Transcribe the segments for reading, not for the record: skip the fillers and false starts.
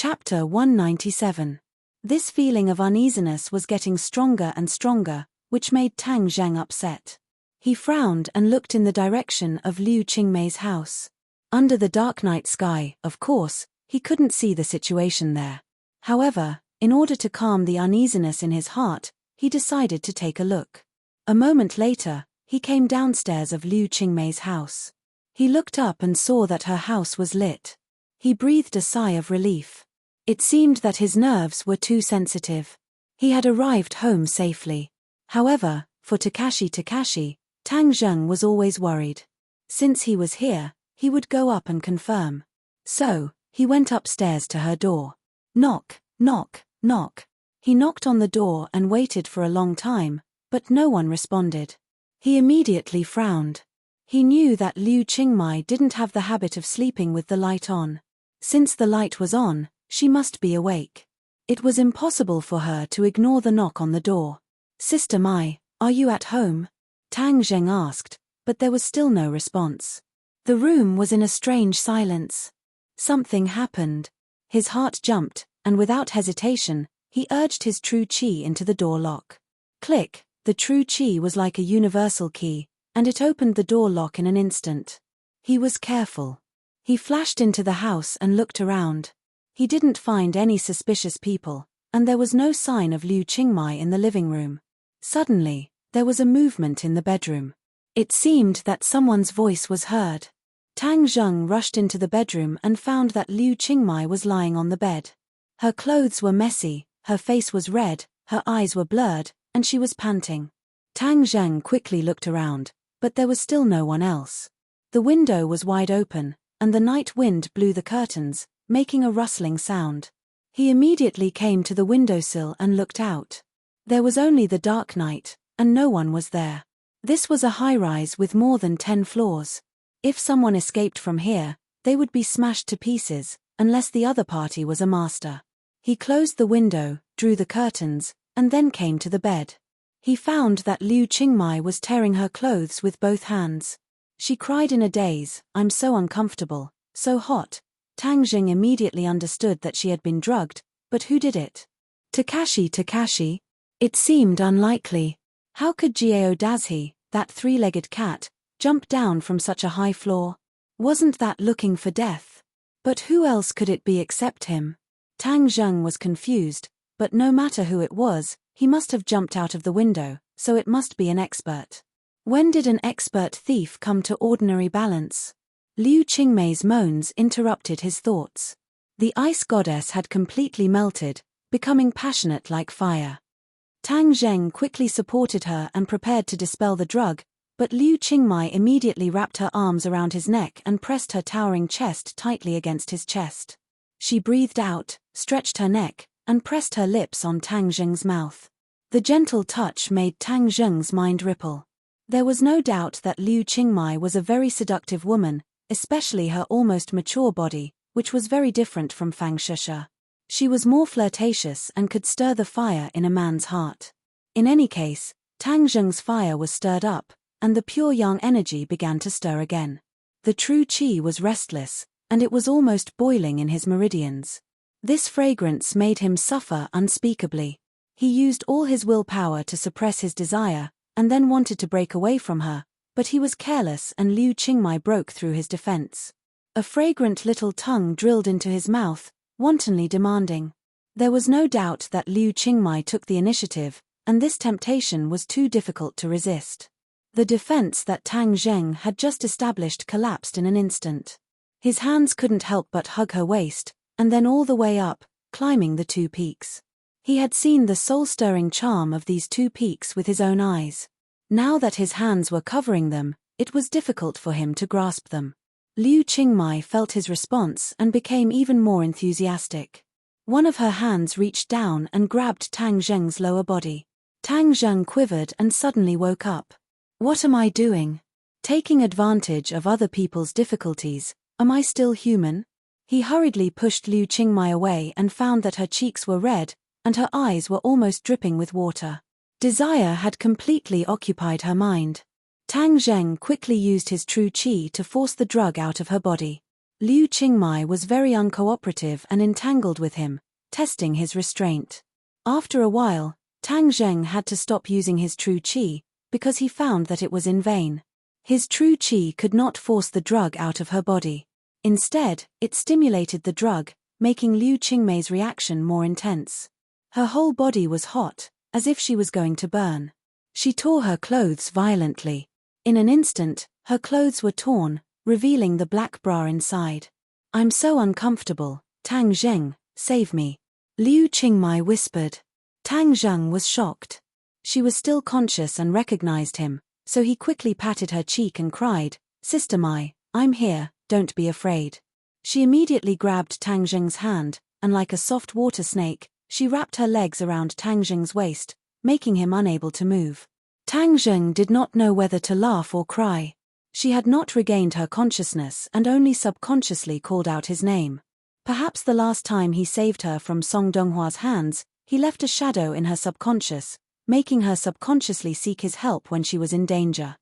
Chapter 197. This feeling of uneasiness was getting stronger and stronger, which made Tang Zheng upset. He frowned and looked in the direction of Liu Qingmei's house. Under the dark night sky, of course, he couldn't see the situation there. However, in order to calm the uneasiness in his heart, he decided to take a look. A moment later, he came downstairs of Liu Qingmei's house. He looked up and saw that her house was lit. He breathed a sigh of relief. It seemed that his nerves were too sensitive. He had arrived home safely. However, for Takashi, Tang Zheng was always worried. Since he was here, he would go up and confirm. So, he went upstairs to her door. Knock, knock, knock. He knocked on the door and waited for a long time, but no one responded. He immediately frowned. He knew that Liu Qingmei didn't have the habit of sleeping with the light on. Since the light was on, she must be awake. It was impossible for her to ignore the knock on the door. "Sister Mai, are you at home?" Tang Zheng asked, but there was still no response. The room was in a strange silence. Something happened. His heart jumped, and without hesitation, he urged his true qi into the door lock. Click, the true qi was like a universal key, and it opened the door lock in an instant. He was careful. He flashed into the house and looked around. He didn't find any suspicious people, and there was no sign of Liu Qingmei in the living room. Suddenly, there was a movement in the bedroom. It seemed that someone's voice was heard. Tang Zheng rushed into the bedroom and found that Liu Qingmei was lying on the bed. Her clothes were messy, her face was red, her eyes were blurred, and she was panting. Tang Zheng quickly looked around, but there was still no one else. The window was wide open, and the night wind blew the curtains, making a rustling sound. He immediately came to the windowsill and looked out. There was only the dark night, and no one was there. This was a high-rise with more than 10 floors. If someone escaped from here, they would be smashed to pieces, unless the other party was a master. He closed the window, drew the curtains, and then came to the bed. He found that Liu Qingmei was tearing her clothes with both hands. She cried in a daze, "I'm so uncomfortable, so hot." Tang Zheng immediately understood that she had been drugged, but who did it? Takashi? It seemed unlikely. How could Jiao Dazhi, that three-legged cat, jump down from such a high floor? Wasn't that looking for death? But who else could it be except him? Tang Zheng was confused, but no matter who it was, he must have jumped out of the window, so it must be an expert. When did an expert thief come to ordinary balance? Liu Qingmei's moans interrupted his thoughts. The ice goddess had completely melted, becoming passionate like fire. Tang Zheng quickly supported her and prepared to dispel the drug, but Liu Qingmei immediately wrapped her arms around his neck and pressed her towering chest tightly against his chest. She breathed out, stretched her neck, and pressed her lips on Tang Zheng's mouth. The gentle touch made Tang Zheng's mind ripple. There was no doubt that Liu Qingmei was a very seductive woman, especially her almost mature body, which was very different from Fang Sheshe. She was more flirtatious and could stir the fire in a man's heart. In any case, Tang Zheng's fire was stirred up, and the pure yang energy began to stir again. The true qi was restless, and it was almost boiling in his meridians. This fragrance made him suffer unspeakably. He used all his willpower to suppress his desire, and then wanted to break away from her, but he was careless and Liu Qingmei broke through his defense. A fragrant little tongue drilled into his mouth, wantonly demanding. There was no doubt that Liu Qingmei took the initiative, and this temptation was too difficult to resist. The defense that Tang Zheng had just established collapsed in an instant. His hands couldn't help but hug her waist, and then all the way up, climbing the 2 peaks. He had seen the soul-stirring charm of these 2 peaks with his own eyes. Now that his hands were covering them, it was difficult for him to grasp them. Liu Qingmei felt his response and became even more enthusiastic. One of her hands reached down and grabbed Tang Zheng's lower body. Tang Zheng quivered and suddenly woke up. "What am I doing? Taking advantage of other people's difficulties, am I still human?" He hurriedly pushed Liu Qingmei away and found that her cheeks were red, and her eyes were almost dripping with water. Desire had completely occupied her mind. Tang Zheng quickly used his true qi to force the drug out of her body. Liu Qingmai was very uncooperative and entangled with him, testing his restraint. After a while, Tang Zheng had to stop using his true qi, because he found that it was in vain. His true qi could not force the drug out of her body. Instead, it stimulated the drug, making Liu Qingmei's reaction more intense. Her whole body was hot, as if she was going to burn. She tore her clothes violently. In an instant, her clothes were torn, revealing the black bra inside. "I'm so uncomfortable, Tang Zheng, save me," Liu Qingmai whispered. Tang Zheng was shocked. She was still conscious and recognized him, so he quickly patted her cheek and cried, "Sister Mai, I'm here, don't be afraid." She immediately grabbed Tang Zheng's hand, and like a soft water snake, she wrapped her legs around Tang Zheng's waist, making him unable to move. Tang Zheng did not know whether to laugh or cry. She had not regained her consciousness and only subconsciously called out his name. Perhaps the last time he saved her from Song Donghua's hands, he left a shadow in her subconscious, making her subconsciously seek his help when she was in danger.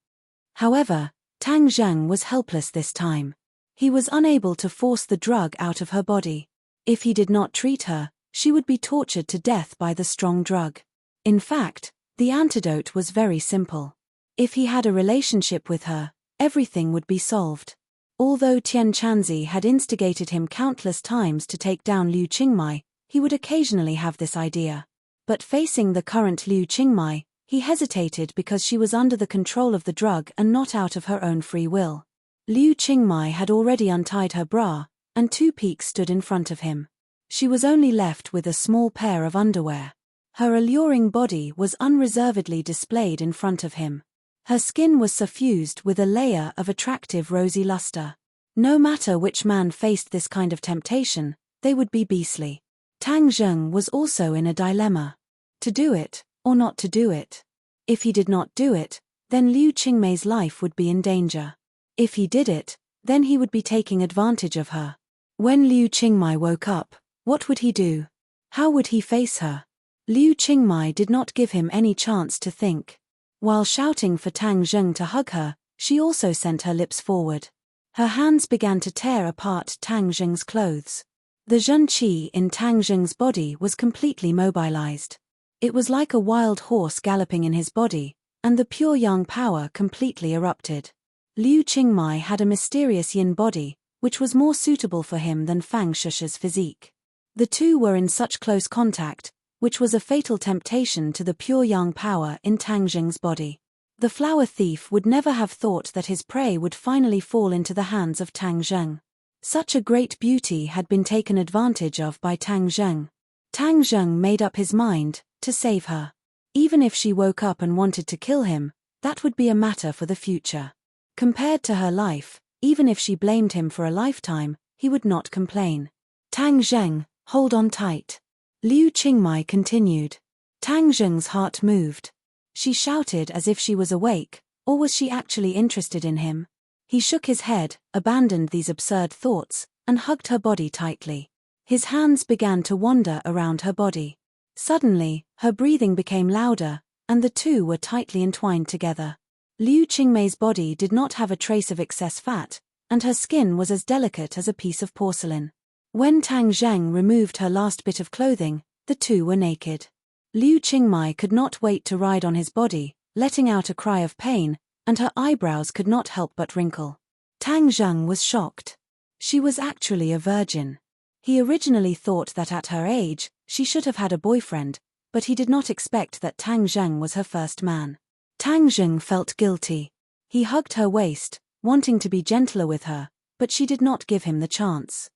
However, Tang Zheng was helpless this time. He was unable to force the drug out of her body. If he did not treat her, she would be tortured to death by the strong drug. In fact, the antidote was very simple. If he had a relationship with her, everything would be solved. Although Tian Chanzi had instigated him countless times to take down Liu Qingmai, he would occasionally have this idea. But facing the current Liu Qingmai, he hesitated because she was under the control of the drug and not out of her own free will. Liu Qingmai had already untied her bra, and two peaks stood in front of him. She was only left with a small pair of underwear. Her alluring body was unreservedly displayed in front of him. Her skin was suffused with a layer of attractive rosy luster. No matter which man faced this kind of temptation, they would be beastly. Tang Zheng was also in a dilemma. To do it, or not to do it. If he did not do it, then Liu Qingmei's life would be in danger. If he did it, then he would be taking advantage of her. When Liu Qingmai woke up, what would he do? How would he face her? Liu Qingmai did not give him any chance to think. While shouting for Tang Zheng to hug her, she also sent her lips forward. Her hands began to tear apart Tang Zheng's clothes. The Zhen Qi in Tang Zheng's body was completely mobilized. It was like a wild horse galloping in his body, and the pure yang power completely erupted. Liu Qingmai had a mysterious yin body, which was more suitable for him than Fang Shusha's physique. The two were in such close contact, which was a fatal temptation to the pure yang power in Tang Zheng's body. The flower thief would never have thought that his prey would finally fall into the hands of Tang Zheng. Such a great beauty had been taken advantage of by Tang Zheng. Tang Zheng made up his mind to save her. Even if she woke up and wanted to kill him, that would be a matter for the future. Compared to her life, even if she blamed him for a lifetime, he would not complain. Tang Zheng, hold on tight. Liu Qingmai continued. Tang Zheng's heart moved. She shouted as if she was awake, or was she actually interested in him? He shook his head, abandoned these absurd thoughts, and hugged her body tightly. His hands began to wander around her body. Suddenly, her breathing became louder, and the two were tightly entwined together. Liu Qingmei's body did not have a trace of excess fat, and her skin was as delicate as a piece of porcelain. When Tang Zheng removed her last bit of clothing, the two were naked. Liu Qingmai could not wait to ride on his body, letting out a cry of pain, and her eyebrows could not help but wrinkle. Tang Zheng was shocked. She was actually a virgin. He originally thought that at her age, she should have had a boyfriend, but he did not expect that Tang Zheng was her first man. Tang Zheng felt guilty. He hugged her waist, wanting to be gentler with her, but she did not give him the chance.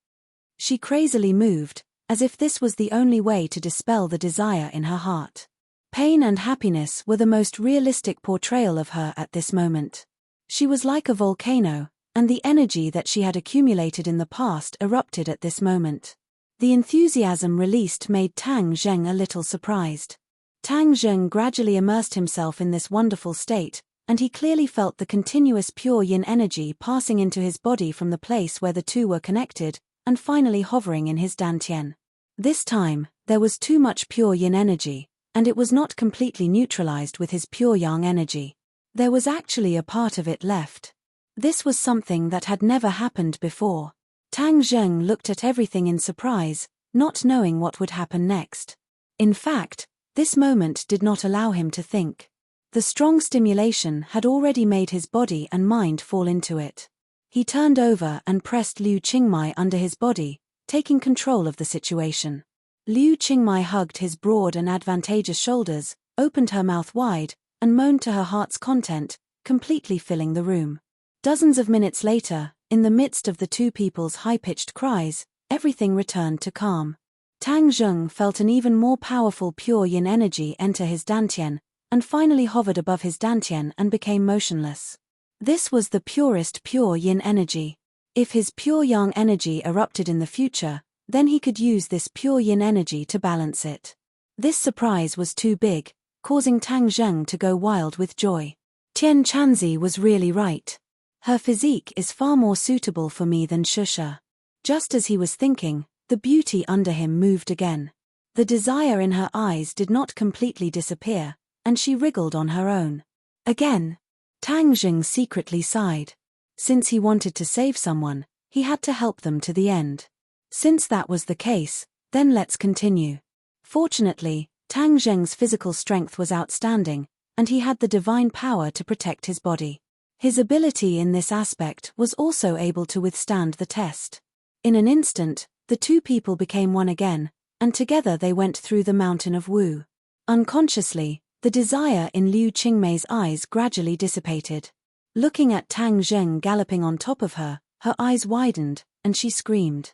She crazily moved, as if this was the only way to dispel the desire in her heart. Pain and happiness were the most realistic portrayal of her at this moment. She was like a volcano, and the energy that she had accumulated in the past erupted at this moment. The enthusiasm released made Tang Zheng a little surprised. Tang Zheng gradually immersed himself in this wonderful state, and he clearly felt the continuous pure yin energy passing into his body from the place where the two were connected, and finally hovering in his dantian. This time, there was too much pure yin energy, and it was not completely neutralized with his pure yang energy. There was actually a part of it left. This was something that had never happened before. Tang Zheng looked at everything in surprise, not knowing what would happen next. In fact, this moment did not allow him to think. The strong stimulation had already made his body and mind fall into it. He turned over and pressed Liu Qingmai under his body, taking control of the situation. Liu Qingmai hugged his broad and advantageous shoulders, opened her mouth wide, and moaned to her heart's content, completely filling the room. Dozens of minutes later, in the midst of the two people's high-pitched cries, everything returned to calm. Tang Zheng felt an even more powerful pure yin energy enter his dantian, and finally hovered above his dantian and became motionless. This was the purest pure yin energy. If his pure yang energy erupted in the future, then he could use this pure yin energy to balance it. This surprise was too big, causing Tang Zheng to go wild with joy. Tian Chanzi was really right. Her physique is far more suitable for me than Shusha. Just as he was thinking, the beauty under him moved again. The desire in her eyes did not completely disappear, and she wriggled on her own. Again. Tang Zheng secretly sighed. Since he wanted to save someone, he had to help them to the end. Since that was the case, then let's continue. Fortunately, Tang Zheng's physical strength was outstanding, and he had the divine power to protect his body. His ability in this aspect was also able to withstand the test. In an instant, the two people became one again, and together they went through the mountain of Wu. Unconsciously, the desire in Liu Qingmei's eyes gradually dissipated. Looking at Tang Zheng galloping on top of her, her eyes widened, and she screamed.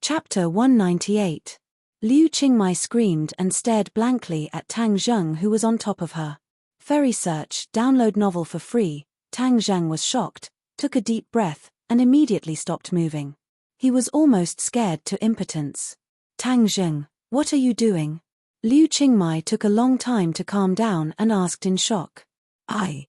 Chapter 198. Liu Qingmei screamed and stared blankly at Tang Zheng, who was on top of her. Fairy Search, download novel for free. Tang Zheng was shocked, took a deep breath, and immediately stopped moving. He was almost scared to impotence. Tang Zheng, what are you doing? Liu Qingmei took a long time to calm down and asked in shock. I.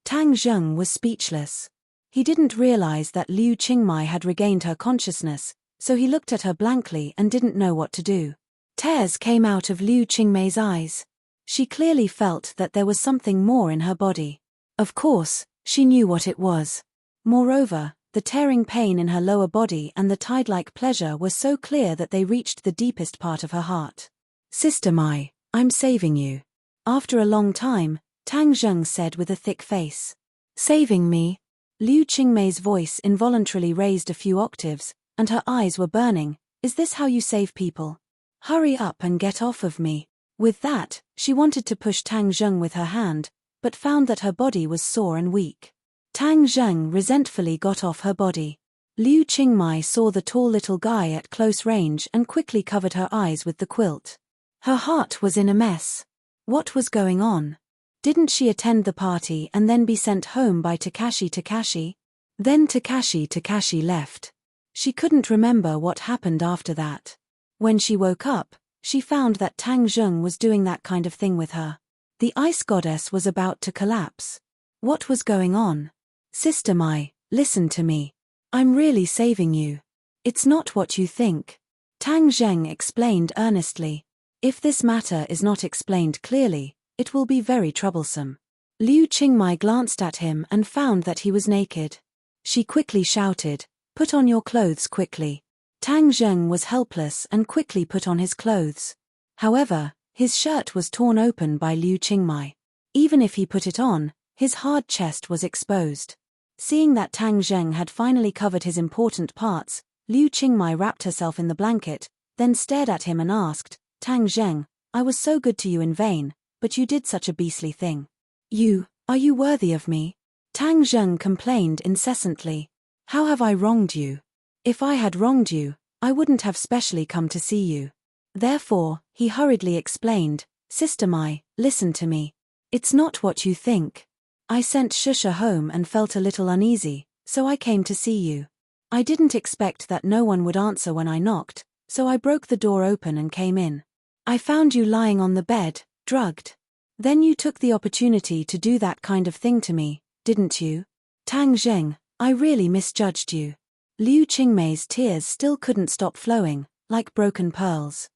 Tang Zheng was speechless. He didn't realize that Liu Qingmei had regained her consciousness, so he looked at her blankly and didn't know what to do. Tears came out of Liu Qingmei's eyes. She clearly felt that there was something more in her body. Of course, she knew what it was. Moreover, the tearing pain in her lower body and the tide-like pleasure were so clear that they reached the deepest part of her heart. Sister Mai, I'm saving you. After a long time, Tang Zheng said with a thick face. Saving me? Liu Qingmei's voice involuntarily raised a few octaves, and her eyes were burning. Is this how you save people? Hurry up and get off of me. With that, she wanted to push Tang Zheng with her hand, but found that her body was sore and weak. Tang Zheng resentfully got off her body. Liu Qingmei saw the tall little guy at close range and quickly covered her eyes with the quilt. Her heart was in a mess. What was going on? Didn't she attend the party and then be sent home by Takashi? Then Takashi left. She couldn't remember what happened after that. When she woke up, she found that Tang Zheng was doing that kind of thing with her. The ice goddess was about to collapse. What was going on? Sister Mai, listen to me. I'm really saving you. It's not what you think. Tang Zheng explained earnestly. If this matter is not explained clearly, it will be very troublesome. Liu Qingmei glanced at him and found that he was naked. She quickly shouted, "Put on your clothes quickly." Tang Zheng was helpless and quickly put on his clothes. However, his shirt was torn open by Liu Qingmei. Even if he put it on, his hard chest was exposed. Seeing that Tang Zheng had finally covered his important parts, Liu Qingmei wrapped herself in the blanket, then stared at him and asked, "Tang Zheng, I was so good to you in vain, but you did such a beastly thing. Are you worthy of me?" Tang Zheng complained incessantly. "How have I wronged you? If I had wronged you, I wouldn't have specially come to see you." Therefore, he hurriedly explained, "Sister Mai, listen to me. It's not what you think. I sent Shusha home and felt a little uneasy, so I came to see you. I didn't expect that no one would answer when I knocked, so I broke the door open and came in. I found you lying on the bed, drugged. Then you took the opportunity to do that kind of thing to me, didn't you? Tang Zheng, I really misjudged you." Liu Qingmei's tears still couldn't stop flowing, like broken pearls.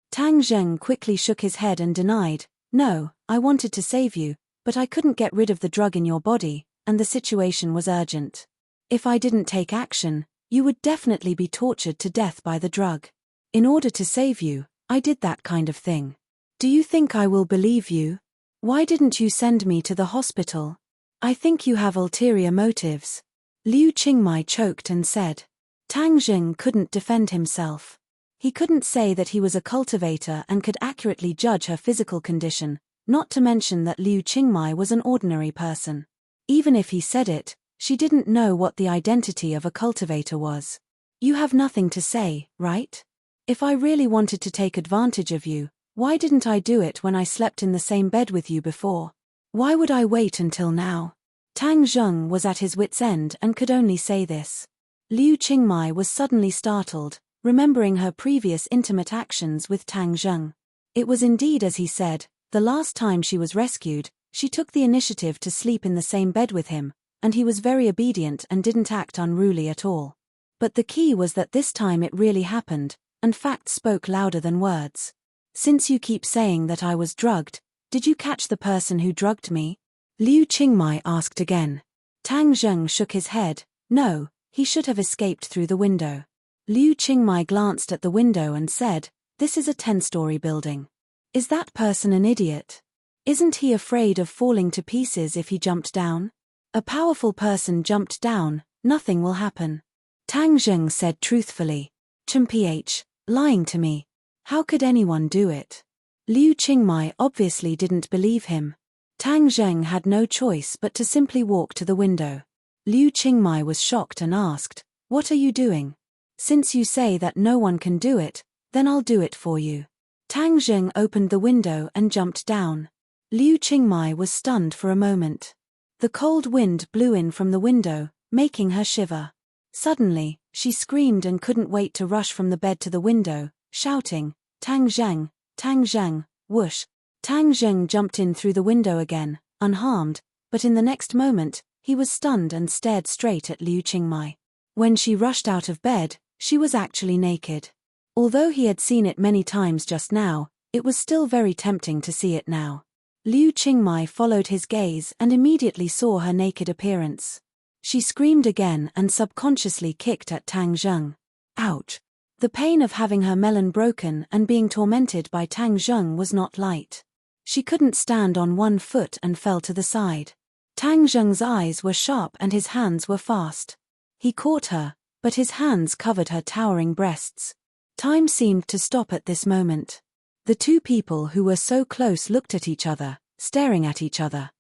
Tang Zheng quickly shook his head and denied, "No, I wanted to save you, but I couldn't get rid of the drug in your body, and the situation was urgent." If I didn't take action, you would definitely be tortured to death by the drug. In order to save you, I did that kind of thing. Do you think I will believe you? Why didn't you send me to the hospital? I think you have ulterior motives. Liu Qingmai choked and said. Tang Zheng couldn't defend himself. He couldn't say that he was a cultivator and could accurately judge her physical condition, not to mention that Liu Qingmai was an ordinary person. Even if he said it, she didn't know what the identity of a cultivator was. You have nothing to say, right? If I really wanted to take advantage of you, why didn't I do it when I slept in the same bed with you before? Why would I wait until now? Tang Zheng was at his wit's end and could only say this. Liu Qingmai was suddenly startled, remembering her previous intimate actions with Tang Zheng. It was indeed as he said, the last time she was rescued, she took the initiative to sleep in the same bed with him, and he was very obedient and didn't act unruly at all. But the key was that this time it really happened, and facts spoke louder than words. Since you keep saying that I was drugged, did you catch the person who drugged me? Liu Qingmai asked again. Tang Zheng shook his head. No, he should have escaped through the window. Liu Qingmai glanced at the window and said, this is a 10-story building. Is that person an idiot? Isn't he afraid of falling to pieces if he jumped down? A powerful person jumped down, nothing will happen. Tang Zheng said truthfully. Ch, lying to me. How could anyone do it? Liu Qingmai obviously didn't believe him. Tang Zheng had no choice but to simply walk to the window. Liu Qingmai was shocked and asked, what are you doing? Since you say that no one can do it, then I'll do it for you. Tang Zheng opened the window and jumped down. Liu Qingmai was stunned for a moment. The cold wind blew in from the window, making her shiver. Suddenly, she screamed and couldn't wait to rush from the bed to the window, shouting, Tang Zheng, whoosh. Tang Zheng jumped in through the window again, unharmed, but in the next moment, he was stunned and stared straight at Liu Qingmai. When she rushed out of bed, she was actually naked. Although he had seen it many times just now, it was still very tempting to see it now. Liu Qingmai followed his gaze and immediately saw her naked appearance. She screamed again and subconsciously kicked at Tang Zheng. Ouch! The pain of having her melon broken and being tormented by Tang Zheng was not light. She couldn't stand on one foot and fell to the side. Tang Zheng's eyes were sharp and his hands were fast. He caught her, but his hands covered her towering breasts. Time seemed to stop at this moment. The two people who were so close looked at each other, staring at each other.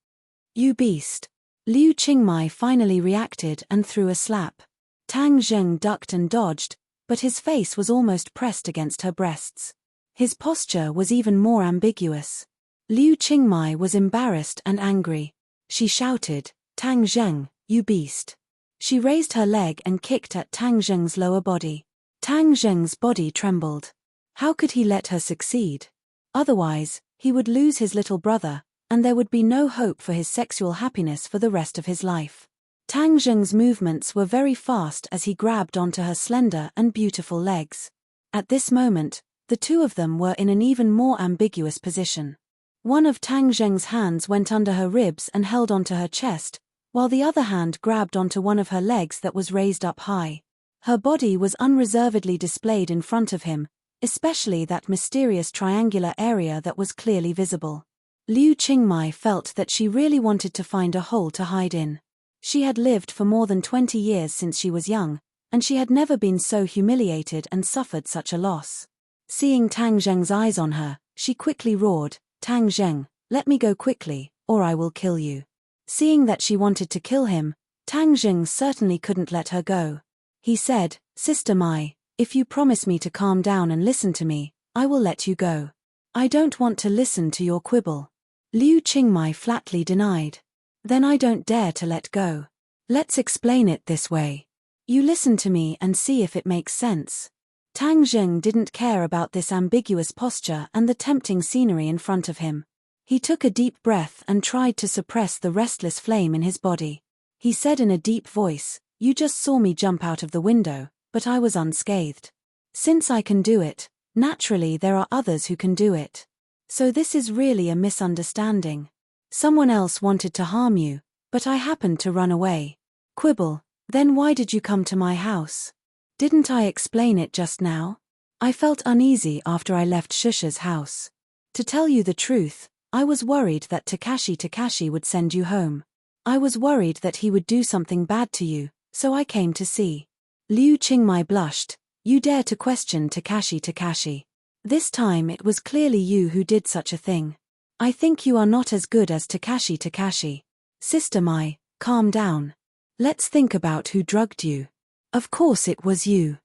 You beast! Liu Qingmai finally reacted and threw a slap. Tang Zheng ducked and dodged, but his face was almost pressed against her breasts. His posture was even more ambiguous. Liu Qingmai was embarrassed and angry. She shouted, Tang Zheng, you beast. She raised her leg and kicked at Tang Zheng's lower body. Tang Zheng's body trembled. How could he let her succeed? Otherwise, he would lose his little brother, and there would be no hope for his sexual happiness for the rest of his life. Tang Zheng's movements were very fast as he grabbed onto her slender and beautiful legs. At this moment, the two of them were in an even more ambiguous position. One of Tang Zheng's hands went under her ribs and held onto her chest, while the other hand grabbed onto one of her legs that was raised up high. Her body was unreservedly displayed in front of him, especially that mysterious triangular area that was clearly visible. Liu Qingmai felt that she really wanted to find a hole to hide in. She had lived for more than 20 years since she was young, and she had never been so humiliated and suffered such a loss. Seeing Tang Zheng's eyes on her, she quickly roared, Tang Zheng, let me go quickly, or I will kill you. Seeing that she wanted to kill him, Tang Zheng certainly couldn't let her go. He said, Sister Mai, if you promise me to calm down and listen to me, I will let you go. I don't want to listen to your quibble. Liu Qingmai flatly denied. Then I don't dare to let go. Let's explain it this way. You listen to me and see if it makes sense. Tang Zheng didn't care about this ambiguous posture and the tempting scenery in front of him. He took a deep breath and tried to suppress the restless flame in his body. He said in a deep voice, You just saw me jump out of the window, but I was unscathed. Since I can do it, naturally there are others who can do it. So this is really a misunderstanding. Someone else wanted to harm you, but I happened to run away. Quibble, Then why did you come to my house? Didn't I explain it just now? I felt uneasy after I left Shusha's house. To tell you the truth, I was worried that Takashi would send you home. I was worried that he would do something bad to you, so I came to see. Liu Qingmai blushed. You dare to question Takashi. This time it was clearly you who did such a thing. I think you are not as good as Takashi. Sister Mai, calm down. Let's think about who drugged you. Of course it was you.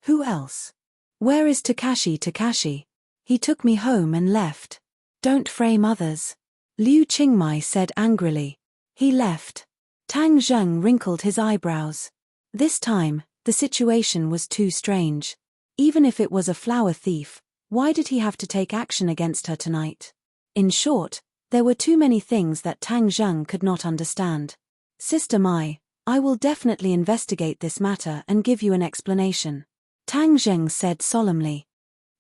Who else? Where is Takashi? He took me home and left. Don't frame others. Liu Qingmai said angrily. He left. Tang Zheng wrinkled his eyebrows. This time, the situation was too strange. Even if it was a flower thief, why did he have to take action against her tonight? In short, there were too many things that Tang Zheng could not understand. Sister Mai, I will definitely investigate this matter and give you an explanation. Tang Zheng said solemnly.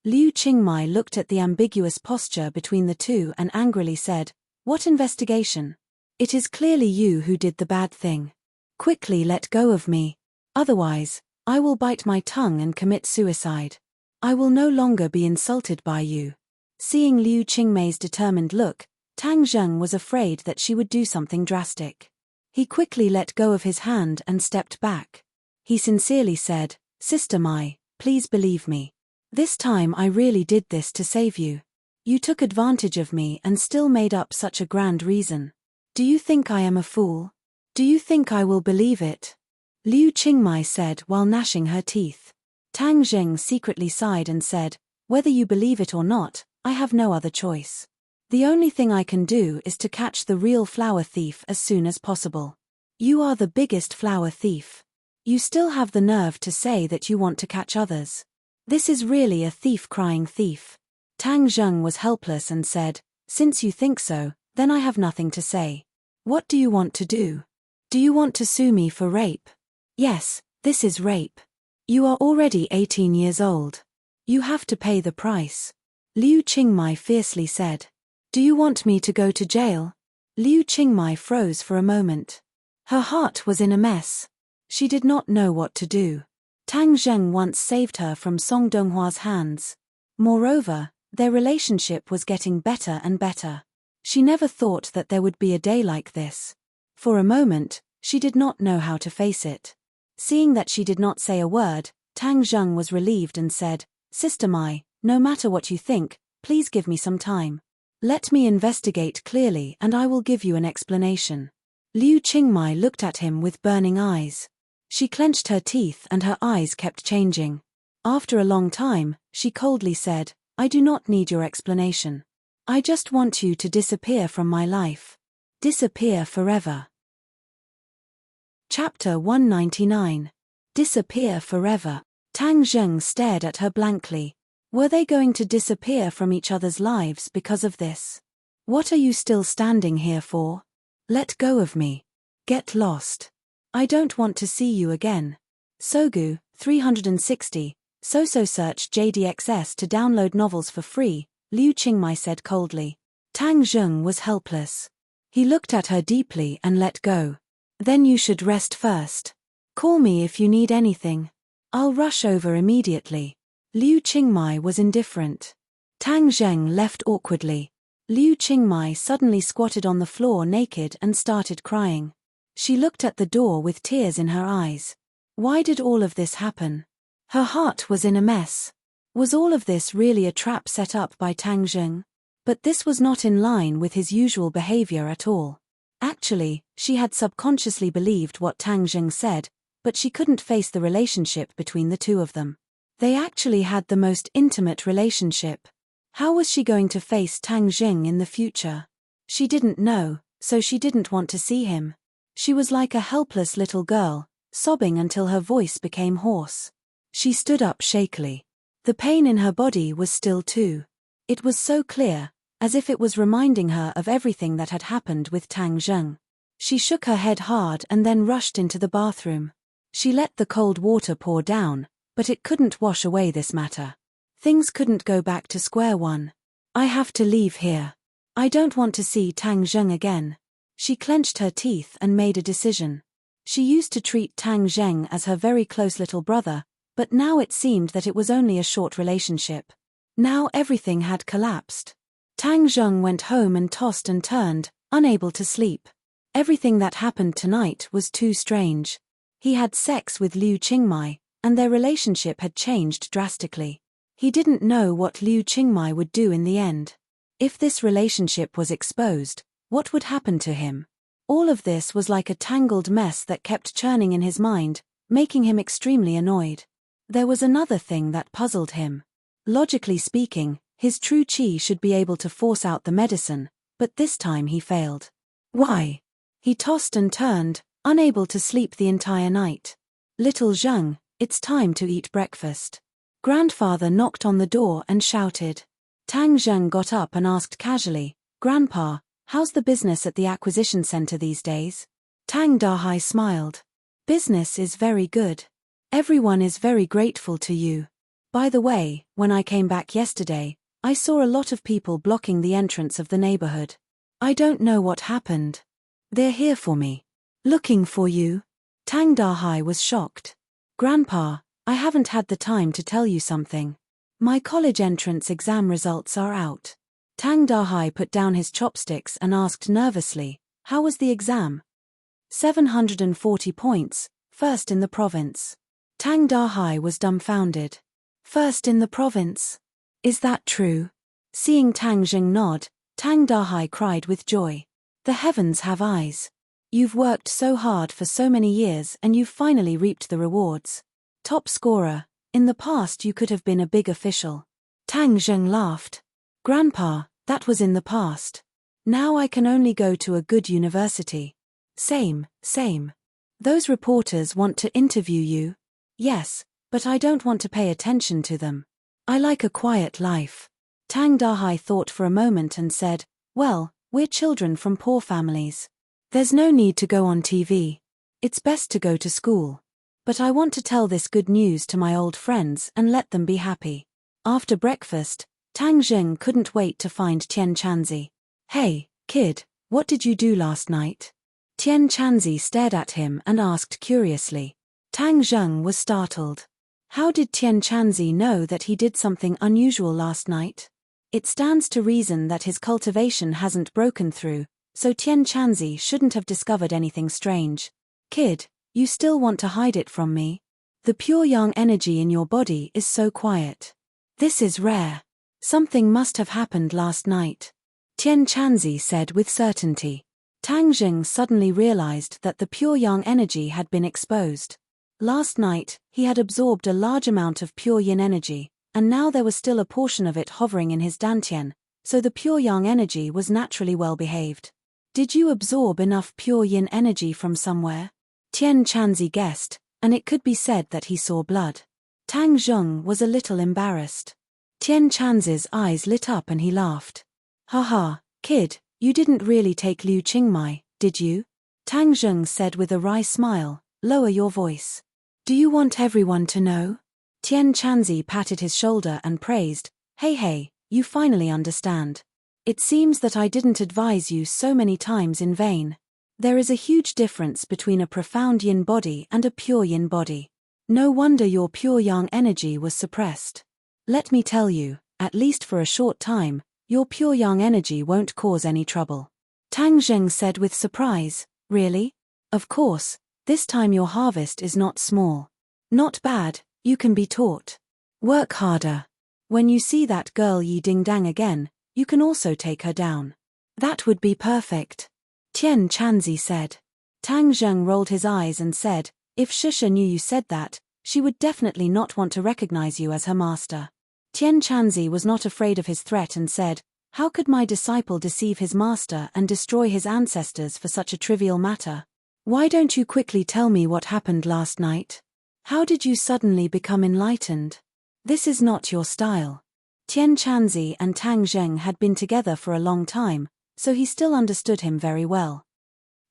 Liu Qingmai looked at the ambiguous posture between the two and angrily said, What investigation? It is clearly you who did the bad thing. Quickly let go of me. Otherwise, I will bite my tongue and commit suicide. I will no longer be insulted by you. Seeing Liu Qingmei's determined look, Tang Zheng was afraid that she would do something drastic. He quickly let go of his hand and stepped back. He sincerely said, Sister Mai, please believe me. This time I really did this to save you. You took advantage of me and still made up such a grand reason. Do you think I am a fool? Do you think I will believe it? Liu Qingmai said while gnashing her teeth. Tang Zheng secretly sighed and said, Whether you believe it or not, I have no other choice. The only thing I can do is to catch the real flower thief as soon as possible. You are the biggest flower thief. You still have the nerve to say that you want to catch others. This is really a thief crying thief. Tang Zheng was helpless and said, Since you think so, then I have nothing to say. What do you want to do? Do you want to sue me for rape? Yes, this is rape. You are already 18 years old. You have to pay the price. Liu Qingmai fiercely said. Do you want me to go to jail? Liu Qingmai froze for a moment. Her heart was in a mess. She did not know what to do. Tang Zheng once saved her from Song Donghua's hands. Moreover, their relationship was getting better and better. She never thought that there would be a day like this. For a moment, she did not know how to face it. Seeing that she did not say a word, Tang Zheng was relieved and said, Sister Mai, no matter what you think, please give me some time. Let me investigate clearly and I will give you an explanation. Liu Qingmai looked at him with burning eyes. She clenched her teeth and her eyes kept changing. After a long time, she coldly said, I do not need your explanation. I just want you to disappear from my life. Disappear forever. Chapter 199. Disappear forever. Tang Zheng stared at her blankly. Were they going to disappear from each other's lives because of this? What are you still standing here for? Let go of me. Get lost. I don't want to see you again. Sogu, 360. Search JDXS to download novels for free, Liu Qingmai said coldly. Tang Zheng was helpless. He looked at her deeply and let go. Then you should rest first. Call me if you need anything. I'll rush over immediately. Liu Qingmai was indifferent. Tang Zheng left awkwardly. Liu Qingmai suddenly squatted on the floor naked and started crying. She looked at the door with tears in her eyes. Why did all of this happen? Her heart was in a mess. Was all of this really a trap set up by Tang Zheng? But this was not in line with his usual behavior at all. Actually, she had subconsciously believed what Tang Zheng said, but she couldn't face the relationship between the two of them. They actually had the most intimate relationship. How was she going to face Tang Zheng in the future? She didn't know, so she didn't want to see him. She was like a helpless little girl, sobbing until her voice became hoarse. She stood up shakily. The pain in her body was still too. It was so clear, as if it was reminding her of everything that had happened with Tang Zheng. She shook her head hard and then rushed into the bathroom. She let the cold water pour down, but it couldn't wash away this matter. Things couldn't go back to square one. I have to leave here. I don't want to see Tang Zheng again. She clenched her teeth and made a decision. She used to treat Tang Zheng as her very close little brother, but now it seemed that it was only a short relationship. Now everything had collapsed. Tang Zheng went home and tossed and turned, unable to sleep. Everything that happened tonight was too strange. He had sex with Liu Qingmai, and their relationship had changed drastically. He didn't know what Liu Qingmai would do in the end. If this relationship was exposed, what would happen to him? All of this was like a tangled mess that kept churning in his mind, making him extremely annoyed. There was another thing that puzzled him. Logically speaking, his true qi should be able to force out the medicine, but this time he failed. Why? He tossed and turned, unable to sleep the entire night. Little Zheng, it's time to eat breakfast. Grandfather knocked on the door and shouted. Tang Zheng got up and asked casually, Grandpa, how's the business at the acquisition center these days? Tang Dahai smiled. Business is very good. Everyone is very grateful to you. By the way, when I came back yesterday, I saw a lot of people blocking the entrance of the neighborhood. I don't know what happened. They're here for me. Looking for you? Tang Dahai was shocked. Grandpa, I haven't had the time to tell you something. My college entrance exam results are out. Tang Dahai put down his chopsticks and asked nervously, how was the exam? 740 points, first in the province. Tang Dahai was dumbfounded. First in the province? Is that true? Seeing Tang Zheng nod, Tang Dahai cried with joy. The heavens have eyes. You've worked so hard for so many years and you've finally reaped the rewards. Top scorer, in the past you could have been a big official. Tang Zheng laughed. Grandpa, that was in the past. Now I can only go to a good university. Same. Those reporters want to interview you. Yes, but I don't want to pay attention to them. I like a quiet life. Tang Dahai thought for a moment and said, well, we're children from poor families. There's no need to go on TV. It's best to go to school. But I want to tell this good news to my old friends and let them be happy. After breakfast, Tang Zheng couldn't wait to find Tian Chanzi. Hey, kid, what did you do last night? Tian Chanzi stared at him and asked curiously. Tang Zheng was startled. How did Tian Chanzi know that he did something unusual last night? It stands to reason that his cultivation hasn't broken through, so Tian Chanzi shouldn't have discovered anything strange. Kid, you still want to hide it from me? The pure yang energy in your body is so quiet. This is rare. Something must have happened last night. Tian Chanzi said with certainty. Tang Zheng suddenly realized that the pure yang energy had been exposed. Last night, he had absorbed a large amount of pure yin energy, and now there was still a portion of it hovering in his dantian, so the pure yang energy was naturally well behaved. Did you absorb enough pure yin energy from somewhere? Tian Chanzi guessed, and it could be said that he saw blood. Tang Zheng was a little embarrassed. Tian Chanzi's eyes lit up and he laughed. Haha, kid, you didn't really take Liu Qingmai, did you? Tang Zheng said with a wry smile, lower your voice. Do you want everyone to know? Tian Chanzi patted his shoulder and praised, hey, you finally understand. It seems that I didn't advise you so many times in vain. There is a huge difference between a profound yin body and a pure yin body. No wonder your pure yang energy was suppressed. Let me tell you, at least for a short time, your pure yang energy won't cause any trouble. Tang Zheng said with surprise, really? Of course, this time your harvest is not small. Not bad, you can be taught. Work harder. When you see that girl Yi Dingdang again, you can also take her down. That would be perfect. Tian Chanzi said. Tang Zheng rolled his eyes and said, if Shusha knew you said that, she would definitely not want to recognize you as her master. Tian Chanzi was not afraid of his threat and said, how could my disciple deceive his master and destroy his ancestors for such a trivial matter? Why don't you quickly tell me what happened last night? How did you suddenly become enlightened? This is not your style. Tian Chanzi and Tang Zheng had been together for a long time, so he still understood him very well.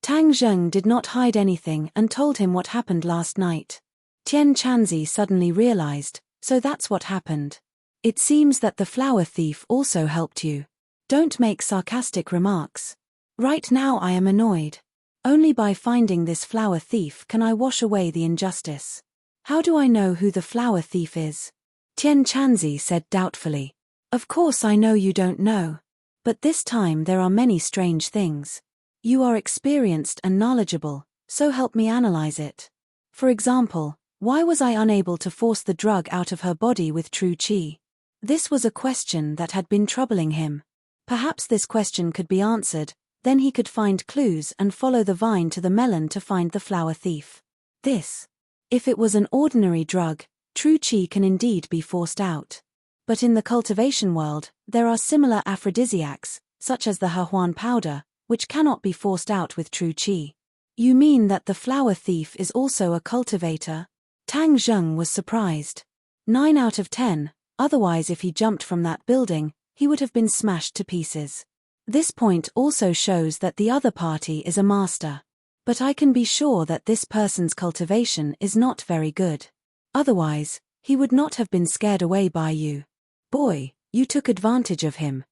Tang Zheng did not hide anything and told him what happened last night. Tian Chanzi suddenly realized, so that's what happened. It seems that the flower thief also helped you. Don't make sarcastic remarks. Right now I am annoyed. Only by finding this flower thief can I wash away the injustice. How do I know who the flower thief is? Tian Chanzi said doubtfully. Of course I know you don't know. But this time there are many strange things. You are experienced and knowledgeable, so help me analyze it. For example, why was I unable to force the drug out of her body with true qi? This was a question that had been troubling him. Perhaps this question could be answered, then he could find clues and follow the vine to the melon to find the flower thief. If it was an ordinary drug, true qi can indeed be forced out. But in the cultivation world, there are similar aphrodisiacs, such as the Hehuan powder, which cannot be forced out with true qi. You mean that the flower thief is also a cultivator? Tang Zheng was surprised. 9 out of 10, otherwise if he jumped from that building, he would have been smashed to pieces. This point also shows that the other party is a master. But I can be sure that this person's cultivation is not very good. Otherwise, he would not have been scared away by you. Boy, you took advantage of him,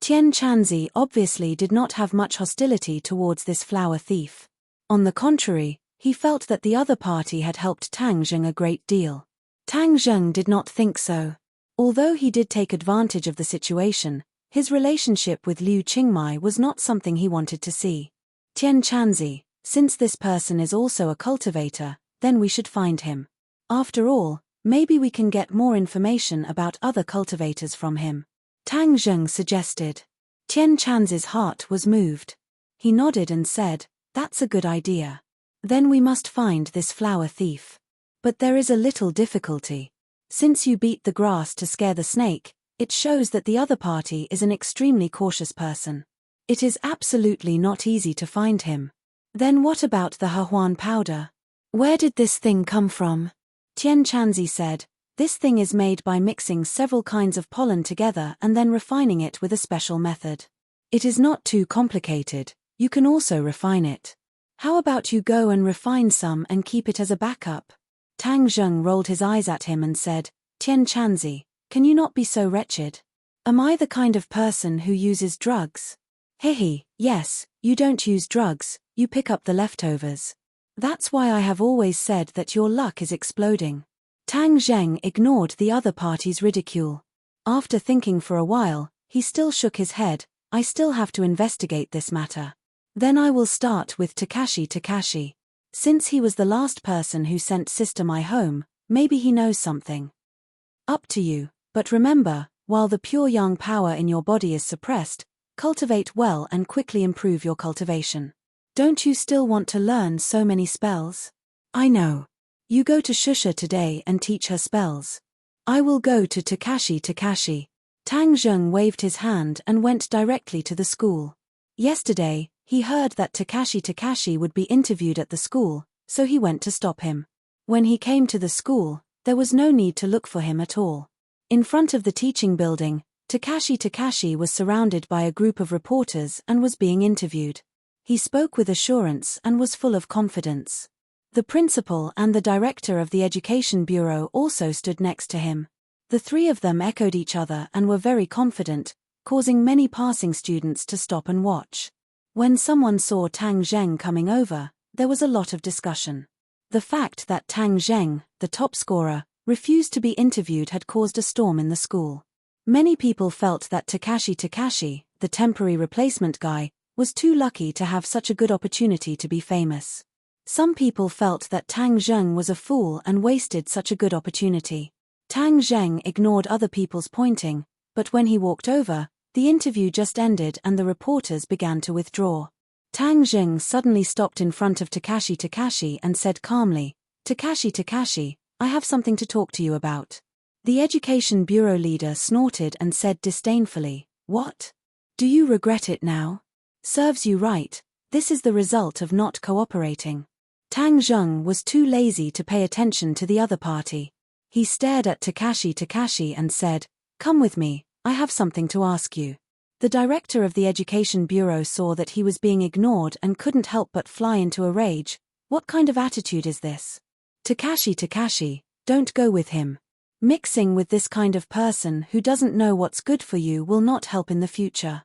Tian Chanzi obviously did not have much hostility towards this flower thief. On the contrary, he felt that the other party had helped Tang Zheng a great deal. Tang Zheng did not think so. Although he did take advantage of the situation, his relationship with Liu Qingmai was not something he wanted to see. Tian Chanzi, since this person is also a cultivator, then we should find him. After all, maybe we can get more information about other cultivators from him. Tang Zheng suggested. Tian Chanzi's heart was moved. He nodded and said, that's a good idea. Then we must find this flower thief. But there is a little difficulty. Since you beat the grass to scare the snake, it shows that the other party is an extremely cautious person. It is absolutely not easy to find him. Then what about the Hehuan powder? Where did this thing come from? Tian Chanzi said, this thing is made by mixing several kinds of pollen together and then refining it with a special method. It is not too complicated, you can also refine it. How about you go and refine some and keep it as a backup? Tang Zheng rolled his eyes at him and said, Tian Chanzi, can you not be so wretched? Am I the kind of person who uses drugs? Yes, you don't use drugs, you pick up the leftovers. That's why I have always said that your luck is exploding. Tang Zheng ignored the other party's ridicule. After thinking for a while, he still shook his head, I still have to investigate this matter. Then I will start with Takashi. Since he was the last person who sent Sister Mai home, maybe he knows something. Up to you, but remember, while the pure yang power in your body is suppressed, cultivate well and quickly improve your cultivation. Don't you still want to learn so many spells? I know. You go to Shusha today and teach her spells. I will go to Takashi. Tang Zheng waved his hand and went directly to the school. Yesterday, he heard that Takashi would be interviewed at the school, so he went to stop him. When he came to the school, there was no need to look for him at all. In front of the teaching building, Takashi was surrounded by a group of reporters and was being interviewed. He spoke with assurance and was full of confidence. The principal and the director of the Education Bureau also stood next to him. The three of them echoed each other and were very confident, causing many passing students to stop and watch. When someone saw Tang Zheng coming over, there was a lot of discussion. The fact that Tang Zheng, the top scorer, refused to be interviewed had caused a storm in the school. Many people felt that Takashi, the temporary replacement guy, was too lucky to have such a good opportunity to be famous. Some people felt that Tang Zheng was a fool and wasted such a good opportunity. Tang Zheng ignored other people's pointing, but when he walked over, the interview just ended and the reporters began to withdraw. Tang Zheng suddenly stopped in front of Takashi and said calmly, Takashi, I have something to talk to you about. The Education Bureau leader snorted and said disdainfully, What? Do you regret it now? Serves you right, this is the result of not cooperating. Tang Zheng was too lazy to pay attention to the other party. He stared at Takashi and said, Come with me, I have something to ask you. The director of the Education Bureau saw that he was being ignored and couldn't help but fly into a rage. What kind of attitude is this? Takashi, don't go with him. Mixing with this kind of person who doesn't know what's good for you will not help in the future.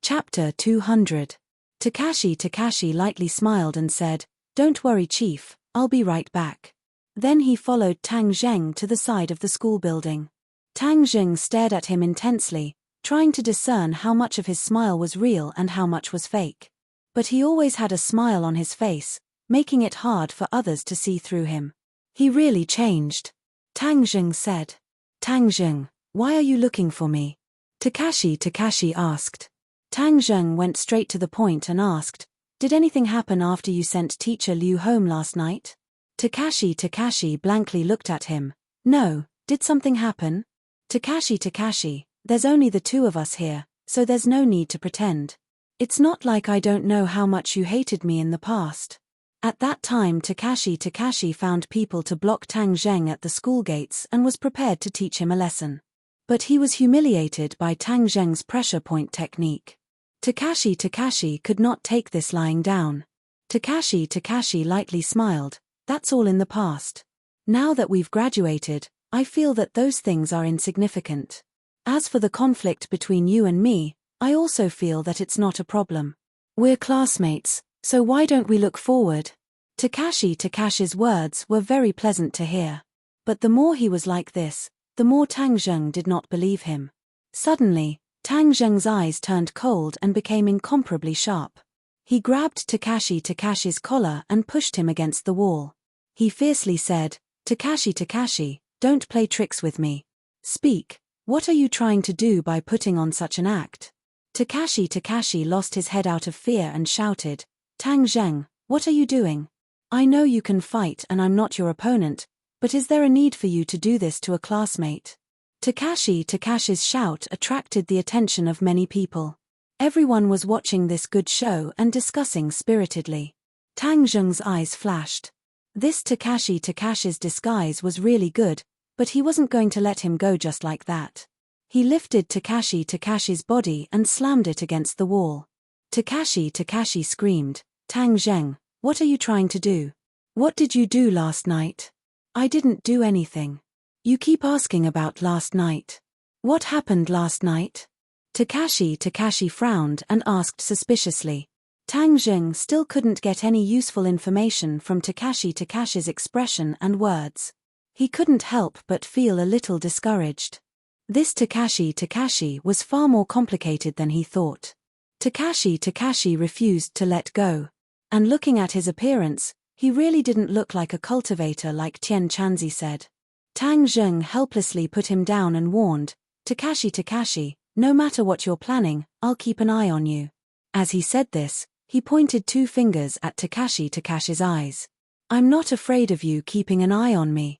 Chapter 200. Takashi lightly smiled and said, "Don't worry, Chief, I'll be right back." Then he followed Tang Zheng to the side of the school building. Tang Zheng stared at him intensely, trying to discern how much of his smile was real and how much was fake. But he always had a smile on his face, making it hard for others to see through him. "He really changed," Tang Zheng said. "Tang Zheng, why are you looking for me?" Takashi asked. Tang Zheng went straight to the point and asked, "Did anything happen after you sent Teacher Liu home last night?" Takashi blankly looked at him. "No, did something happen?" Takashi, there's only the two of us here, so there's no need to pretend. It's not like I don't know how much you hated me in the past." At that time Takashi found people to block Tang Zheng at the school gates and was prepared to teach him a lesson. But he was humiliated by Tang Zheng's pressure point technique. Takashi could not take this lying down. Takashi lightly smiled. "That's all in the past. Now that we've graduated, I feel that those things are insignificant. As for the conflict between you and me, I also feel that it's not a problem. We're classmates, so why don't we look forward?" Takashi's words were very pleasant to hear. But the more he was like this, the more Tang Zheng did not believe him. Suddenly, Tang Zheng's eyes turned cold and became incomparably sharp. He grabbed Takashi's collar and pushed him against the wall. He fiercely said, Takashi, don't play tricks with me. Speak, what are you trying to do by putting on such an act?" Takashi lost his head out of fear and shouted, "Tang Zheng, what are you doing? I know you can fight and I'm not your opponent, but is there a need for you to do this to a classmate?" Takashi's shout attracted the attention of many people. Everyone was watching this good show and discussing spiritedly. Tang Zheng's eyes flashed. This Takashi's disguise was really good, but he wasn't going to let him go just like that. He lifted Takashi's body and slammed it against the wall. Takashi screamed, "Tang Zheng, what are you trying to do? What did you do last night?" "I didn't do anything. You keep asking about last night. What happened last night?" Takashi frowned and asked suspiciously. Tang Zheng still couldn't get any useful information from Takashi's expression and words. He couldn't help but feel a little discouraged. This Takashi was far more complicated than he thought. Takashi refused to let go. And looking at his appearance, he really didn't look like a cultivator like Tian Chanzi said. Tang Zheng helplessly put him down and warned, Takashi, no matter what you're planning, I'll keep an eye on you." As he said this, he pointed two fingers at Takashi's eyes. "I'm not afraid of you keeping an eye on me.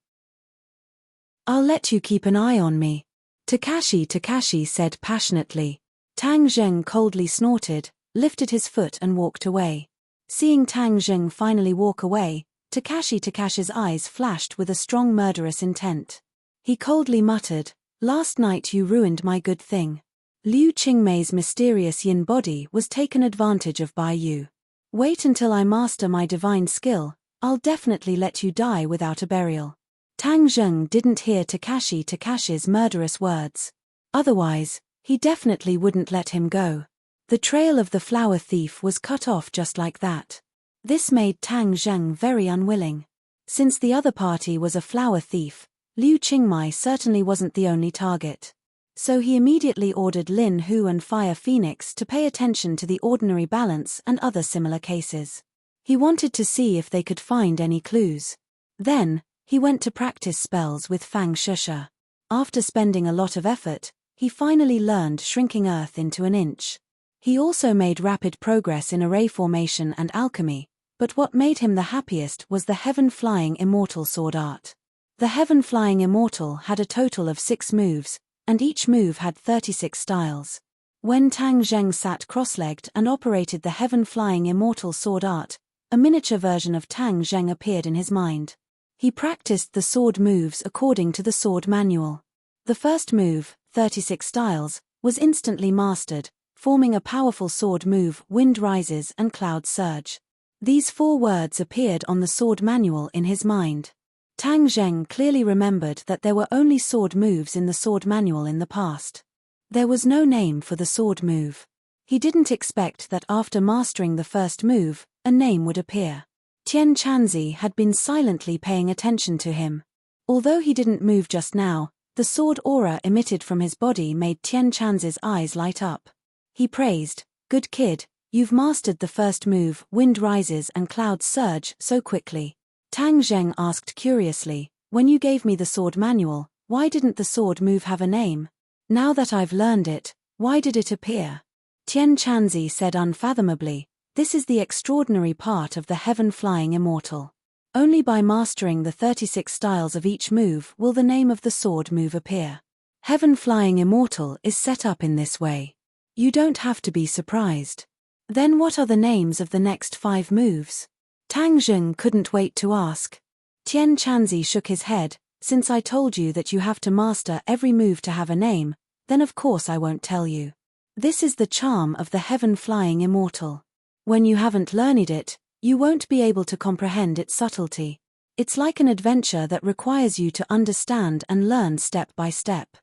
I'll let you keep an eye on me," Takashi said passionately. Tang Zheng coldly snorted, lifted his foot and walked away. Seeing Tang Zheng finally walk away, Takashi's eyes flashed with a strong murderous intent. He coldly muttered, "Last night you ruined my good thing. Liu Qingmei's mysterious yin body was taken advantage of by you. Wait until I master my divine skill, I'll definitely let you die without a burial." Tang Zheng didn't hear Takashi's murderous words. Otherwise, he definitely wouldn't let him go. The trail of the flower thief was cut off just like that. This made Tang Zheng very unwilling. Since the other party was a flower thief, Liu Qingmei certainly wasn't the only target. So he immediately ordered Lin Hu and Fire Phoenix to pay attention to the ordinary balance and other similar cases. He wanted to see if they could find any clues. Then, he went to practice spells with Fang Shusha. After spending a lot of effort, he finally learned shrinking earth into an inch. He also made rapid progress in array formation and alchemy, but what made him the happiest was the Heaven-Flying Immortal sword art. The Heaven-Flying Immortal had a total of 6 moves, and each move had 36 styles. When Tang Zheng sat cross-legged and operated the Heaven-Flying Immortal sword art, a miniature version of Tang Zheng appeared in his mind. He practiced the sword moves according to the sword manual. The first move, 36 styles, was instantly mastered, forming a powerful sword move, Wind Rises and Cloud Surge. These 4 words appeared on the sword manual in his mind. Tang Zheng clearly remembered that there were only sword moves in the sword manual in the past. There was no name for the sword move. He didn't expect that after mastering the first move, a name would appear. Tian Chanzi had been silently paying attention to him. Although he didn't move just now, the sword aura emitted from his body made Tian Chanzi's eyes light up. He praised, "Good kid, you've mastered the first move, wind rises and clouds surge, so quickly." Tang Zheng asked curiously, "When you gave me the sword manual, why didn't the sword move have a name? Now that I've learned it, why did it appear?" Tian Chanzi said unfathomably, "This is the extraordinary part of the heaven-flying immortal. Only by mastering the 36 styles of each move will the name of the sword move appear. Heaven-flying immortal is set up in this way. You don't have to be surprised." "Then what are the names of the next 5 moves?" Tang Zheng couldn't wait to ask. Tian Chanzi shook his head, "Since I told you that you have to master every move to have a name, then of course I won't tell you. This is the charm of the heaven-flying immortal. When you haven't learned it, you won't be able to comprehend its subtlety. It's like an adventure that requires you to understand and learn step by step."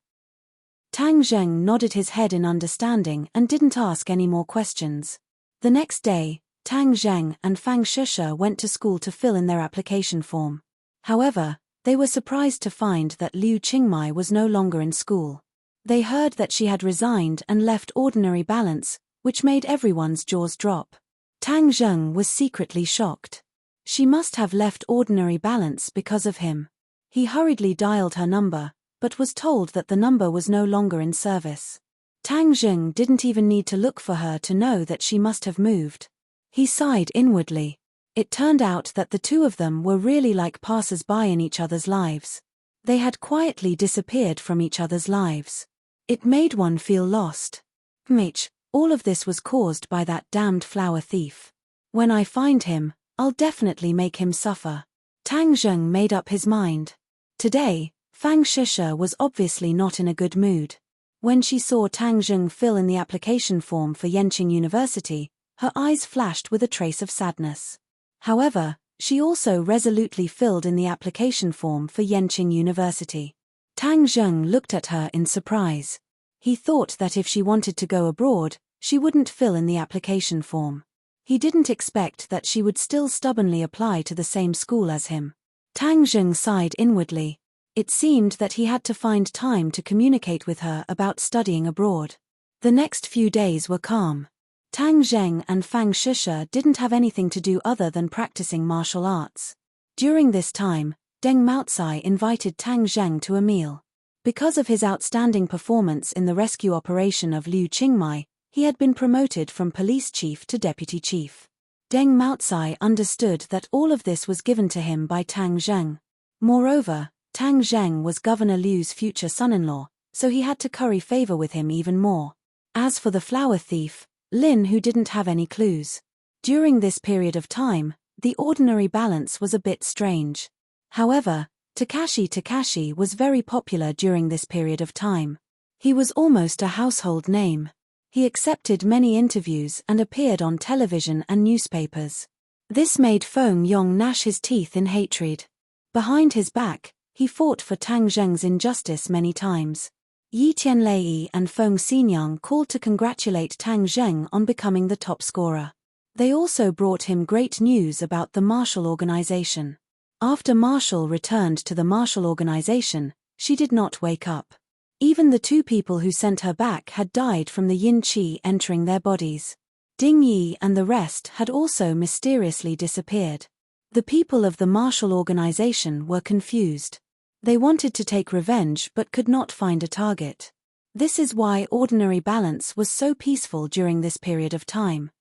Tang Zheng nodded his head in understanding and didn't ask any more questions. The next day, Tang Zheng and Fang Shisha went to school to fill in their application form. However, they were surprised to find that Liu Qingmai was no longer in school. They heard that she had resigned and left Ordinary Balance, which made everyone's jaws drop. Tang Zheng was secretly shocked. She must have left Ordinary Balance because of him. He hurriedly dialed her number, but was told that the number was no longer in service. Tang Zheng didn't even need to look for her to know that she must have moved. He sighed inwardly. It turned out that the two of them were really like passers-by in each other's lives. They had quietly disappeared from each other's lives. It made one feel lost. Mitch, all of this was caused by that damned flower thief. When I find him, I'll definitely make him suffer. Tang Zheng made up his mind. Today, Fang Shisha was obviously not in a good mood. When she saw Tang Zheng fill in the application form for Yenqing University, her eyes flashed with a trace of sadness. However, she also resolutely filled in the application form for Yenqing University. Tang Zheng looked at her in surprise. He thought that if she wanted to go abroad, she wouldn't fill in the application form. He didn't expect that she would still stubbornly apply to the same school as him. Tang Zheng sighed inwardly. It seemed that he had to find time to communicate with her about studying abroad. The next few days were calm. Tang Zheng and Fang Shisha didn't have anything to do other than practicing martial arts. During this time, Deng Maocai invited Tang Zheng to a meal. Because of his outstanding performance in the rescue operation of Liu Qingmai, he had been promoted from police chief to deputy chief. Deng Maocai understood that all of this was given to him by Tang Zheng. Moreover, Tang Zheng was Governor Liu's future son-in-law, so he had to curry favor with him even more. As for the flower thief, Lin, who didn't have any clues. During this period of time, the Ordinary Balance was a bit strange. However, Takashi was very popular during this period of time. He was almost a household name. He accepted many interviews and appeared on television and newspapers. This made Feng Yong gnash his teeth in hatred. Behind his back, he fought for Tang Zheng's injustice many times. Yi Tianlei and Feng Xinyang called to congratulate Tang Zheng on becoming the top scorer. They also brought him great news about the Marshall Organization. After Marshall returned to the Marshall Organization, she did not wake up. Even the 2 people who sent her back had died from the yin qi entering their bodies. Ding Yi and the rest had also mysteriously disappeared. The people of the Marshall Organization were confused. They wanted to take revenge but could not find a target. This is why Ordinary Balance was so peaceful during this period of time.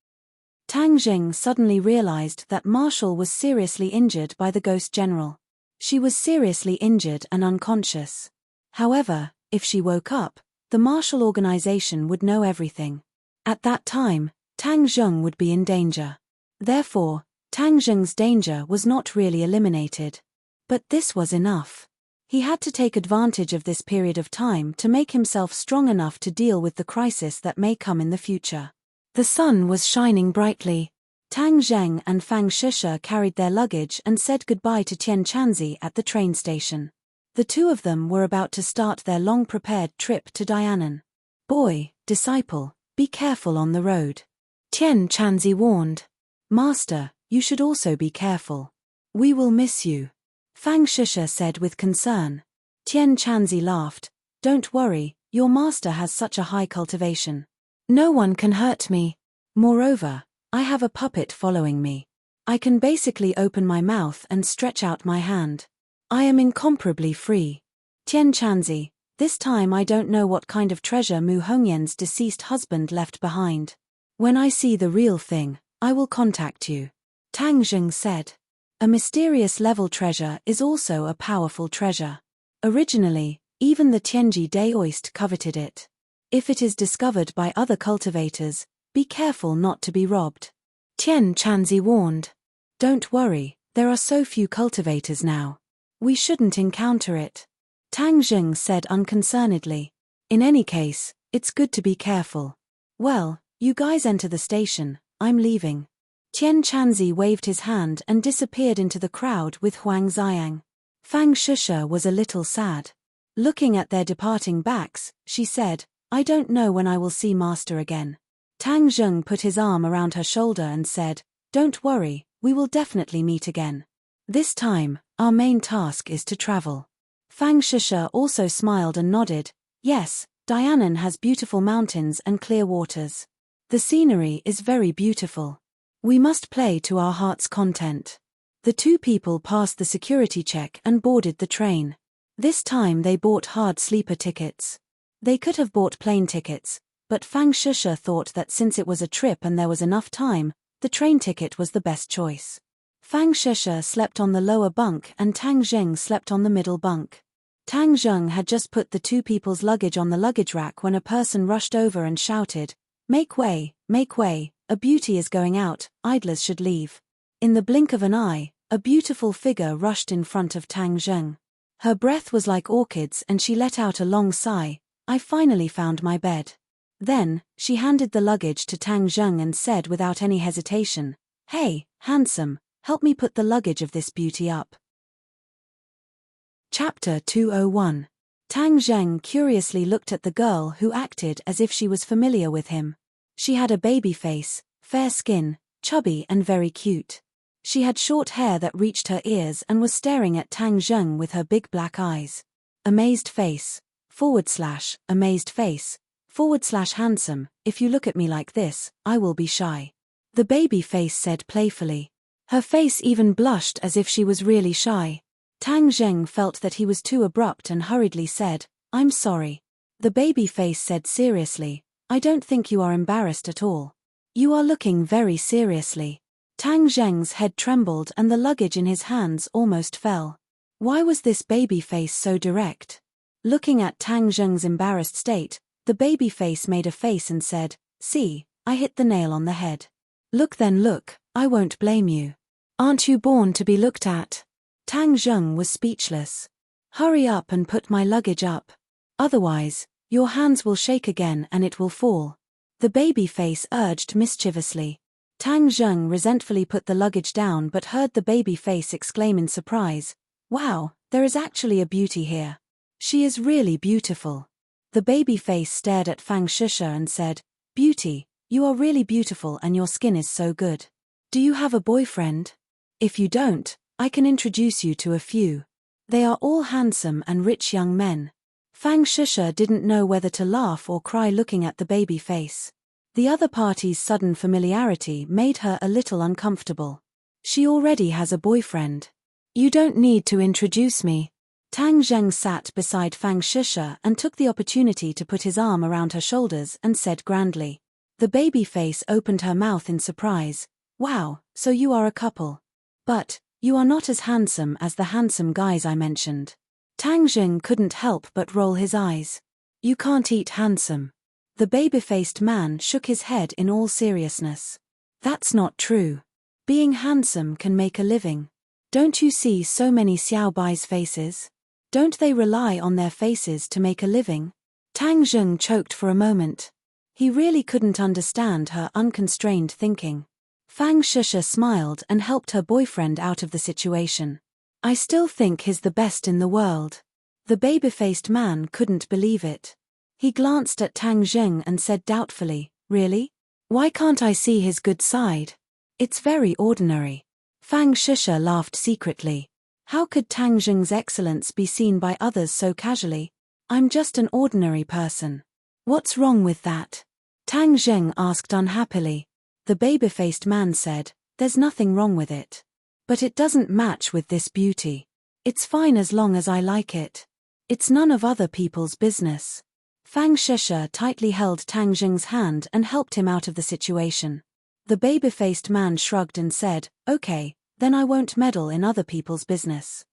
Tang Zheng suddenly realized that Marshall was seriously injured by the Ghost General. She was seriously injured and unconscious. However, if she woke up, the Marshall Organization would know everything. At that time, Tang Zheng would be in danger. Therefore, Tang Zheng's danger was not really eliminated. But this was enough. He had to take advantage of this period of time to make himself strong enough to deal with the crisis that may come in the future. The sun was shining brightly. Tang Zheng and Fang Shisha carried their luggage and said goodbye to Tian Chanzi at the train station. The 2 of them were about to start their long-prepared trip to Dianan. "Boy, disciple, Be careful on the road. Tian Chanzi warned. Master, you should also be careful. We will miss you. Fang Shisha said with concern. Tian Chanzi laughed. Don't worry, your master has such a high cultivation. No one can hurt me. Moreover, I have a puppet following me. I can basically open my mouth and stretch out my hand. I am incomparably free. Tian Chanzi, this time I don't know what kind of treasure Mu Hongyan's deceased husband left behind. When I see the real thing, I will contact you. Tang Zheng said. A mysterious level treasure is also a powerful treasure. Originally, even the Tianji Daoist coveted it. If it is discovered by other cultivators, be careful not to be robbed. Tian Chanzi warned. Don't worry, there are so few cultivators now. We shouldn't encounter it. Tang Zheng said unconcernedly. In any case, it's good to be careful. Well, you guys enter the station, I'm leaving. Tian Chanzi waved his hand and disappeared into the crowd with Huang Xiang. Fang Shisha was a little sad. Looking at their departing backs, she said, I don't know when I will see master again. Tang Zheng put his arm around her shoulder and said, Don't worry, we will definitely meet again. This time, our main task is to travel. Fang Shisha also smiled and nodded. Yes, Dianan has beautiful mountains and clear waters. The scenery is very beautiful. We must play to our heart's content. The two people passed the security check and boarded the train. This time they bought hard sleeper tickets. They could have bought plane tickets, but Fang Shisha thought that since it was a trip and there was enough time, the train ticket was the best choice. Fang Shisha slept on the lower bunk and Tang Zheng slept on the middle bunk. Tang Zheng had just put the two people's luggage on the luggage rack when a person rushed over and shouted, Make way, a beauty is going out, idlers should leave. In the blink of an eye, a beautiful figure rushed in front of Tang Zheng. Her breath was like orchids and she let out a long sigh. I finally found my bed. Then, she handed the luggage to Tang Zheng and said without any hesitation, Hey, handsome, help me put the luggage of this beauty up. Chapter 201. Tang Zheng curiously looked at the girl who acted as if she was familiar with him. She had a baby face, fair skin, chubby and very cute. She had short hair that reached her ears and was staring at Tang Zheng with her big black eyes. Amazed face, amazed face, handsome, if you look at me like this, I will be shy. The baby face said playfully. Her face even blushed as if she was really shy. Tang Zheng felt that he was too abrupt and hurriedly said, I'm sorry. The baby face said seriously, I don't think you are embarrassed at all. You are looking very seriously. Tang Zheng's head trembled and the luggage in his hands almost fell. Why was this baby face so direct? Looking at Tang Zheng's embarrassed state, the baby face made a face and said, See, I hit the nail on the head. Look then look, I won't blame you. Aren't you born to be looked at? Tang Zheng was speechless. Hurry up and put my luggage up. Otherwise, your hands will shake again and it will fall. The baby face urged mischievously. Tang Zheng resentfully put the luggage down but heard the baby face exclaim in surprise, Wow, there is actually a beauty here. She is really beautiful. The baby face stared at Fang Shisha and said, Beauty, you are really beautiful and your skin is so good. Do you have a boyfriend? If you don't, I can introduce you to a few. They are all handsome and rich young men. Fang Shisha didn't know whether to laugh or cry looking at the baby face. The other party's sudden familiarity made her a little uncomfortable. She already has a boyfriend. You don't need to introduce me. Tang Zheng sat beside Fang Shisha and took the opportunity to put his arm around her shoulders and said grandly. The baby face opened her mouth in surprise. Wow, so you are a couple. But, you are not as handsome as the handsome guys I mentioned. Tang Zheng couldn't help but roll his eyes. You can't eat handsome. The baby-faced man shook his head in all seriousness. That's not true. Being handsome can make a living. Don't you see so many Xiaobai's faces? Don't they rely on their faces to make a living? Tang Zheng choked for a moment. He really couldn't understand her unconstrained thinking. Fang Shisha smiled and helped her boyfriend out of the situation. I still think he's the best in the world. The baby-faced man couldn't believe it. He glanced at Tang Zheng and said doubtfully, Really? Why can't I see his good side? It's very ordinary. Fang Shisha laughed secretly. How could Tang Zheng's excellence be seen by others so casually? I'm just an ordinary person. What's wrong with that? Tang Zheng asked unhappily. The baby-faced man said, there's nothing wrong with it. But it doesn't match with this beauty. It's fine as long as I like it. It's none of other people's business. Fang Shisha tightly held Tang Zheng's hand and helped him out of the situation. The baby-faced man shrugged and said, okay, then I won't meddle in other people's business.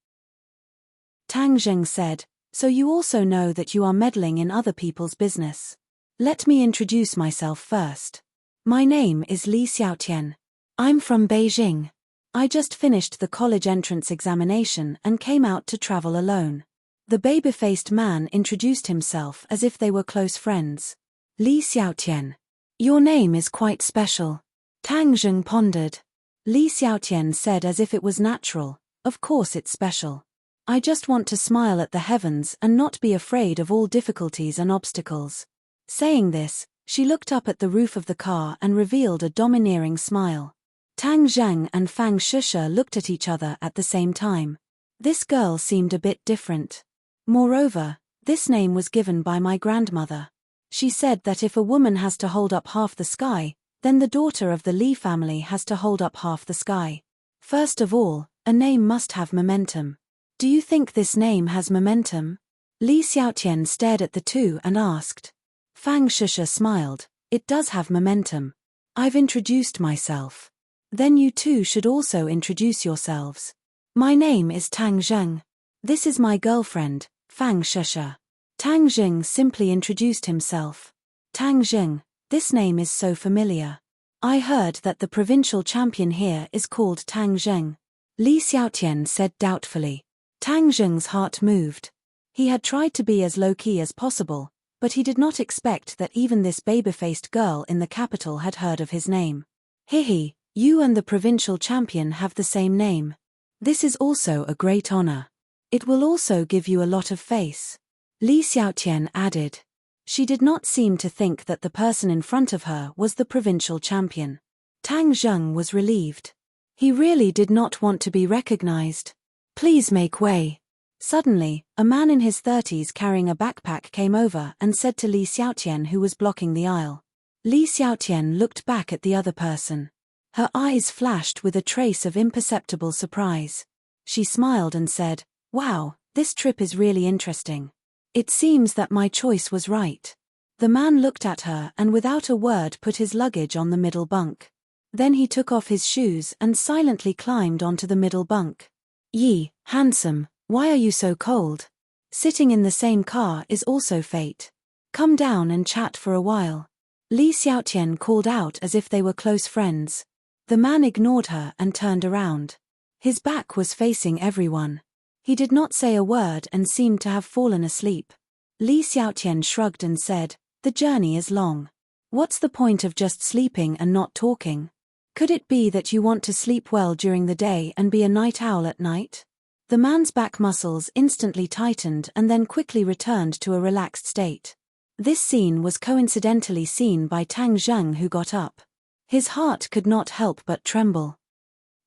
Tang Zheng said, so you also know that you are meddling in other people's business. Let me introduce myself first. My name is Li Xiaotian. I'm from Beijing. I just finished the college entrance examination and came out to travel alone. The baby-faced man introduced himself as if they were close friends. Li Xiaotian. Your name is quite special. Tang Zheng pondered. Li Xiaotian said as if it was natural, of course it's special. I just want to smile at the heavens and not be afraid of all difficulties and obstacles. Saying this, she looked up at the roof of the car and revealed a domineering smile. Tang Zheng and Fang Shisha looked at each other at the same time. This girl seemed a bit different. Moreover, this name was given by my grandmother. She said that if a woman has to hold up half the sky, then the daughter of the Li family has to hold up half the sky. First of all, a name must have momentum. Do you think this name has momentum? Li Xiaotian stared at the two and asked. Fang Shisha smiled. It does have momentum. I've introduced myself. Then you two should also introduce yourselves. My name is Tang Zheng. This is my girlfriend, Fang Shisha. Tang Zheng simply introduced himself. Tang Zheng. This name is so familiar. I heard that the provincial champion here is called Tang Zheng. Li Xiaotian said doubtfully. Tang Zheng's heart moved. He had tried to be as low-key as possible, but he did not expect that even this baby-faced girl in the capital had heard of his name. Hihi, you and the provincial champion have the same name. This is also a great honor. It will also give you a lot of face. Li Xiaotian added. She did not seem to think that the person in front of her was the provincial champion. Tang Zheng was relieved. He really did not want to be recognized. Please make way. Suddenly, a man in his 30s carrying a backpack came over and said to Li Xiaotian, who was blocking the aisle. Li Xiaotian looked back at the other person. Her eyes flashed with a trace of imperceptible surprise. She smiled and said, wow, this trip is really interesting. It seems that my choice was right. The man looked at her and without a word put his luggage on the middle bunk. Then he took off his shoes and silently climbed onto the middle bunk. Yi, handsome, why are you so cold? Sitting in the same car is also fate. Come down and chat for a while. Li Xiaotian called out as if they were close friends. The man ignored her and turned around. His back was facing everyone. He did not say a word and seemed to have fallen asleep. Li Xiaotian shrugged and said, the journey is long. What's the point of just sleeping and not talking? Could it be that you want to sleep well during the day and be a night owl at night? The man's back muscles instantly tightened and then quickly returned to a relaxed state. This scene was coincidentally seen by Tang Zheng, who got up. His heart could not help but tremble.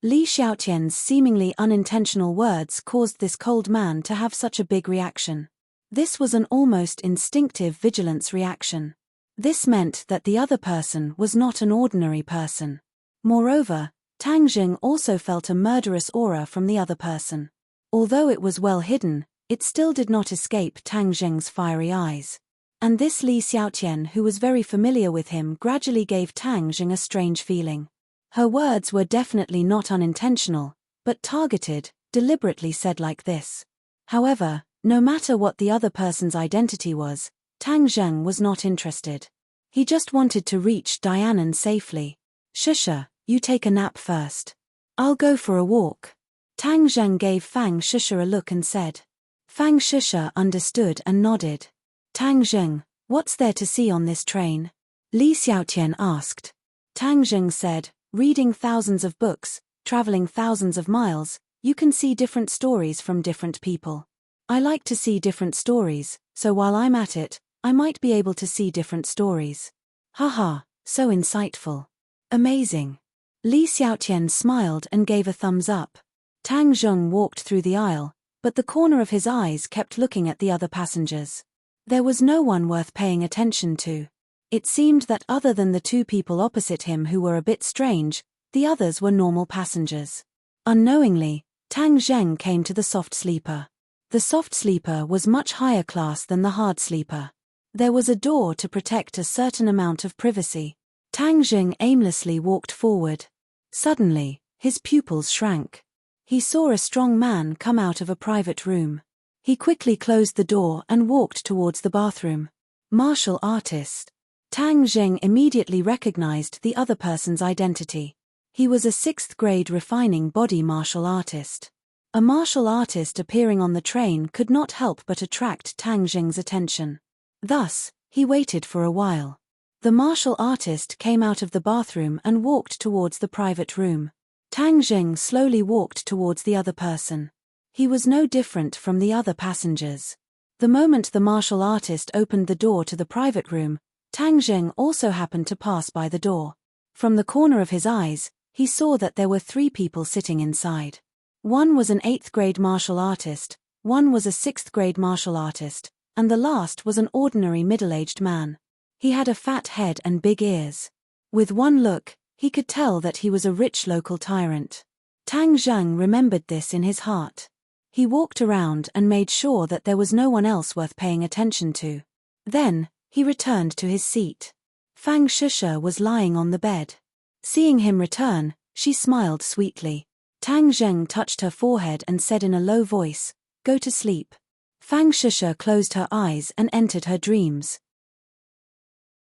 Li Xiaotian's seemingly unintentional words caused this cold man to have such a big reaction. This was an almost instinctive vigilance reaction. This meant that the other person was not an ordinary person. Moreover, Tang Zheng also felt a murderous aura from the other person. Although it was well hidden, it still did not escape Tang Zheng's fiery eyes. And this Li Xiaotian, who was very familiar with him, gradually gave Tang Zheng a strange feeling. Her words were definitely not unintentional, but targeted, deliberately said like this. However, no matter what the other person's identity was, Tang Zheng was not interested. He just wanted to reach Dianan safely. Shisha, you take a nap first. I'll go for a walk. Tang Zheng gave Fang Shisha a look and said. Fang Shisha understood and nodded. Tang Zheng, what's there to see on this train? Li Xiaotian asked. Tang Zheng said, reading thousands of books, traveling thousands of miles, you can see different stories from different people. I like to see different stories, so while I'm at it, I might be able to see different stories. Haha, So insightful. Amazing. Li Xiaotian smiled and gave a thumbs up. Tang Zheng walked through the aisle, but the corner of his eyes kept looking at the other passengers. There was no one worth paying attention to. It seemed that other than the two people opposite him who were a bit strange, the others were normal passengers. Unknowingly, Tang Zheng came to the soft sleeper. The soft sleeper was much higher class than the hard sleeper. There was a door to protect a certain amount of privacy. Tang Zheng aimlessly walked forward. Suddenly, his pupils shrank. He saw a strong man come out of a private room. He quickly closed the door and walked towards the bathroom. Martial artist. Tang Zheng immediately recognized the other person's identity. He was a 6th grade refining body martial artist. A martial artist appearing on the train could not help but attract Tang Zheng's attention. Thus, he waited for a while. The martial artist came out of the bathroom and walked towards the private room. Tang Zheng slowly walked towards the other person. He was no different from the other passengers. The moment the martial artist opened the door to the private room, Tang Zheng also happened to pass by the door. From the corner of his eyes, he saw that there were 3 people sitting inside. One was an 8th grade martial artist, one was a 6th grade martial artist, and the last was an ordinary middle-aged man. He had a fat head and big ears. With one look, he could tell that he was a rich local tyrant. Tang Zheng remembered this in his heart. He walked around and made sure that there was no one else worth paying attention to. Then, he returned to his seat. Fang Shusha was lying on the bed. Seeing him return, she smiled sweetly. Tang Zheng touched her forehead and said in a low voice, "Go to sleep." Fang Shusha closed her eyes and entered her dreams.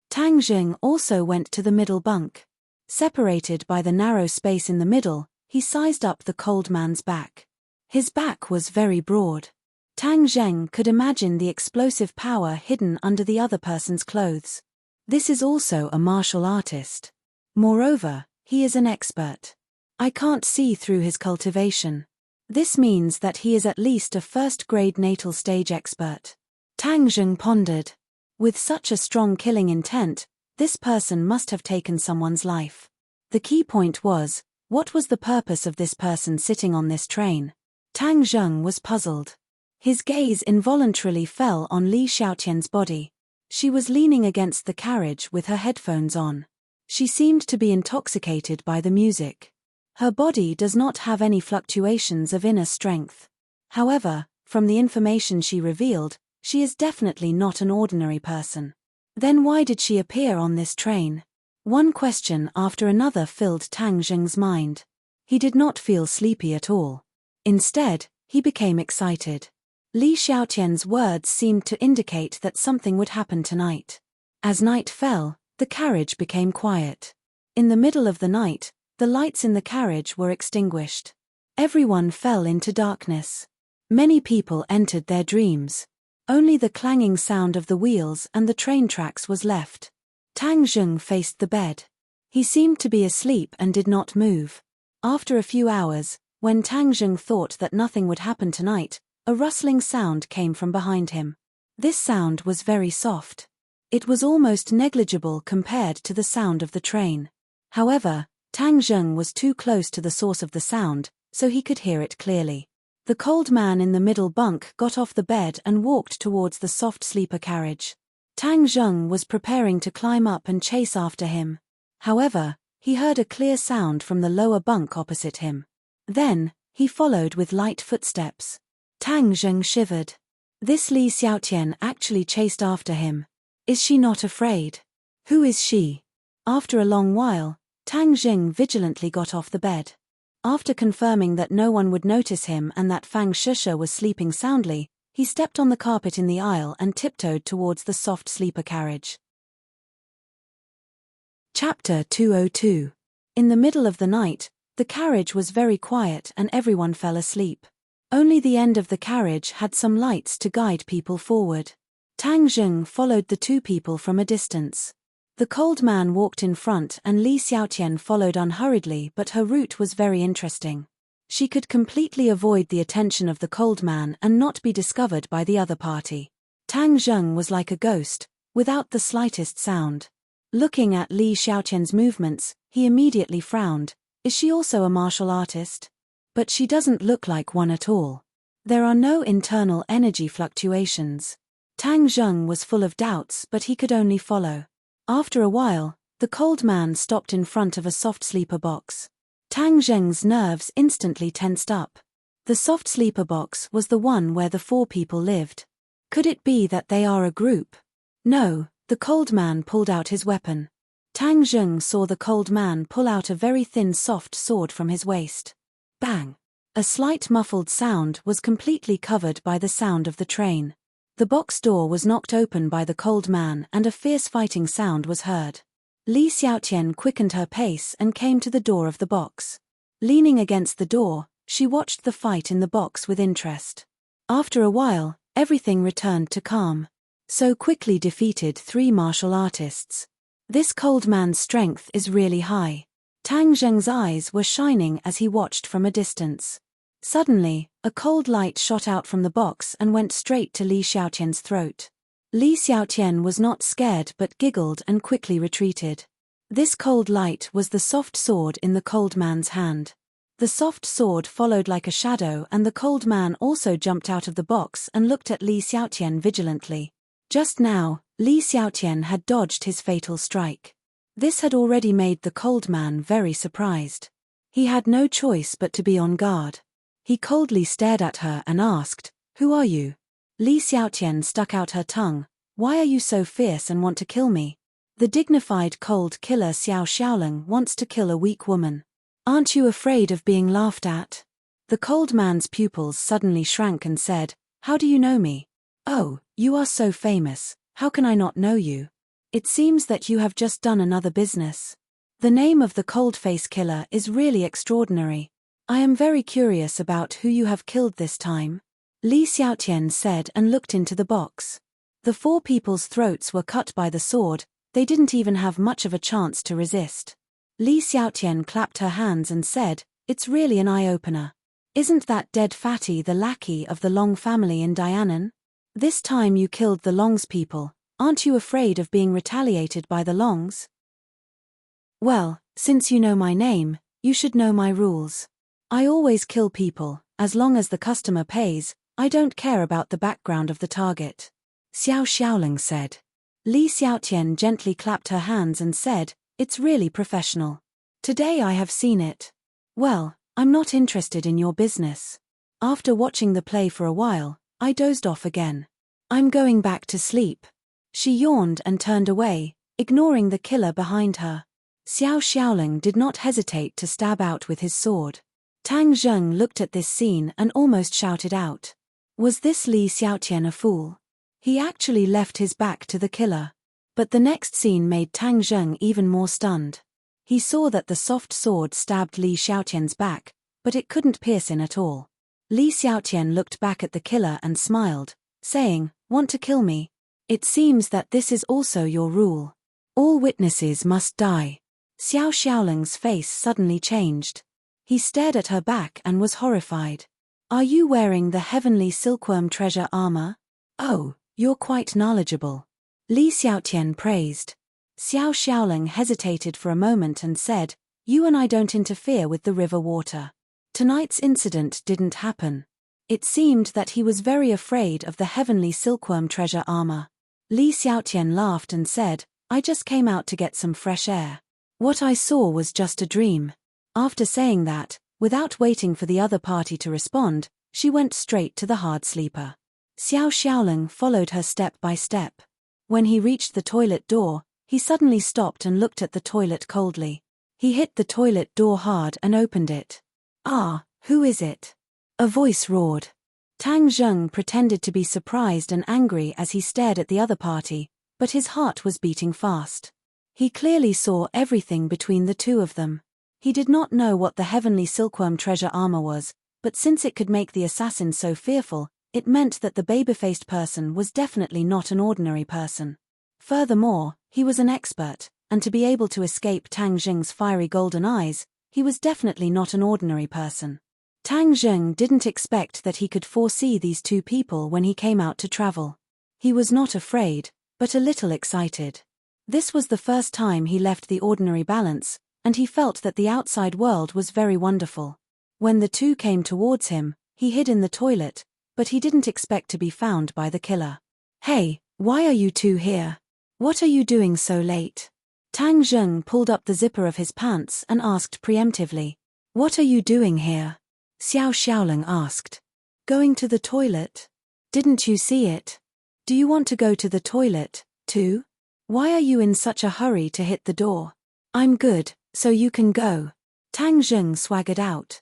Tang Zheng also went to the middle bunk. Separated by the narrow space in the middle, he sized up the cold man's back. His back was very broad. Tang Zheng could imagine the explosive power hidden under the other person's clothes. This is also a martial artist. Moreover, he is an expert. I can't see through his cultivation. This means that he is at least a 1st grade natal stage expert. Tang Zheng pondered. With such a strong killing intent, this person must have taken someone's life. The key point was, what was the purpose of this person sitting on this train? Tang Zheng was puzzled. His gaze involuntarily fell on Li Xiaotian's body. She was leaning against the carriage with her headphones on. She seemed to be intoxicated by the music. Her body does not have any fluctuations of inner strength. However, from the information she revealed, she is definitely not an ordinary person. Then why did she appear on this train? One question after another filled Tang Zheng's mind. He did not feel sleepy at all. Instead, he became excited. Li Xiaotian's words seemed to indicate that something would happen tonight. As night fell, the carriage became quiet. In the middle of the night, the lights in the carriage were extinguished. Everyone fell into darkness. Many people entered their dreams. Only the clanging sound of the wheels and the train tracks was left. Tang Zheng faced the bed. He seemed to be asleep and did not move. After a few hours, when Tang Zheng thought that nothing would happen tonight, a rustling sound came from behind him. This sound was very soft. It was almost negligible compared to the sound of the train. However, Tang Zheng was too close to the source of the sound, so he could hear it clearly. The cold man in the middle bunk got off the bed and walked towards the soft sleeper carriage. Tang Zheng was preparing to climb up and chase after him. However, he heard a clear sound from the lower bunk opposite him. Then, he followed with light footsteps. Tang Zheng shivered. This Li Xiaotian actually chased after him. Is she not afraid? Who is she? After a long while, Tang Zheng vigilantly got off the bed. After confirming that no one would notice him and that Fang Shusha was sleeping soundly, he stepped on the carpet in the aisle and tiptoed towards the soft sleeper carriage. Chapter 202. In the middle of the night, the carriage was very quiet and everyone fell asleep. Only the end of the carriage had some lights to guide people forward. Tang Zheng followed the 2 people from a distance. The cold man walked in front and Li Xiaotian followed unhurriedly, but her route was very interesting. She could completely avoid the attention of the cold man and not be discovered by the other party. Tang Zheng was like a ghost, without the slightest sound. Looking at Li Xiaoqian's movements, he immediately frowned. Is she also a martial artist? But she doesn't look like one at all. There are no internal energy fluctuations. Tang Zheng was full of doubts, but he could only follow. After a while, the cold man stopped in front of a soft sleeper box. Tang Zheng's nerves instantly tensed up. The soft sleeper box was the one where the 4 people lived. Could it be that they are a group? No, the cold man pulled out his weapon. Tang Zheng saw the cold man pull out a very thin soft sword from his waist. Bang! A slight muffled sound was completely covered by the sound of the train. The box door was knocked open by the cold man and a fierce fighting sound was heard. Li Xiaoqian quickened her pace and came to the door of the box. Leaning against the door, she watched the fight in the box with interest. After a while, everything returned to calm. So quickly defeated 3 martial artists. This cold man's strength is really high. Tang Zheng's eyes were shining as he watched from a distance. Suddenly, a cold light shot out from the box and went straight to Li Xiaoqian's throat. Li Xiaoqian was not scared but giggled and quickly retreated. This cold light was the soft sword in the cold man's hand. The soft sword followed like a shadow and the cold man also jumped out of the box and looked at Li Xiaoqian vigilantly. Just now, Li Xiaoqian had dodged his fatal strike. This had already made the cold man very surprised. He had no choice but to be on guard. He coldly stared at her and asked, "Who are you?" Li Xiaoqian stuck out her tongue. "Why are you so fierce and want to kill me?" The dignified cold killer Xiao Xiaoling wants to kill a weak woman. Aren't you afraid of being laughed at? The cold man's pupils suddenly shrank and said, "How do you know me?" "Oh, you are so famous, how can I not know you? It seems that you have just done another business. The name of the cold-face killer is really extraordinary. I am very curious about who you have killed this time," Li Xiaoqian said and looked into the box. The 4 people's throats were cut by the sword, they didn't even have much of a chance to resist. Li Xiaoqian clapped her hands and said, "It's really an eye-opener. Isn't that dead fatty the lackey of the Long family in Dianan? This time you killed the Long's people, aren't you afraid of being retaliated by the Longs? Well, since you know my name, you should know my rules. I always kill people, as long as the customer pays, I don't care about the background of the target," Xiao Xiaoling said. Li Xiaoqian gently clapped her hands and said, "It's really professional. Today I have seen it. Well, I'm not interested in your business. After watching the play for a while, I dozed off again. I'm going back to sleep." She yawned and turned away, ignoring the killer behind her. Xiao Xiaoling did not hesitate to stab out with his sword. Tang Zheng looked at this scene and almost shouted out. Was this Li Xiaoqian a fool? He actually left his back to the killer. But the next scene made Tang Zheng even more stunned. He saw that the soft sword stabbed Li Xiaoqian's back, but it couldn't pierce in at all. Li Xiaoqian looked back at the killer and smiled, saying, "Want to kill me? It seems that this is also your rule. All witnesses must die." Xiao Xiaoling's face suddenly changed. He stared at her back and was horrified. "Are you wearing the heavenly silkworm treasure armor? Oh, you're quite knowledgeable," Li Xiaoqian praised. Xiao Xiaoling hesitated for a moment and said, "You and I don't interfere with the river water. Tonight's incident didn't happen." It seemed that he was very afraid of the heavenly silkworm treasure armor. Li Xiaoqian laughed and said, "I just came out to get some fresh air. What I saw was just a dream." After saying that, without waiting for the other party to respond, she went straight to the hard sleeper. Xiao Xiaoling followed her step by step. When he reached the toilet door, he suddenly stopped and looked at the toilet coldly. He hit the toilet door hard and opened it. "Ah, who is it?" a voice roared. Tang Zheng pretended to be surprised and angry as he stared at the other party, but his heart was beating fast. He clearly saw everything between the two of them. He did not know what the heavenly silkworm treasure armor was, but since it could make the assassin so fearful, it meant that the baby-faced person was definitely not an ordinary person. Furthermore, he was an expert, and to be able to escape Tang Zheng's fiery golden eyes, he was definitely not an ordinary person. Tang Zheng didn't expect that he could foresee these two people when he came out to travel. He was not afraid, but a little excited. This was the first time he left the ordinary balance, and he felt that the outside world was very wonderful. When the two came towards him, he hid in the toilet, but he didn't expect to be found by the killer. "Hey, why are you two here? What are you doing so late?" Tang Zheng pulled up the zipper of his pants and asked preemptively. "What are you doing here?" Xiao Xiaoling asked. "Going to the toilet. Didn't you see it? Do you want to go to the toilet, too? Why are you in such a hurry to hit the door?" "I'm good, so you can go." Tang Zheng swaggered out.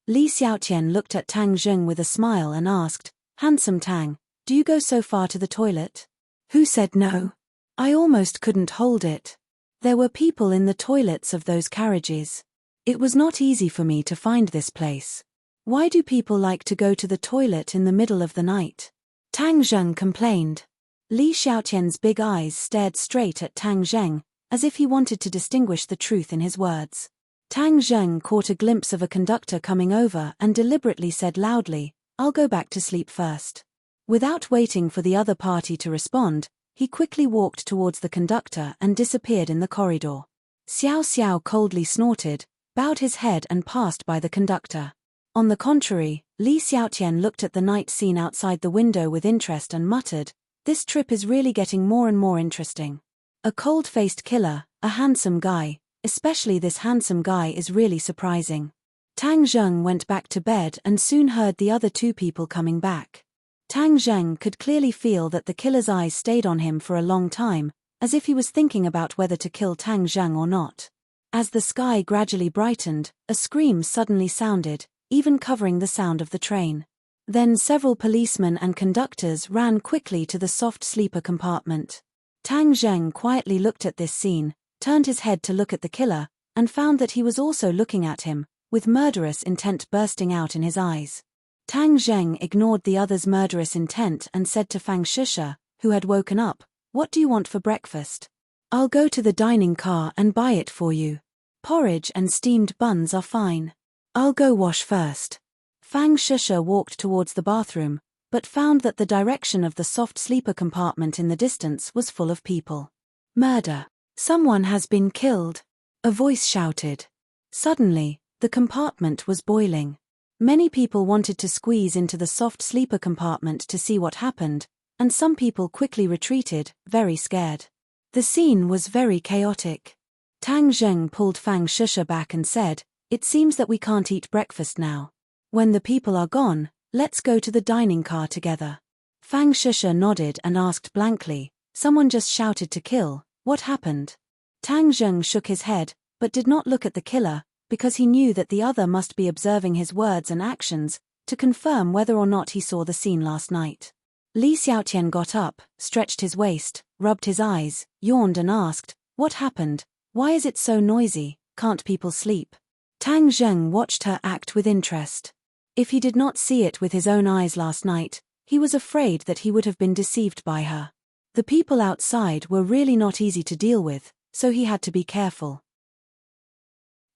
Li Xiaotian looked at Tang Zheng with a smile and asked, "Handsome Tang, do you go so far to the toilet?" "Who said no? I almost couldn't hold it. There were people in the toilets of those carriages. It was not easy for me to find this place. Why do people like to go to the toilet in the middle of the night?" Tang Zheng complained. Li Xiaotian's big eyes stared straight at Tang Zheng, as if he wanted to distinguish the truth in his words. Tang Zheng caught a glimpse of a conductor coming over and deliberately said loudly, "I'll go back to sleep first." Without waiting for the other party to respond, he quickly walked towards the conductor and disappeared in the corridor. Xiao Xiao coldly snorted, bowed his head and passed by the conductor. On the contrary, Li Xiaotian looked at the night scene outside the window with interest and muttered, "This trip is really getting more and more interesting. A cold-faced killer, a handsome guy, especially this handsome guy is really surprising." Tang Zheng went back to bed and soon heard the other two people coming back. Tang Zheng could clearly feel that the killer's eyes stayed on him for a long time, as if he was thinking about whether to kill Tang Zheng or not. As the sky gradually brightened, a scream suddenly sounded, even covering the sound of the train. Then several policemen and conductors ran quickly to the soft sleeper compartment. Tang Zheng quietly looked at this scene, turned his head to look at the killer, and found that he was also looking at him, with murderous intent bursting out in his eyes. Tang Zheng ignored the other's murderous intent and said to Fang Shisha, who had woken up, "What do you want for breakfast? I'll go to the dining car and buy it for you. Porridge and steamed buns are fine. I'll go wash first." Fang Shisha walked towards the bathroom, but found that the direction of the soft sleeper compartment in the distance was full of people. "Murder! Someone has been killed!" a voice shouted. Suddenly, the compartment was boiling. Many people wanted to squeeze into the soft sleeper compartment to see what happened, and some people quickly retreated, very scared. The scene was very chaotic. Tang Zheng pulled Fang Shisha back and said, "It seems that we can't eat breakfast now. When the people are gone, let's go to the dining car together." Fang Shisha nodded and asked blankly, "Someone just shouted to kill, what happened?" Tang Zheng shook his head, but did not look at the killer, because he knew that the other must be observing his words and actions, to confirm whether or not he saw the scene last night. Li Xiaotian got up, stretched his waist, rubbed his eyes, yawned and asked, "What happened? Why is it so noisy? Can't people sleep?" Tang Zheng watched her act with interest. If he did not see it with his own eyes last night, he was afraid that he would have been deceived by her. The people outside were really not easy to deal with, so he had to be careful.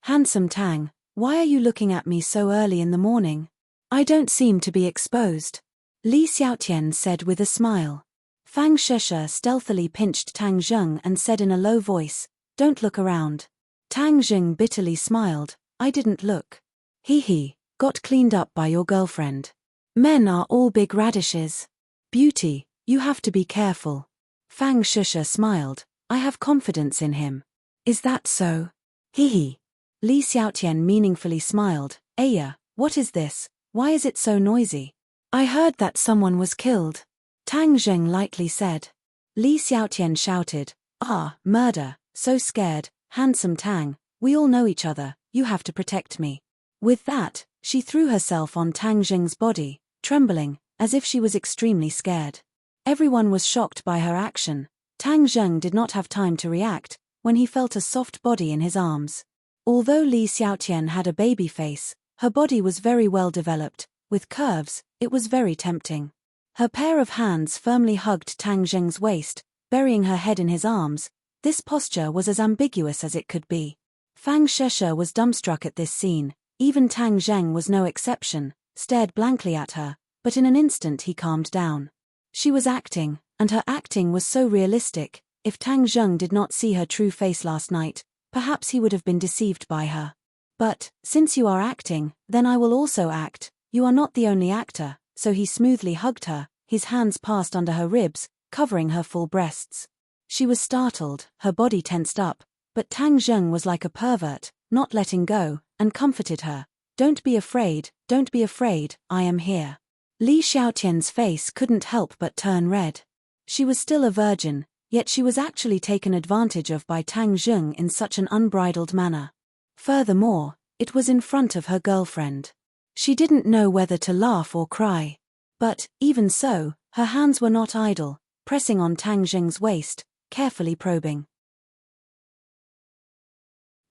"Handsome Tang, why are you looking at me so early in the morning? I don't seem to be exposed," Li Xiaotian said with a smile. Fang Shisha stealthily pinched Tang Zheng and said in a low voice, "Don't look around." Tang Zheng bitterly smiled, "I didn't look. Hee, got cleaned up by your girlfriend. Men are all big radishes. Beauty, you have to be careful." Fang Shisha smiled, "I have confidence in him." "Is that so?" Hee. Li Xiaotian meaningfully smiled, "Aya, what is this? Why is it so noisy?" "I heard that someone was killed," Tang Zheng lightly said. Li Xiaotian shouted, "Ah, murder, so scared, handsome Tang, we all know each other, you have to protect me." With that, she threw herself on Tang Zheng's body, trembling, as if she was extremely scared. Everyone was shocked by her action. Tang Zheng did not have time to react, when he felt a soft body in his arms. Although Li Xiaotian had a baby face, her body was very well developed, with curves, it was very tempting. Her pair of hands firmly hugged Tang Zheng's waist, burying her head in his arms. This posture was as ambiguous as it could be. Fang Shisha was dumbstruck at this scene, even Tang Zheng was no exception, stared blankly at her, but in an instant he calmed down. She was acting, and her acting was so realistic, If Tang Zheng did not see her true face last night, perhaps he would have been deceived by her. But, since you are acting, then I will also act. You are not the only actor. So he smoothly hugged her, his hands passed under her ribs, covering her full breasts. She was startled, her body tensed up, but Tang Zheng was like a pervert, not letting go, and comforted her. Don't be afraid, I am here. Li Xiaotian's face couldn't help but turn red. She was still a virgin, yet she was actually taken advantage of by Tang Zheng in such an unbridled manner. Furthermore, it was in front of her girlfriend. She didn't know whether to laugh or cry. But, even so, her hands were not idle, pressing on Tang Zheng's waist, carefully probing.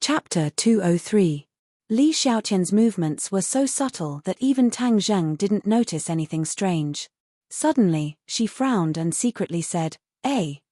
Chapter 203. Li Xiaotian's movements were so subtle that even Tang Zheng didn't notice anything strange. Suddenly, she frowned and secretly said,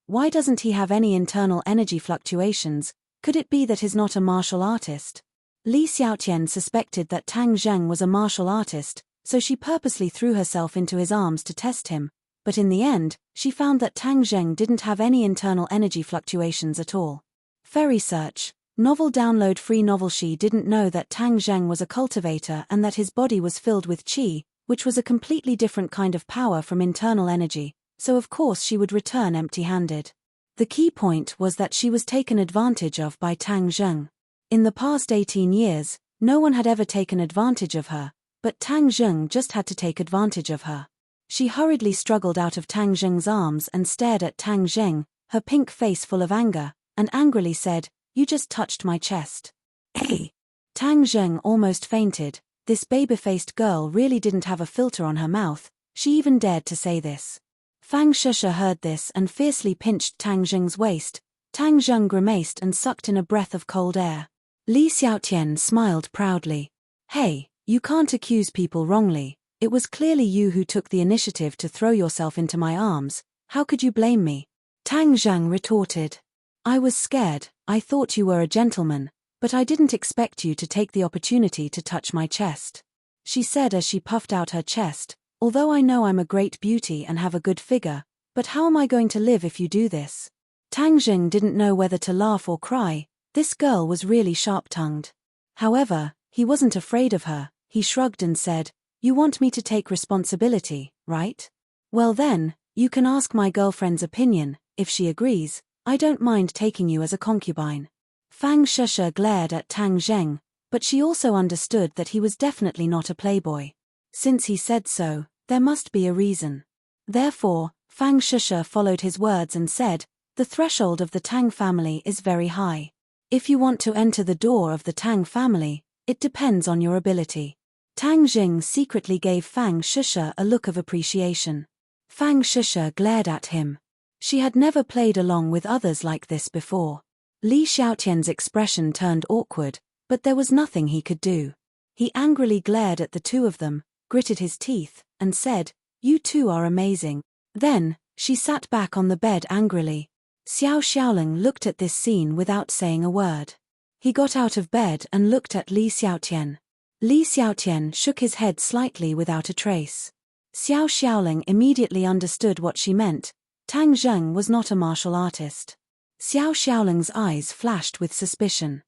why doesn't he have any internal energy fluctuations? Could it be that he's not a martial artist? Li Xiaotian suspected that Tang Zheng was a martial artist, so she purposely threw herself into his arms to test him, but in the end, she found that Tang Zheng didn't have any internal energy fluctuations at all. Fairy Search. Novel download free novel. She didn't know that Tang Zheng was a cultivator and that his body was filled with qi, which was a completely different kind of power from internal energy, so of course she would return empty-handed. The key point was that she was taken advantage of by Tang Zheng. In the past 18 years, no one had ever taken advantage of her, but Tang Zheng just had to take advantage of her. She hurriedly struggled out of Tang Zheng's arms and stared at Tang Zheng, her pink face full of anger, and angrily said, "You just touched my chest." Tang Zheng almost fainted. This baby-faced girl really didn't have a filter on her mouth. She even dared to say this. Fang Shusha heard this and fiercely pinched Tang Zheng's waist. Tang Zheng grimaced and sucked in a breath of cold air. Li Xiaotian smiled proudly. "Hey, you can't accuse people wrongly. It was clearly you who took the initiative to throw yourself into my arms. How could you blame me?" Tang Zheng retorted. "I was scared. I thought you were a gentleman, but I didn't expect you to take the opportunity to touch my chest," she said as she puffed out her chest. "Although I know I'm a great beauty and have a good figure, but how am I going to live if you do this?" Tang Zheng didn't know whether to laugh or cry. This girl was really sharp-tongued. However, he wasn't afraid of her. He shrugged and said, "You want me to take responsibility, right? Well then, you can ask my girlfriend's opinion. If she agrees, I don't mind taking you as a concubine." Fang Shusha glared at Tang Zheng, but she also understood that he was definitely not a playboy. Since he said so, there must be a reason. Therefore, Fang Shusha followed his words and said, "The threshold of the Tang family is very high. If you want to enter the door of the Tang family, it depends on your ability." Tang Jing secretly gave Fang Shusha a look of appreciation. Fang Shusha glared at him. She had never played along with others like this before. Li Xiaotian's expression turned awkward, but there was nothing he could do. He angrily glared at the two of them, gritted his teeth, and said, "You two are amazing." Then, she sat back on the bed angrily. Xiao Xiaoling looked at this scene without saying a word. He got out of bed and looked at Li Xiaotian. Li Xiaotian shook his head slightly without a trace. Xiao Xiaoling immediately understood what she meant. Tang Zheng was not a martial artist. Xiao Xiaoling's eyes flashed with suspicion.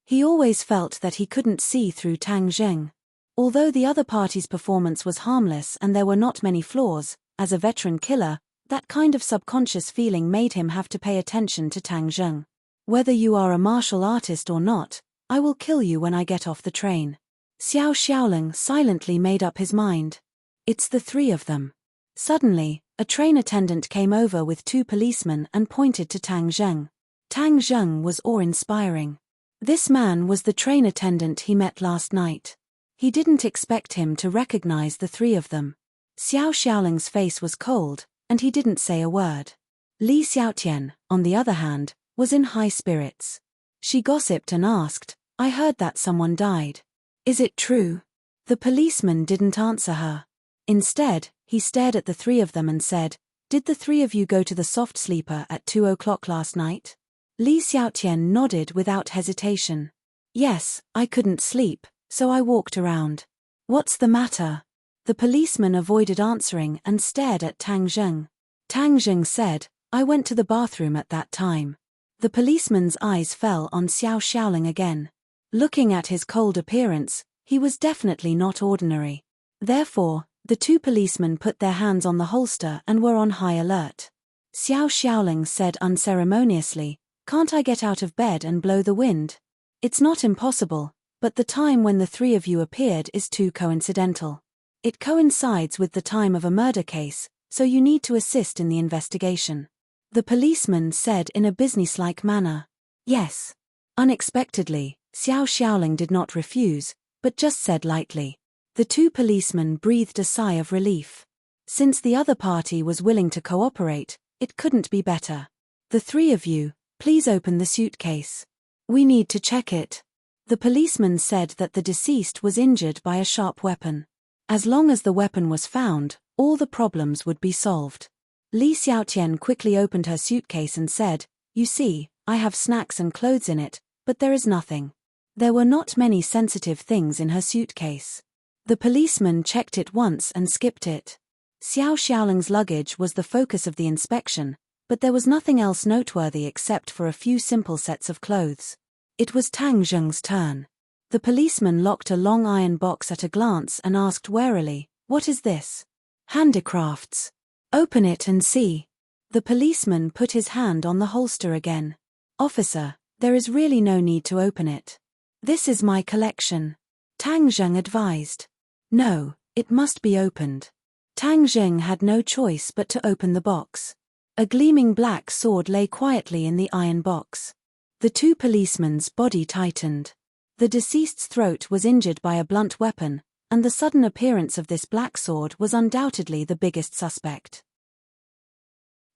He always felt that he couldn't see through Tang Zheng. Although the other party's performance was harmless and there were not many flaws, as a veteran killer, that kind of subconscious feeling made him have to pay attention to Tang Zheng. "Whether you are a martial artist or not, I will kill you when I get off the train." Xiao Xiaoling silently made up his mind. It's the three of them. Suddenly, a train attendant came over with two policemen and pointed to Tang Zheng. Tang Zheng was awe-inspiring. This man was the train attendant he met last night. He didn't expect him to recognize the three of them. Xiao Xiaoling's face was cold, and he didn't say a word. Li Xiaotian, on the other hand, was in high spirits. She gossiped and asked, "I heard that someone died. Is it true?" The policeman didn't answer her. Instead, he stared at the three of them and said, "Did the three of you go to the soft sleeper at 2 o'clock last night?" Li Xiaotian nodded without hesitation. "Yes, I couldn't sleep, so I walked around." "What's the matter?" The policeman avoided answering and stared at Tang Zheng. Tang Zheng said, I went to the bathroom at that time. The policeman's eyes fell on Xiao Xiaoling again. Looking at his cold appearance, he was definitely not ordinary. Therefore, the two policemen put their hands on the holster and were on high alert. Xiao Xiaoling said unceremoniously, "Can't I get out of bed and blow the wind? It's not impossible, but the time when the three of you appeared is too coincidental. It coincides with the time of a murder case, so you need to assist in the investigation." The policeman said in a businesslike manner. "Yes." Unexpectedly, Xiao Xiaoling did not refuse, but just said lightly. The two policemen breathed a sigh of relief. Since the other party was willing to cooperate, it couldn't be better. "The three of you, please open the suitcase. We need to check it." The policeman said that the deceased was injured by a sharp weapon. As long as the weapon was found, all the problems would be solved. Li Xiaotian quickly opened her suitcase and said, "You see, I have snacks and clothes in it, but there is nothing." There were not many sensitive things in her suitcase. The policeman checked it once and skipped it. Xiao Xiaoling's luggage was the focus of the inspection, but there was nothing else noteworthy except for a few simple sets of clothes. It was Tang Zheng's turn. The policeman locked a long iron box at a glance and asked warily, "What is this?" "Handicrafts. Open it and see." The policeman put his hand on the holster again. "Officer, there is really no need to open it. This is my collection," Tang Zheng advised. "No, it must be opened." Tang Zheng had no choice but to open the box. A gleaming black sword lay quietly in the iron box. The two policemen's body tightened. The deceased's throat was injured by a blunt weapon, and the sudden appearance of this black sword was undoubtedly the biggest suspect.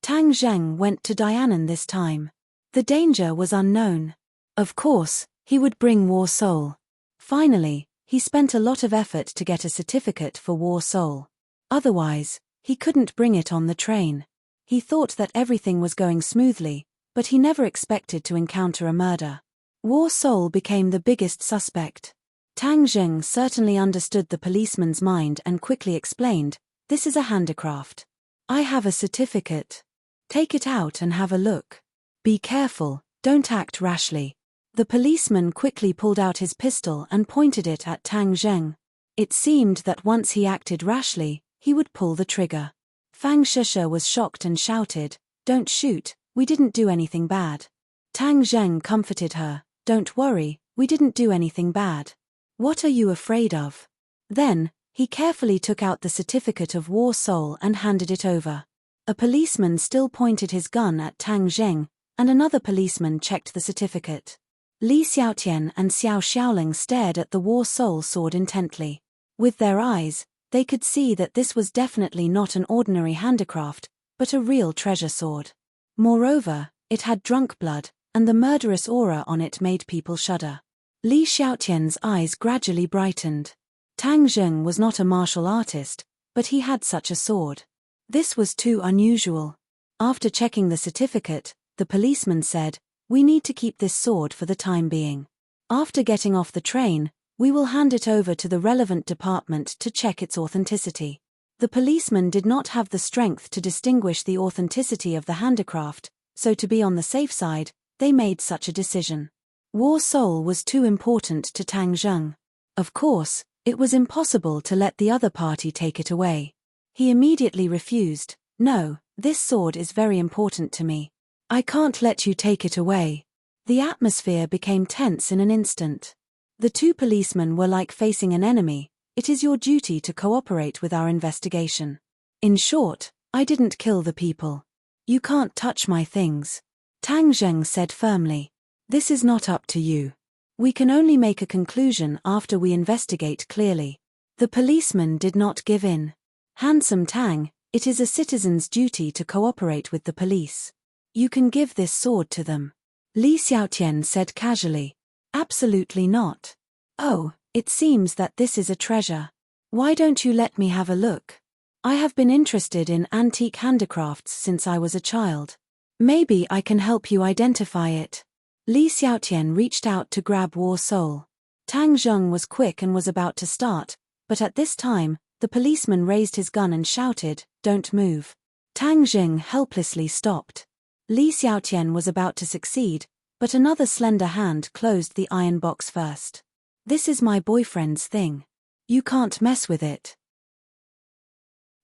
Tang Zheng went to Dianan this time. The danger was unknown. Of course, he would bring War Soul. Finally, he spent a lot of effort to get a certificate for War Soul. Otherwise, he couldn't bring it on the train. He thought that everything was going smoothly, but he never expected to encounter a murder. War Soul became the biggest suspect. Tang Zheng certainly understood the policeman's mind and quickly explained, "This is a handicraft. I have a certificate. Take it out and have a look. Be careful, don't act rashly." The policeman quickly pulled out his pistol and pointed it at Tang Zheng. It seemed that once he acted rashly, he would pull the trigger. Fang Sheshe was shocked and shouted, "Don't shoot, we didn't do anything bad." Tang Zheng comforted her, "Don't worry, we didn't do anything bad. What are you afraid of?" Then, he carefully took out the certificate of War Soul and handed it over. A policeman still pointed his gun at Tang Zheng, and another policeman checked the certificate. Li Xiaotian and Xiao Xiaoling stared at the War Soul sword intently. With their eyes, they could see that this was definitely not an ordinary handicraft, but a real treasure sword. Moreover, it had drunk blood, and the murderous aura on it made people shudder. Li Xiaotian's eyes gradually brightened. Tang Zheng was not a martial artist, but he had such a sword. This was too unusual. After checking the certificate, the policeman said, "We need to keep this sword for the time being. After getting off the train, we will hand it over to the relevant department to check its authenticity." The policeman did not have the strength to distinguish the authenticity of the handicraft, so to be on the safe side, they made such a decision. War Soul was too important to Tang Zheng. Of course, it was impossible to let the other party take it away. He immediately refused, "No, this sword is very important to me. I can't let you take it away." The atmosphere became tense in an instant. The two policemen were like facing an enemy. "It is your duty to cooperate with our investigation. In short, I didn't kill the people. You can't touch my things," Tang Zheng said firmly. "This is not up to you. We can only make a conclusion after we investigate clearly." The policeman did not give in. "Handsome Tang, it is a citizen's duty to cooperate with the police. You can give this sword to them." Li Xiaotian said casually. "Absolutely not. Oh, it seems that this is a treasure. Why don't you let me have a look? I have been interested in antique handicrafts since I was a child. Maybe I can help you identify it." Li Xiaotian reached out to grab War Soul. Tang Zheng was quick and was about to start, but at this time, the policeman raised his gun and shouted, "Don't move." Tang Jing helplessly stopped. Li Xiaotian was about to succeed, but another slender hand closed the iron box first. This is my boyfriend's thing. You can't mess with it.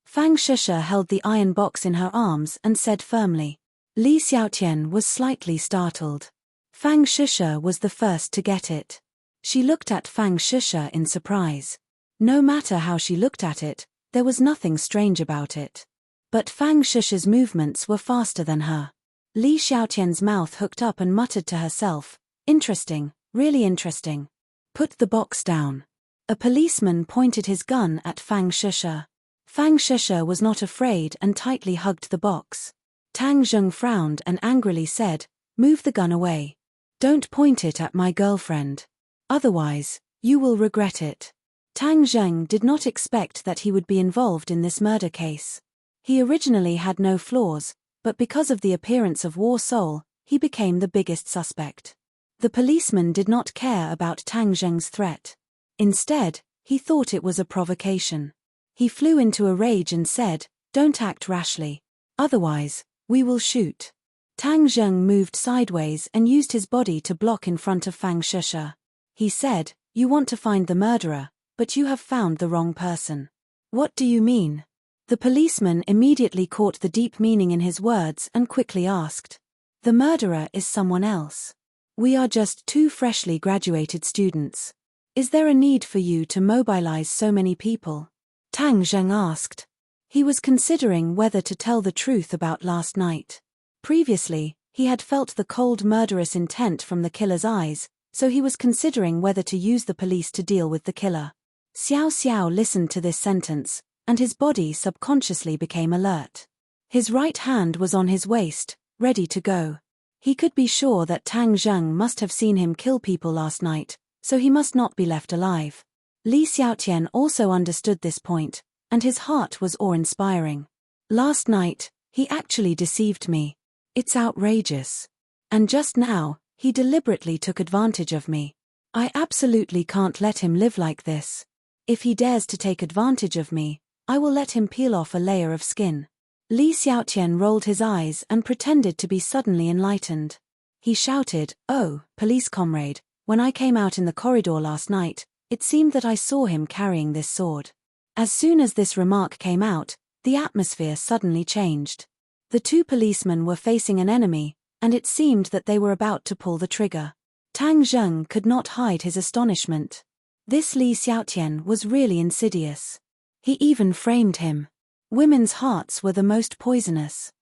Fang Shusha held the iron box in her arms and said firmly. Li Xiaotian was slightly startled. Fang Shusha was the first to get it. She looked at Fang Shusha in surprise. No matter how she looked at it, there was nothing strange about it. But Fang Shusha's movements were faster than her. Li Xiaotian's mouth hooked up and muttered to herself, "Interesting, really interesting. Put the box down." A policeman pointed his gun at Fang Shusha. Fang Shusha was not afraid and tightly hugged the box. Tang Zheng frowned and angrily said, "Move the gun away. Don't point it at my girlfriend. Otherwise, you will regret it." Tang Zheng did not expect that he would be involved in this murder case. He originally had no flaws, but because of the appearance of War Soul, he became the biggest suspect. The policeman did not care about Tang Zheng's threat. Instead, he thought it was a provocation. He flew into a rage and said, "Don't act rashly. Otherwise, we will shoot." Tang Zheng moved sideways and used his body to block in front of Fang Shusha. He said, "You want to find the murderer, but you have found the wrong person." "What do you mean?" The policeman immediately caught the deep meaning in his words and quickly asked. "The murderer is someone else. We are just two freshly graduated students. Is there a need for you to mobilize so many people?" Tang Zheng asked. He was considering whether to tell the truth about last night. Previously, he had felt the cold murderous intent from the killer's eyes, so he was considering whether to use the police to deal with the killer. Xiao Xiao listened to this sentence, and his body subconsciously became alert. His right hand was on his waist, ready to go. He could be sure that Tang Zheng must have seen him kill people last night, so he must not be left alive. Li Xiaotian also understood this point, and his heart was awe-inspiring. Last night, he actually deceived me. It's outrageous. And just now, he deliberately took advantage of me. I absolutely can't let him live like this. If he dares to take advantage of me, I will let him peel off a layer of skin. Li Xiaotian rolled his eyes and pretended to be suddenly enlightened. He shouted, "Oh, police comrade, when I came out in the corridor last night, it seemed that I saw him carrying this sword." As soon as this remark came out, the atmosphere suddenly changed. The two policemen were facing an enemy, and it seemed that they were about to pull the trigger. Tang Zheng could not hide his astonishment. This Li Xiaotian was really insidious. He even framed him. Women's hearts were the most poisonous.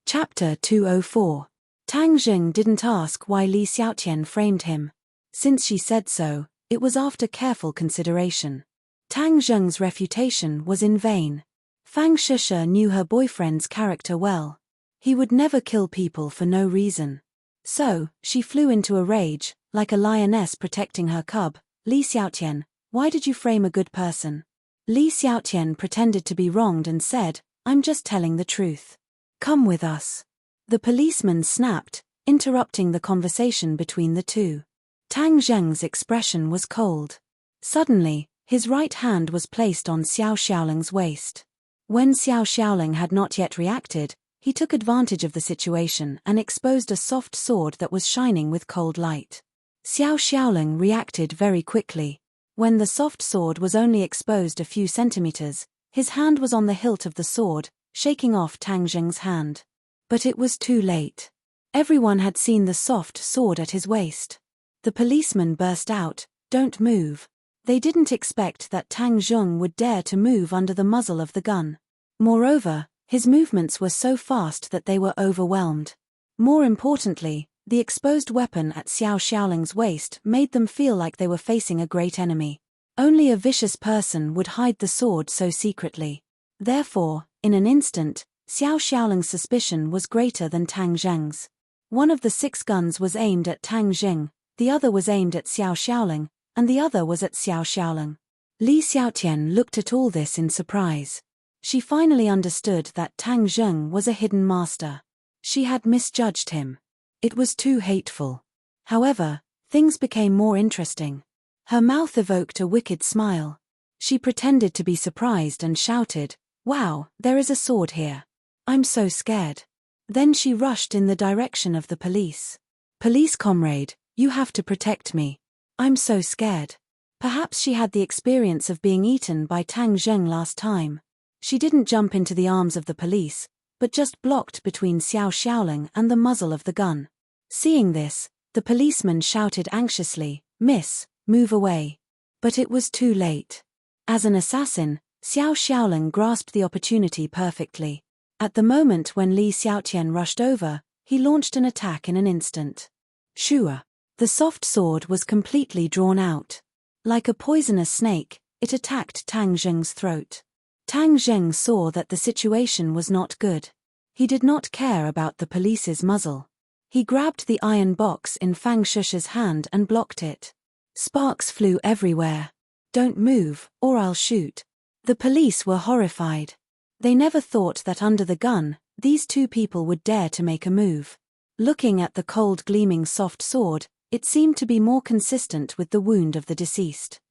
Chapter 204. Tang Zheng didn't ask why Li Xiaotian framed him. Since she said so, it was after careful consideration. Tang Zheng's refutation was in vain. Fang Shusha knew her boyfriend's character well. He would never kill people for no reason. So, she flew into a rage, like a lioness protecting her cub. "Li Xiaotian, why did you frame a good person?" Li Xiaotian pretended to be wronged and said, "I'm just telling the truth. Come with us." The policeman snapped, interrupting the conversation between the two. Tang Zheng's expression was cold. Suddenly, his right hand was placed on Xiao Xiaoling's waist. When Xiao Xiaoling had not yet reacted, he took advantage of the situation and exposed a soft sword that was shining with cold light. Xiao Xiaoling reacted very quickly. When the soft sword was only exposed a few centimeters, his hand was on the hilt of the sword, shaking off Tang Zheng's hand. But it was too late. Everyone had seen the soft sword at his waist. The policeman burst out, "Don't move." They didn't expect that Tang Zheng would dare to move under the muzzle of the gun. Moreover, his movements were so fast that they were overwhelmed. More importantly, the exposed weapon at Xiao Xiaoling's waist made them feel like they were facing a great enemy. Only a vicious person would hide the sword so secretly. Therefore, in an instant, Xiao Xiaoling's suspicion was greater than Tang Zheng's. One of the 6 guns was aimed at Tang Zheng, the other was aimed at Xiao Xiaoling, and the other was at Xiao Xiaoling. Li Xiaotian looked at all this in surprise. She finally understood that Tang Zheng was a hidden master. She had misjudged him. It was too hateful. However, things became more interesting. Her mouth evoked a wicked smile. She pretended to be surprised and shouted, Wow, there is a sword here. I'm so scared. Then she rushed in the direction of the police. Police comrade, you have to protect me. I'm so scared. Perhaps she had the experience of being eaten by Tang Zheng last time. She didn't jump into the arms of the police, but just blocked between Xiao Xiaoling and the muzzle of the gun. Seeing this, the policeman shouted anxiously, "Miss, move away." But it was too late. As an assassin, Xiao Xiaoling grasped the opportunity perfectly. At the moment when Li Xiaotian rushed over, he launched an attack in an instant. Shua. The soft sword was completely drawn out. Like a poisonous snake, it attacked Tang Zheng's throat. Tang Zheng saw that the situation was not good. He did not care about the police's muzzle. He grabbed the iron box in Fang Shusha's hand and blocked it. Sparks flew everywhere. "Don't move, or I'll shoot." The police were horrified. They never thought that under the gun, these two people would dare to make a move. Looking at the cold gleaming soft sword, it seemed to be more consistent with the wound of the deceased.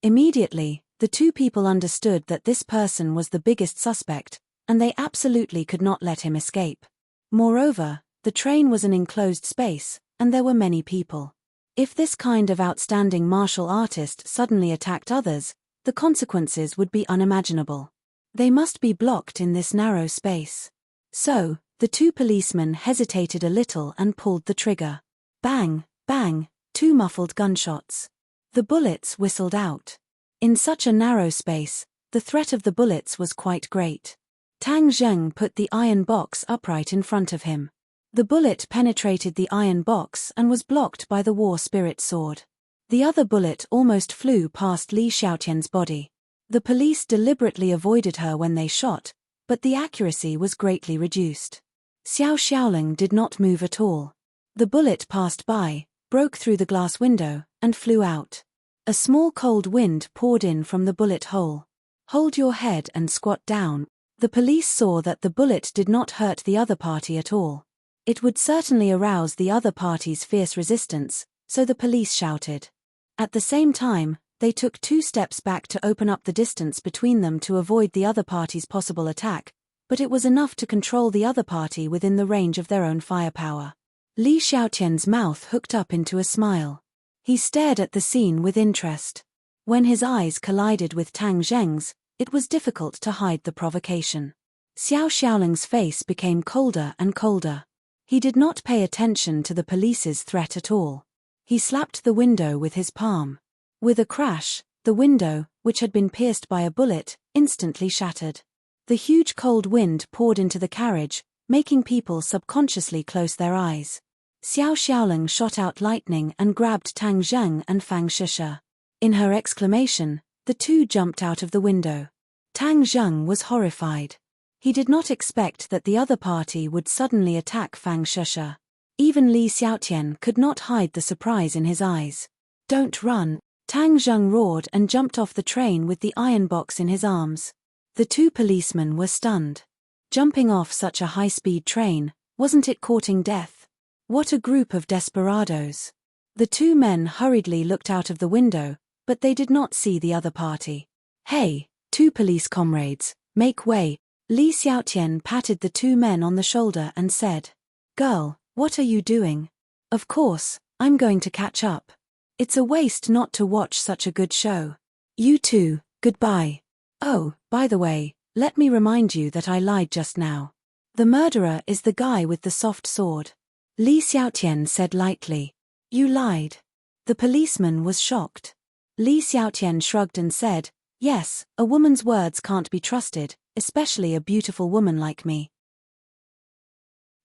Immediately, the two people understood that this person was the biggest suspect, and they absolutely could not let him escape. Moreover, the train was an enclosed space, and there were many people. If this kind of outstanding martial artist suddenly attacked others, the consequences would be unimaginable. They must be blocked in this narrow space. So, the two policemen hesitated a little and pulled the trigger. Bang, bang, two muffled gunshots. The bullets whistled out. In such a narrow space, the threat of the bullets was quite great. Tang Zheng put the iron box upright in front of him. The bullet penetrated the iron box and was blocked by the war spirit sword. The other bullet almost flew past Li Xiaotian's body. The police deliberately avoided her when they shot, but the accuracy was greatly reduced. Xiao Xiaoling did not move at all. The bullet passed by, broke through the glass window, and flew out. A small cold wind poured in from the bullet hole. "Hold your head and squat down." The police saw that the bullet did not hurt the other party at all. It would certainly arouse the other party's fierce resistance, so the police shouted. At the same time, they took 2 steps back to open up the distance between them to avoid the other party's possible attack, but it was enough to control the other party within the range of their own firepower. Li Xiaotian's mouth hooked up into a smile. He stared at the scene with interest. When his eyes collided with Tang Zheng's, it was difficult to hide the provocation. Xiao Xiaoling's face became colder and colder. He did not pay attention to the police's threat at all. He slapped the window with his palm. With a crash, the window, which had been pierced by a bullet, instantly shattered. The huge cold wind poured into the carriage, making people subconsciously close their eyes. Xiao Xiaoling shot out lightning and grabbed Tang Zheng and Fang Shusha. In her exclamation, the two jumped out of the window. Tang Zheng was horrified. He did not expect that the other party would suddenly attack Fang Shusha. Even Li Xiaotian could not hide the surprise in his eyes. "Don't run!" Tang Zheng roared and jumped off the train with the iron box in his arms. The two policemen were stunned. Jumping off such a high-speed train, wasn't it courting death? What a group of desperados. The two men hurriedly looked out of the window, but they did not see the other party. "Hey, two police comrades, make way." Li Xiaotian patted the two men on the shoulder and said, "Girl, what are you doing?" "Of course, I'm going to catch up. It's a waste not to watch such a good show. You two, goodbye. Oh, by the way, let me remind you that I lied just now. The murderer is the guy with the soft sword." Li Xiaotian said lightly. "You lied." The policeman was shocked. Li Xiaotian shrugged and said, "Yes, a woman's words can't be trusted, especially a beautiful woman like me."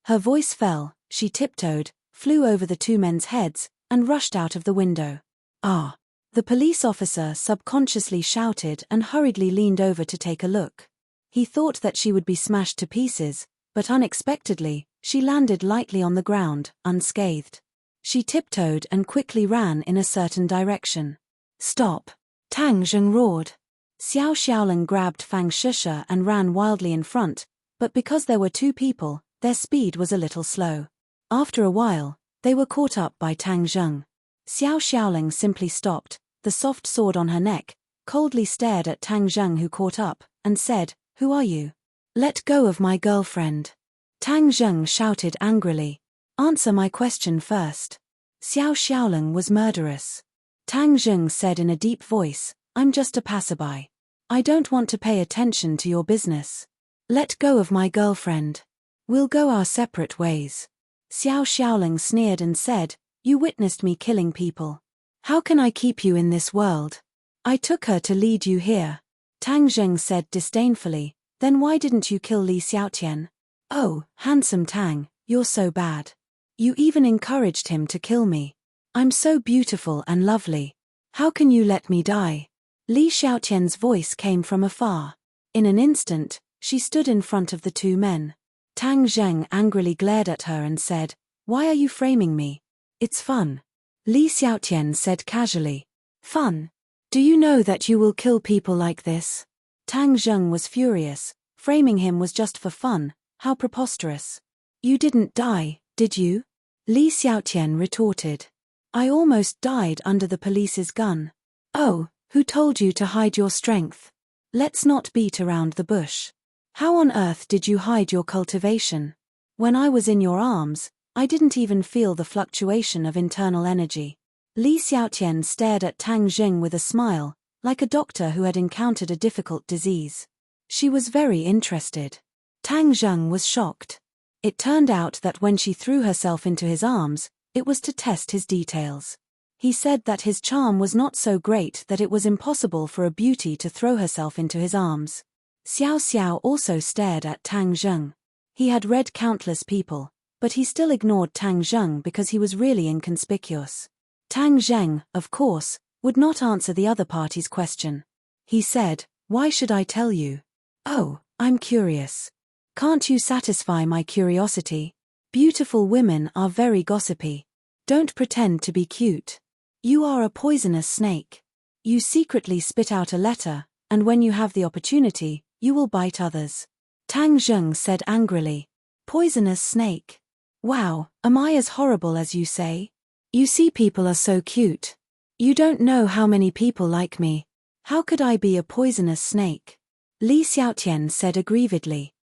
Her voice fell, she tiptoed, flew over the two men's heads, and rushed out of the window. "Ah!" The police officer subconsciously shouted and hurriedly leaned over to take a look. He thought that she would be smashed to pieces, but unexpectedly, she landed lightly on the ground, unscathed. She tiptoed and quickly ran in a certain direction. "Stop!" Tang Zheng roared. Xiao Xiaoling grabbed Fang Shusha and ran wildly in front, but because there were two people, their speed was a little slow. After a while, they were caught up by Tang Zheng. Xiao Xiaoling simply stopped, the soft sword on her neck, coldly stared at Tang Zheng who caught up, and said, "Who are you? Let go of my girlfriend." Tang Zheng shouted angrily. "Answer my question first." Xiao Xiaolong was murderous. Tang Zheng said in a deep voice, "I'm just a passerby. I don't want to pay attention to your business. Let go of my girlfriend. We'll go our separate ways." Xiao Xiaolong sneered and said, "You witnessed me killing people. How can I keep you in this world? I took her to lead you here." Tang Zheng said disdainfully, "Then why didn't you kill Li Xiaotian?" "Oh, handsome Tang, you're so bad. You even encouraged him to kill me. I'm so beautiful and lovely. How can you let me die?" Li Xiaotian's voice came from afar. In an instant, she stood in front of the two men. Tang Zheng angrily glared at her and said, "Why are you framing me? It's fun." Li Xiaotian said casually, "Fun? Do you know that you will kill people like this?" Tang Zheng was furious. Framing him was just for fun. How preposterous. "You didn't die, did you?" Li Xiaotian retorted. "I almost died under the police's gun." "Oh, who told you to hide your strength? Let's not beat around the bush. How on earth did you hide your cultivation? When I was in your arms, I didn't even feel the fluctuation of internal energy." Li Xiaotian stared at Tang Zheng with a smile, like a doctor who had encountered a difficult disease. She was very interested. Tang Zheng was shocked. It turned out that when she threw herself into his arms, it was to test his details. He said that his charm was not so great that it was impossible for a beauty to throw herself into his arms. Xiao Xiao also stared at Tang Zheng. He had read countless people, but he still ignored Tang Zheng because he was really inconspicuous. Tang Zheng, of course, would not answer the other party's question. He said, "Why should I tell you?" "Oh, I'm curious." "Can't you satisfy my curiosity? Beautiful women are very gossipy. Don't pretend to be cute. You are a poisonous snake. You secretly spit out a letter, and when you have the opportunity, you will bite others." Tang Zheng said angrily. "Poisonous snake? Wow, am I as horrible as you say? You see, people are so cute. You don't know how many people like me. How could I be a poisonous snake?" Li Xiaotian said aggrievedly.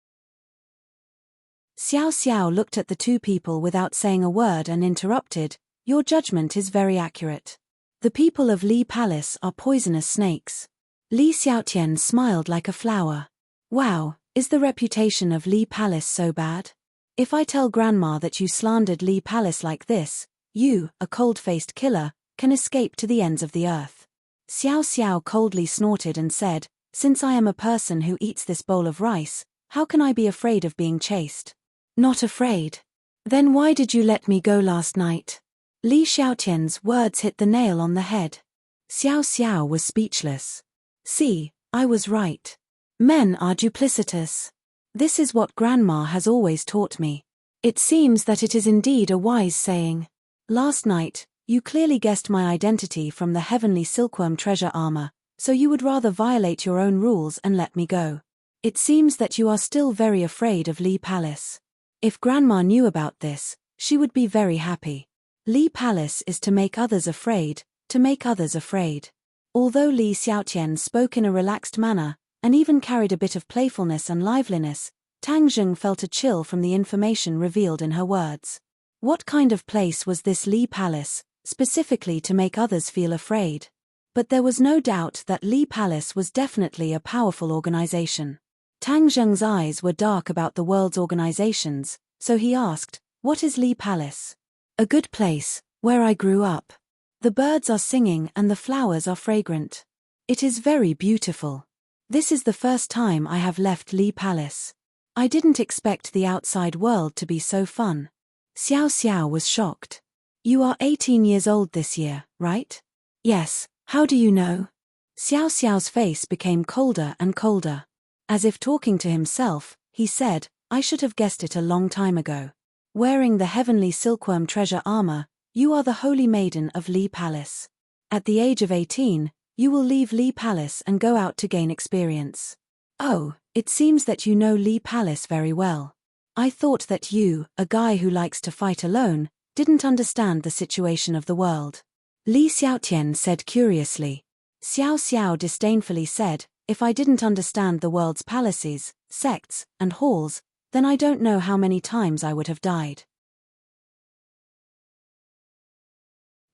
Xiao Xiao looked at the two people without saying a word and interrupted, "Your judgment is very accurate. The people of Li Palace are poisonous snakes." Li Xiaotian smiled like a flower. "Wow, is the reputation of Li Palace so bad? If I tell Grandma that you slandered Li Palace like this, you, a cold-faced killer, can escape to the ends of the earth." Xiao Xiao coldly snorted and said, "Since I am a person who eats this bowl of rice, how can I be afraid of being chased?" "Not afraid? Then why did you let me go last night?" Li Xiaotian's words hit the nail on the head. Xiao Xiao was speechless. "See, I was right. Men are duplicitous. This is what Grandma has always taught me. It seems that it is indeed a wise saying. Last night, you clearly guessed my identity from the heavenly silkworm treasure armor, so you would rather violate your own rules and let me go. It seems that you are still very afraid of Li Palace. If Grandma knew about this, she would be very happy. Li Palace is to make others afraid, to make others afraid." Although Li Xiaotian spoke in a relaxed manner, and even carried a bit of playfulness and liveliness, Tang Zheng felt a chill from the information revealed in her words. What kind of place was this Li Palace, specifically to make others feel afraid? But there was no doubt that Li Palace was definitely a powerful organization. Tang Zheng's eyes were dark about the world's organizations, so he asked, "What is Li Palace?" "A good place, where I grew up. The birds are singing and the flowers are fragrant. It is very beautiful. This is the first time I have left Li Palace. I didn't expect the outside world to be so fun." Xiao Xiao was shocked. "You are 18 years old this year, right?" "Yes, how do you know?" Xiao Xiao's face became colder and colder. As if talking to himself, he said, "I should have guessed it a long time ago. Wearing the heavenly silkworm treasure armor, you are the holy maiden of Li Palace. At the age of 18, you will leave Li Palace and go out to gain experience. Oh, it seems that you know Li Palace very well. I thought that you, a guy who likes to fight alone, didn't understand the situation of the world." Li Xiaotian said curiously. Xiao Xiao disdainfully said, If I didn't understand the world's palaces, sects, and halls, then I don't know how many times I would have died.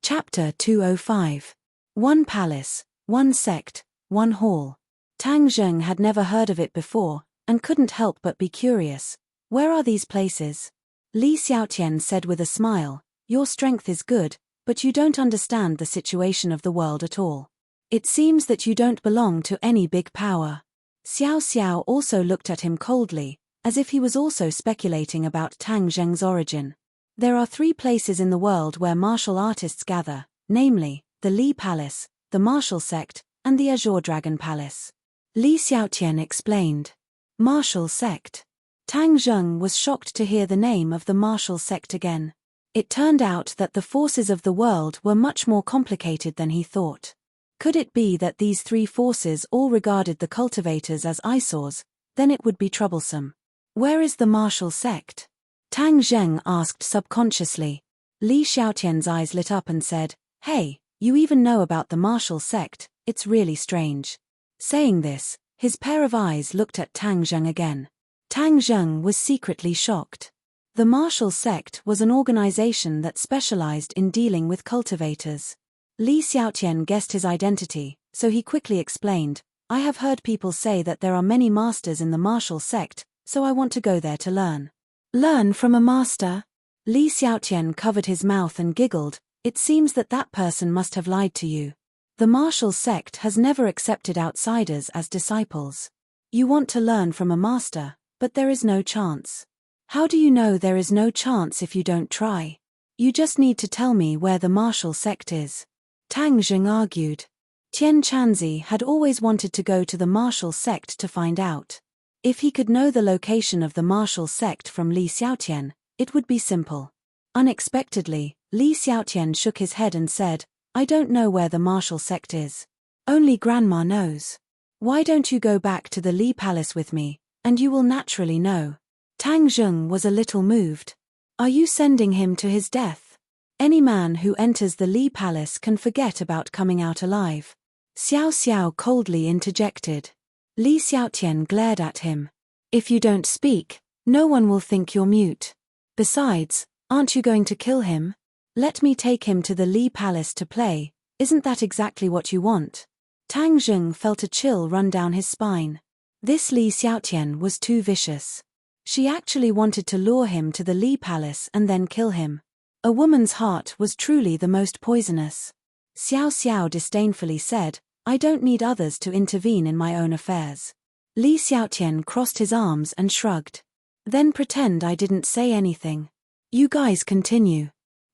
Chapter 205. One Palace, One Sect, One Hall. Tang Zheng had never heard of it before, and couldn't help but be curious. Where are these places? Li Xiaotian said with a smile, your strength is good, but you don't understand the situation of the world at all. It seems that you don't belong to any big power. Xiao Xiao also looked at him coldly, as if he was also speculating about Tang Zheng's origin. There are 3 places in the world where martial artists gather, namely, the Li Palace, the Martial Sect, and the Azure Dragon Palace. Li Xiaotian explained. Martial Sect. Tang Zheng was shocked to hear the name of the Martial Sect again. It turned out that the forces of the world were much more complicated than he thought. Could it be that these 3 forces all regarded the cultivators as eyesores? Then it would be troublesome. Where is the Martial Sect? Tang Zheng asked subconsciously. Li Xiaotian's eyes lit up and said, hey, you even know about the Martial Sect, it's really strange. Saying this, his pair of eyes looked at Tang Zheng again. Tang Zheng was secretly shocked. The Martial Sect was an organization that specialized in dealing with cultivators. Li Xiaotian guessed his identity, so he quickly explained, I have heard people say that there are many masters in the Martial Sect, so I want to go there to learn. Learn from a master? Li Xiaotian covered his mouth and giggled, it seems that that person must have lied to you. The Martial Sect has never accepted outsiders as disciples. You want to learn from a master, but there is no chance. How do you know there is no chance if you don't try? You just need to tell me where the Martial Sect is. Tang Zheng argued. Tian Chanzi had always wanted to go to the Martial Sect to find out. If he could know the location of the Martial Sect from Li Xiaotian, it would be simple. Unexpectedly, Li Xiaotian shook his head and said, I don't know where the Martial Sect is. Only Grandma knows. Why don't you go back to the Li Palace with me, and you will naturally know. Tang Zheng was a little moved. Are you sending him to his death? Any man who enters the Li Palace can forget about coming out alive. Xiao Xiao coldly interjected. Li Xiaotian glared at him. If you don't speak, no one will think you're mute. Besides, aren't you going to kill him? Let me take him to the Li Palace to play, isn't that exactly what you want? Tang Zheng felt a chill run down his spine. This Li Xiaotian was too vicious. She actually wanted to lure him to the Li Palace and then kill him. A woman's heart was truly the most poisonous. Xiao Xiao disdainfully said, I don't need others to intervene in my own affairs. Li Xiaotian crossed his arms and shrugged. Then pretend I didn't say anything. You guys continue.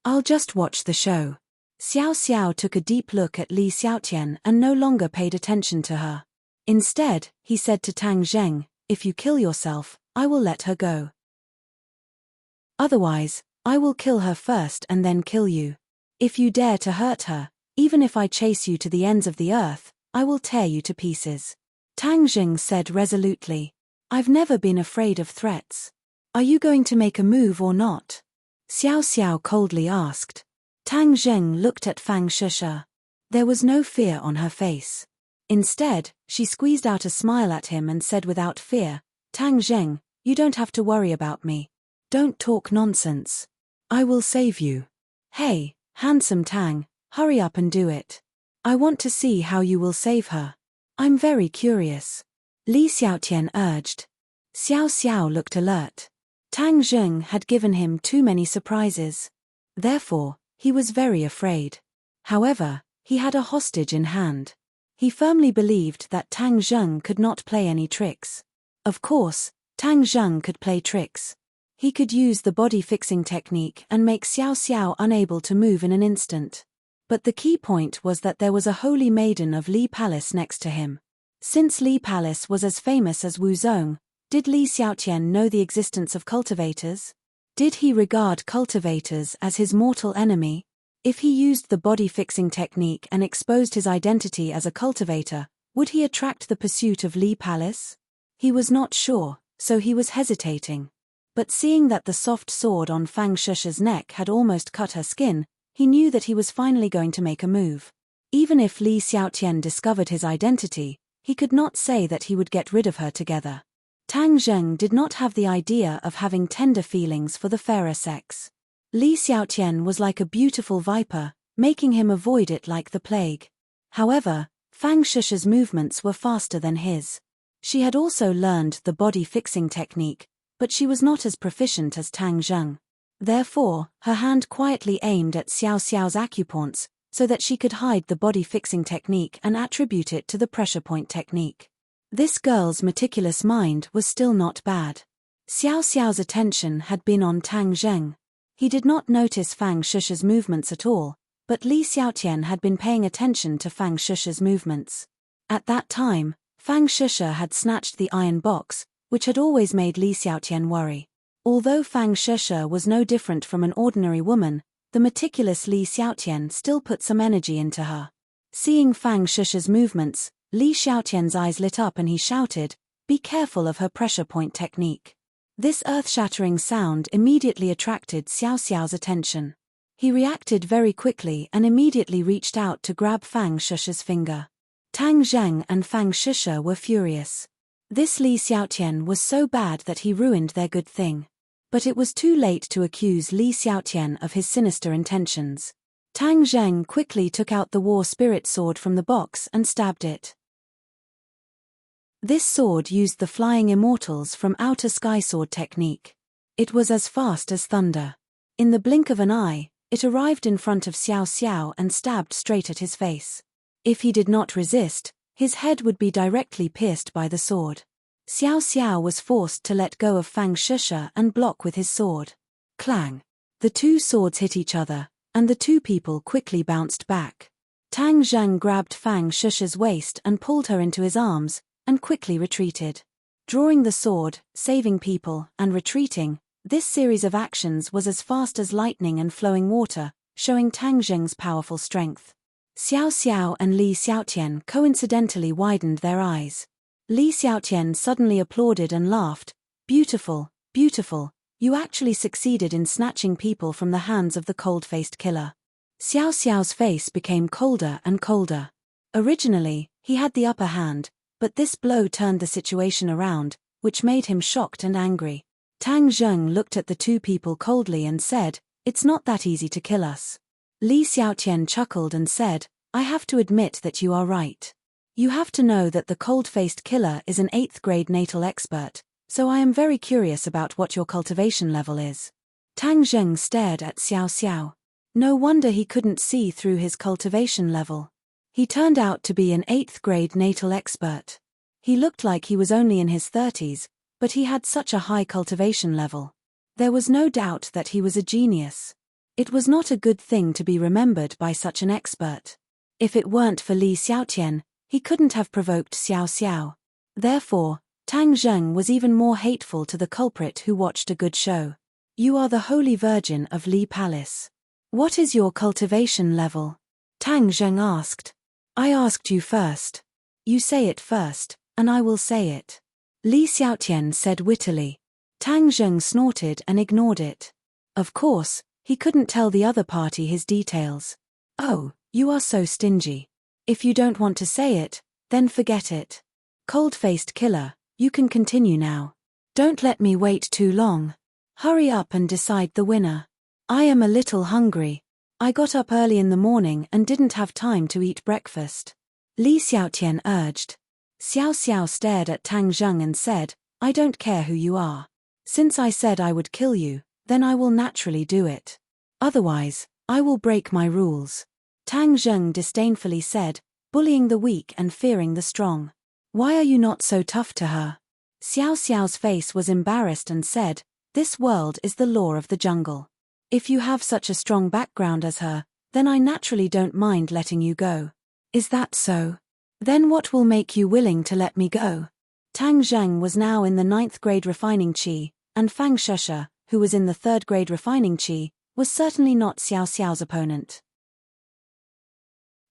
I'll just watch the show. Xiao Xiao took a deep look at Li Xiaotian and no longer paid attention to her. Instead, he said to Tang Zheng, if you kill yourself, I will let her go. Otherwise, I will kill her first and then kill you. If you dare to hurt her, even if I chase you to the ends of the earth, I will tear you to pieces. Tang Zheng said resolutely. I've never been afraid of threats. Are you going to make a move or not? Xiao Xiao coldly asked. Tang Zheng looked at Fang Shusha. There was no fear on her face. Instead, she squeezed out a smile at him and said without fear, Tang Zheng, you don't have to worry about me. Don't talk nonsense. I will save you. Hey, handsome Tang, hurry up and do it. I want to see how you will save her. I'm very curious. Li Xiaotian urged. Xiao Xiao looked alert. Tang Zheng had given him too many surprises. Therefore, he was very afraid. However, he had a hostage in hand. He firmly believed that Tang Zheng could not play any tricks. Of course, Tang Zheng could play tricks. He could use the body-fixing technique and make Xiao Xiao unable to move in an instant. But the key point was that there was a holy maiden of Li Palace next to him. Since Li Palace was as famous as Wuzong, did Li Xiaotian know the existence of cultivators? Did he regard cultivators as his mortal enemy? If he used the body-fixing technique and exposed his identity as a cultivator, would he attract the pursuit of Li Palace? He was not sure, so he was hesitating. But seeing that the soft sword on Fang Shusha's neck had almost cut her skin, he knew that he was finally going to make a move. Even if Li Xiaotian discovered his identity, he could not say that he would get rid of her together. Tang Zheng did not have the idea of having tender feelings for the fairer sex. Li Xiaotian was like a beautiful viper, making him avoid it like the plague. However, Fang Shusha's movements were faster than his. She had also learned the body-fixing technique, but she was not as proficient as Tang Zheng. Therefore, her hand quietly aimed at Xiao Xiao's acupoints, so that she could hide the body-fixing technique and attribute it to the pressure point technique. This girl's meticulous mind was still not bad. Xiao Xiao's attention had been on Tang Zheng. He did not notice Fang Shusha's movements at all, but Li Xiaotian had been paying attention to Fang Shusha's movements. At that time, Fang Shusha had snatched the iron box, which had always made Li Xiaotian worry. Although Fang Shusha was no different from an ordinary woman, the meticulous Li Xiaotian still put some energy into her. Seeing Fang Shusha's movements, Li Xiaotian's eyes lit up and he shouted, "Be careful of her pressure point technique." This earth-shattering sound immediately attracted Xiao Xiao's attention. He reacted very quickly and immediately reached out to grab Fang Shusha's finger. Tang Zheng and Fang Shusha were furious. This Li Xiaotian was so bad that he ruined their good thing. But it was too late to accuse Li Xiaotian of his sinister intentions. Tang Zheng quickly took out the war spirit sword from the box and stabbed it. This sword used the Flying Immortals from Outer Sky Sword technique. It was as fast as thunder. In the blink of an eye, it arrived in front of Xiao Xiao and stabbed straight at his face. If he did not resist, his head would be directly pierced by the sword. Xiao Xiao was forced to let go of Fang Shusha and block with his sword. Clang! The two swords hit each other, and the two people quickly bounced back. Tang Zheng grabbed Fang Shusha's waist and pulled her into his arms, and quickly retreated. Drawing the sword, saving people, and retreating, this series of actions was as fast as lightning and flowing water, showing Tang Zheng's powerful strength. Xiao Xiao and Li Xiaotian coincidentally widened their eyes. Li Xiaotian suddenly applauded and laughed, "Beautiful, beautiful, you actually succeeded in snatching people from the hands of the cold-faced killer." Xiao Xiao's face became colder and colder. Originally, he had the upper hand, but this blow turned the situation around, which made him shocked and angry. Tang Zheng looked at the two people coldly and said, "It's not that easy to kill us." Li Xiaotian chuckled and said, "I have to admit that you are right. You have to know that the cold-faced killer is an 8th grade natal expert, so I am very curious about what your cultivation level is." Tang Zheng stared at Xiao Xiao. No wonder he couldn't see through his cultivation level. He turned out to be an 8th grade natal expert. He looked like he was only in his 30s, but he had such a high cultivation level. There was no doubt that he was a genius. It was not a good thing to be remembered by such an expert. If it weren't for Li Xiaotian, he couldn't have provoked Xiao Xiao. Therefore, Tang Zheng was even more hateful to the culprit who watched a good show. "You are the Holy Virgin of Li Palace. What is your cultivation level?" Tang Zheng asked. "I asked you first. You say it first, and I will say it." Li Xiaotian said wittily. Tang Zheng snorted and ignored it. Of course, he couldn't tell the other party his details. "Oh, you are so stingy. If you don't want to say it, then forget it. Cold-faced killer, you can continue now. Don't let me wait too long. Hurry up and decide the winner. I am a little hungry. I got up early in the morning and didn't have time to eat breakfast." Li Xiaotian urged. Xiao Xiao stared at Tang Zheng and said, "I don't care who you are. Since I said I would kill you, then I will naturally do it. Otherwise, I will break my rules." Tang Zheng disdainfully said, "Bullying the weak and fearing the strong. Why are you not so tough to her?" Xiao Xiao's face was embarrassed and said, "This world is the law of the jungle. If you have such a strong background as her, then I naturally don't mind letting you go." "Is that so? Then what will make you willing to let me go?" Tang Zheng was now in the 9th grade refining qi, and Fang Shusha, who was in the 3rd grade refining qi, was certainly not Xiao Xiao's opponent.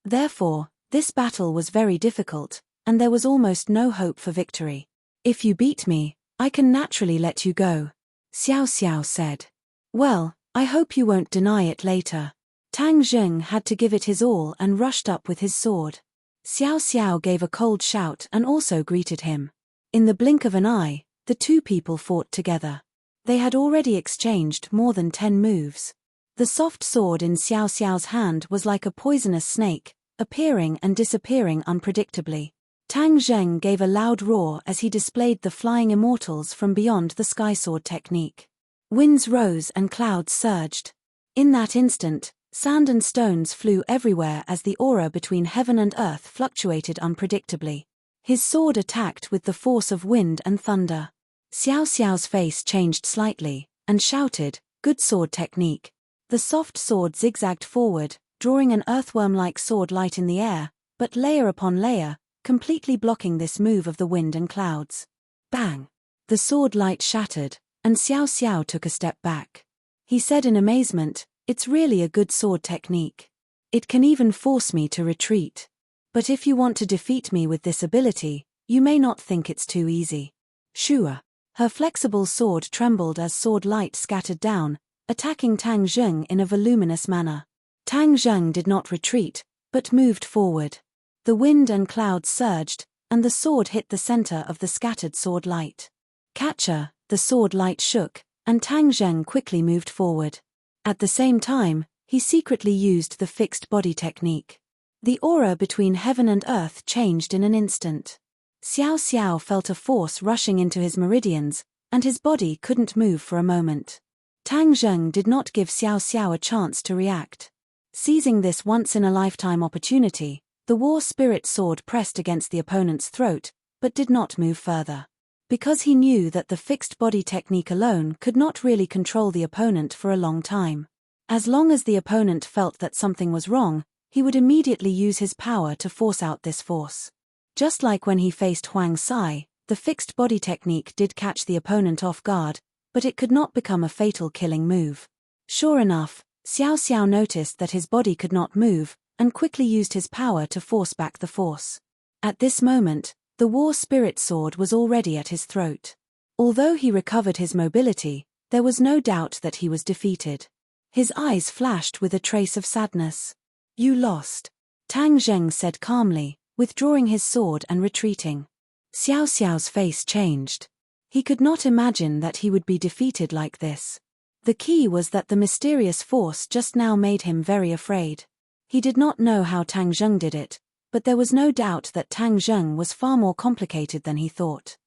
Therefore, this battle was very difficult, and there was almost no hope for victory. "If you beat me, I can naturally let you go," Xiao Xiao said. "Well, I hope you won't deny it later." Tang Zheng had to give it his all and rushed up with his sword. Xiao Xiao gave a cold shout and also greeted him. In the blink of an eye, the two people fought together. They had already exchanged more than 10 moves. The soft sword in Xiao Xiao's hand was like a poisonous snake, appearing and disappearing unpredictably. Tang Zheng gave a loud roar as he displayed the flying immortals from beyond the sky sword technique. Winds rose and clouds surged. In that instant, sand and stones flew everywhere as the aura between heaven and earth fluctuated unpredictably. His sword attacked with the force of wind and thunder. Xiao Xiao's face changed slightly, and shouted, "Good sword technique." The soft sword zigzagged forward, drawing an earthworm-like sword light in the air, but layer upon layer, completely blocking this move of the wind and clouds. Bang! The sword light shattered, and Xiao Xiao took a step back. He said in amazement, "It's really a good sword technique. It can even force me to retreat. But if you want to defeat me with this ability, you may not think it's too easy." Shua. Her flexible sword trembled as sword light scattered down, attacking Tang Zheng in a voluminous manner. Tang Zheng did not retreat, but moved forward. The wind and clouds surged, and the sword hit the center of the scattered sword light. Catcher, the sword light shook, and Tang Zheng quickly moved forward. At the same time, he secretly used the fixed body technique. The aura between heaven and earth changed in an instant. Xiao Xiao felt a force rushing into his meridians, and his body couldn't move for a moment. Tang Zheng did not give Xiao Xiao a chance to react. Seizing this once-in-a-lifetime opportunity, the war spirit sword pressed against the opponent's throat, but did not move further. Because he knew that the fixed body technique alone could not really control the opponent for a long time. As long as the opponent felt that something was wrong, he would immediately use his power to force out this force. Just like when he faced Huang Sai, the fixed body technique did catch the opponent off guard, but it could not become a fatal killing move. Sure enough, Xiao Xiao noticed that his body could not move, and quickly used his power to force back the force. At this moment, the war spirit sword was already at his throat. Although he recovered his mobility, there was no doubt that he was defeated. His eyes flashed with a trace of sadness. "You lost," Tang Zheng said calmly, withdrawing his sword and retreating. Xiao Xiao's face changed. He could not imagine that he would be defeated like this. The key was that the mysterious force just now made him very afraid. He did not know how Tang Zheng did it, but there was no doubt that Tang Zheng was far more complicated than he thought.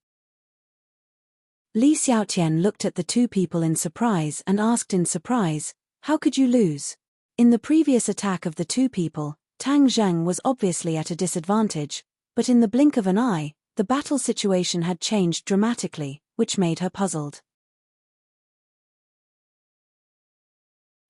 Li Xiaotian looked at the two people in surprise and asked in surprise, "How could you lose?" In the previous attack of the two people, Tang Zheng was obviously at a disadvantage, but in the blink of an eye, the battle situation had changed dramatically, which made her puzzled.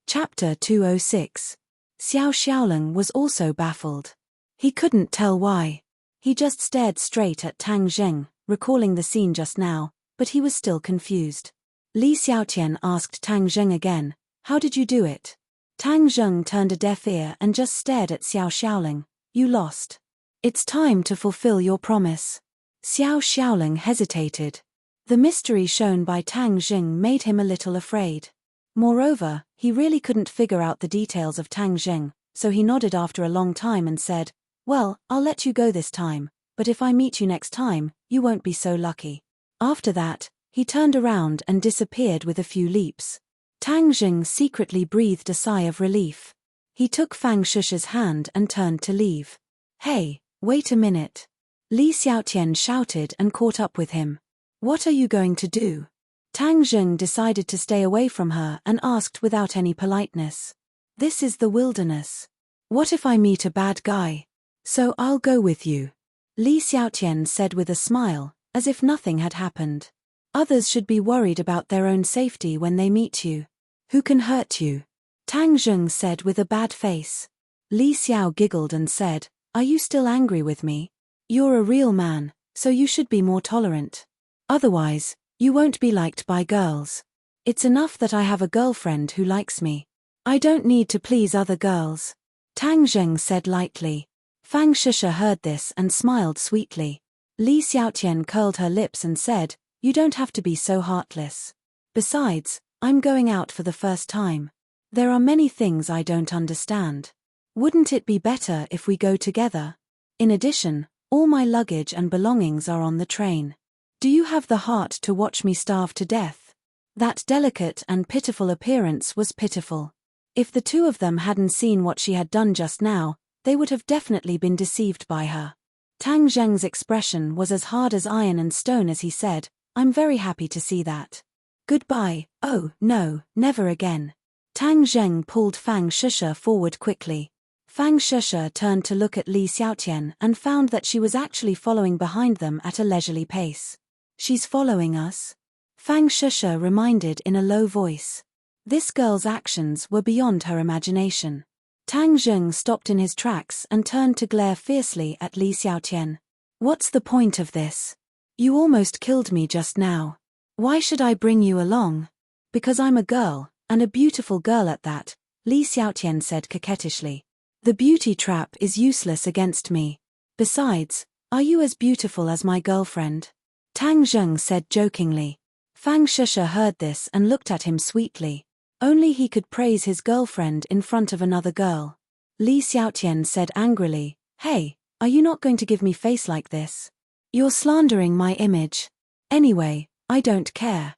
Chapter 206. Xiao Xiaolong was also baffled. He couldn't tell why. He just stared straight at Tang Zheng, recalling the scene just now, but he was still confused. Li Xiaotian asked Tang Zheng again, "How did you do it?" Tang Zheng turned a deaf ear and just stared at Xiao Xiaolong. "You lost. It's time to fulfill your promise." Xiao Xiaolong hesitated. The mystery shown by Tang Zheng made him a little afraid. Moreover, he really couldn't figure out the details of Tang Zheng, so he nodded after a long time and said, "Well, I'll let you go this time, but if I meet you next time, you won't be so lucky." After that, he turned around and disappeared with a few leaps. Tang Zheng secretly breathed a sigh of relief. He took Fang Shusha's hand and turned to leave. "Hey, wait a minute." Li Xiaotian shouted and caught up with him. "What are you going to do?" Tang Zheng decided to stay away from her and asked without any politeness. "This is the wilderness. What if I meet a bad guy? So I'll go with you." Li Xiaotian said with a smile, as if nothing had happened. "Others should be worried about their own safety when they meet you. Who can hurt you?" Tang Zheng said with a bad face. Li Xiao giggled and said, "Are you still angry with me? You're a real man, so you should be more tolerant. Otherwise, you won't be liked by girls. It's enough that I have a girlfriend who likes me. I don't need to please other girls." Tang Zheng said lightly. Fang Shusha heard this and smiled sweetly. Li Xiaotian curled her lips and said, "You don't have to be so heartless. Besides, I'm going out for the first time. There are many things I don't understand. Wouldn't it be better if we go together?" In addition, all my luggage and belongings are on the train. Do you have the heart to watch me starve to death? That delicate and pitiful appearance was pitiful. If the two of them hadn't seen what she had done just now, they would have definitely been deceived by her. Tang Zheng's expression was as hard as iron and stone as he said, "I'm very happy to see that. Goodbye." "Oh, no, never again." Tang Zheng pulled Fang Shusha forward quickly. Fang Shusha turned to look at Li Xiaotian and found that she was actually following behind them at a leisurely pace. "She's following us?" Fang Shusha reminded in a low voice. This girl's actions were beyond her imagination. Tang Zheng stopped in his tracks and turned to glare fiercely at Li Xiaotian. "What's the point of this? You almost killed me just now. Why should I bring you along?" "Because I'm a girl, and a beautiful girl at that," Li Xiaotian said coquettishly. "The beauty trap is useless against me. Besides, are you as beautiful as my girlfriend?" Tang Zheng said jokingly. Fang Shusha heard this and looked at him sweetly. Only he could praise his girlfriend in front of another girl. Li Xiaotian said angrily, "Hey, are you not going to give me face like this? You're slandering my image. Anyway, I don't care.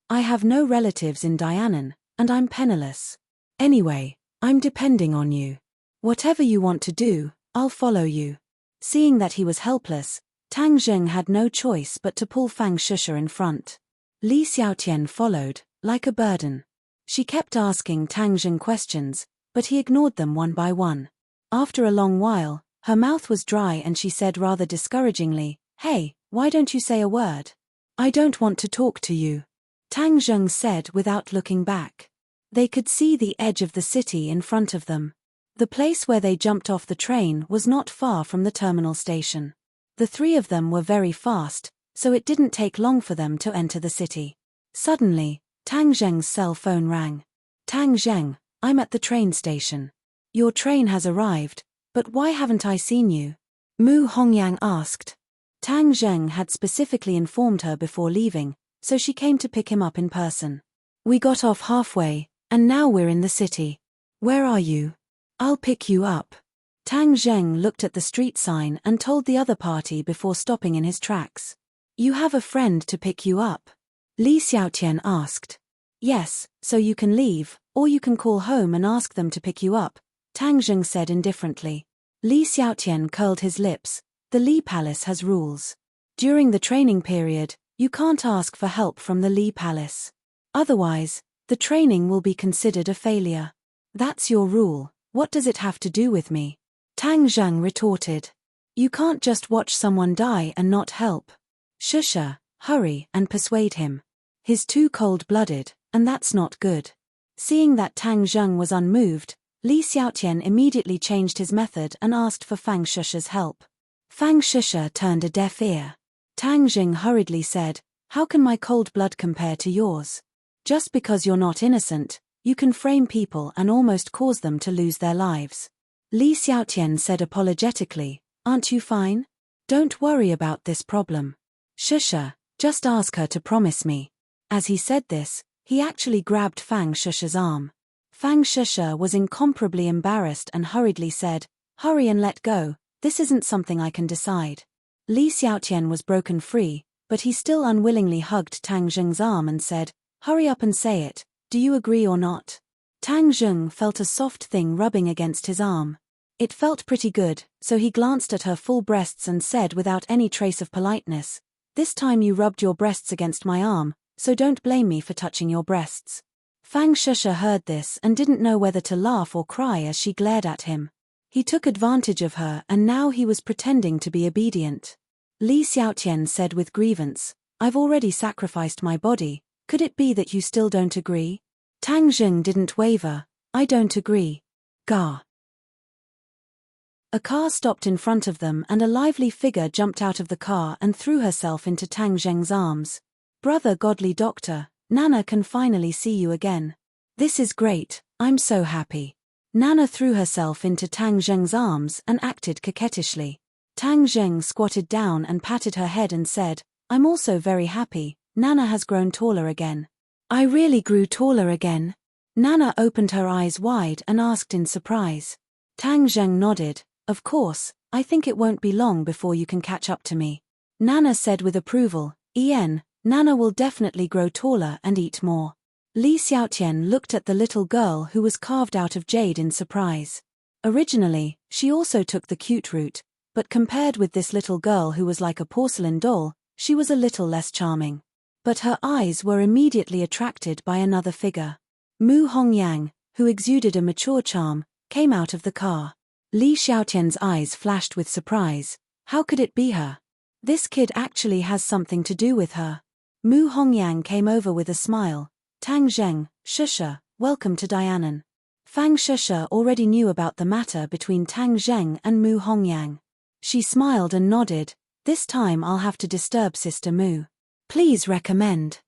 I have no relatives in Dianan, and I'm penniless. Anyway, I'm depending on you. Whatever you want to do, I'll follow you." Seeing that he was helpless, Tang Zheng had no choice but to pull Fang Shusha in front. Li Xiaotian followed, like a burden. She kept asking Tang Zheng questions, but he ignored them one by one. After a long while, her mouth was dry and she said rather discouragingly, "Hey, why don't you say a word?" "I don't want to talk to you," Tang Zheng said without looking back. They could see the edge of the city in front of them. The place where they jumped off the train was not far from the terminal station. The three of them were very fast, so it didn't take long for them to enter the city. Suddenly, Tang Zheng's cell phone rang. "Tang Zheng, I'm at the train station. Your train has arrived, but why haven't I seen you?" Mu Hongyang asked. Tang Zheng had specifically informed her before leaving, so she came to pick him up in person. "We got off halfway, and now we're in the city. Where are you?" "I'll pick you up." Tang Zheng looked at the street sign and told the other party before stopping in his tracks. "You have a friend to pick you up?" Li Xiaotian asked. "Yes, so you can leave, or you can call home and ask them to pick you up," Tang Zheng said indifferently. Li Xiaotian curled his lips. "The Li Palace has rules. During the training period, you can't ask for help from the Li Palace. Otherwise, the training will be considered a failure. That's your rule. What does it have to do with me?" Tang Zheng retorted. "You can't just watch someone die and not help. Shusha, hurry and persuade him. He's too cold-blooded, and that's not good." Seeing that Tang Zheng was unmoved, Li Xiaotian immediately changed his method and asked for Fang Shusha's help. Fang Shusha turned a deaf ear. Tang Zheng hurriedly said, "How can my cold blood compare to yours? Just because you're not innocent, you can frame people and almost cause them to lose their lives." Li Xiaotian said apologetically, "Aren't you fine? Don't worry about this problem. Shusha, just ask her to promise me." As he said this, he actually grabbed Fang Shusha's arm. Fang Shusha was incomparably embarrassed and hurriedly said, "Hurry and let go, this isn't something I can decide." Li Xiaotian was broken free, but he still unwillingly hugged Tang Zheng's arm and said, "Hurry up and say it, do you agree or not?" Tang Zheng felt a soft thing rubbing against his arm. It felt pretty good, so he glanced at her full breasts and said without any trace of politeness, "This time you rubbed your breasts against my arm, so don't blame me for touching your breasts." Fang Shusha heard this and didn't know whether to laugh or cry as she glared at him. He took advantage of her and now he was pretending to be obedient. Li Xiaotian said with grievance, "I've already sacrificed my body, could it be that you still don't agree?" Tang Zheng didn't waver. "I don't agree." Gah. A car stopped in front of them and a lively figure jumped out of the car and threw herself into Tang Zheng's arms. "Brother Godly Doctor, Nana can finally see you again. This is great, I'm so happy." Nana threw herself into Tang Zheng's arms and acted coquettishly. Tang Zheng squatted down and patted her head and said, "I'm also very happy, Nana has grown taller again." "I really grew taller again?" Nana opened her eyes wide and asked in surprise. Tang Zheng nodded. Of course, I think it won't be long before you can catch up to me. Nana said with approval. Nana will definitely grow taller and eat more. Li Xiaotian looked at the little girl who was carved out of jade in surprise. Originally, she also took the cute route, but compared with this little girl who was like a porcelain doll, she was a little less charming. But her eyes were immediately attracted by another figure. Mu Hongyang, who exuded a mature charm, came out of the car. Li Xiaotian's eyes flashed with surprise. How could it be her? This kid actually has something to do with her. Mu Hongyang came over with a smile. Tang Zheng, Shusha, welcome to Dianan. Fang Shusha already knew about the matter between Tang Zheng and Mu Hongyang. She smiled and nodded. This time I'll have to disturb Sister Mu. Please recommend.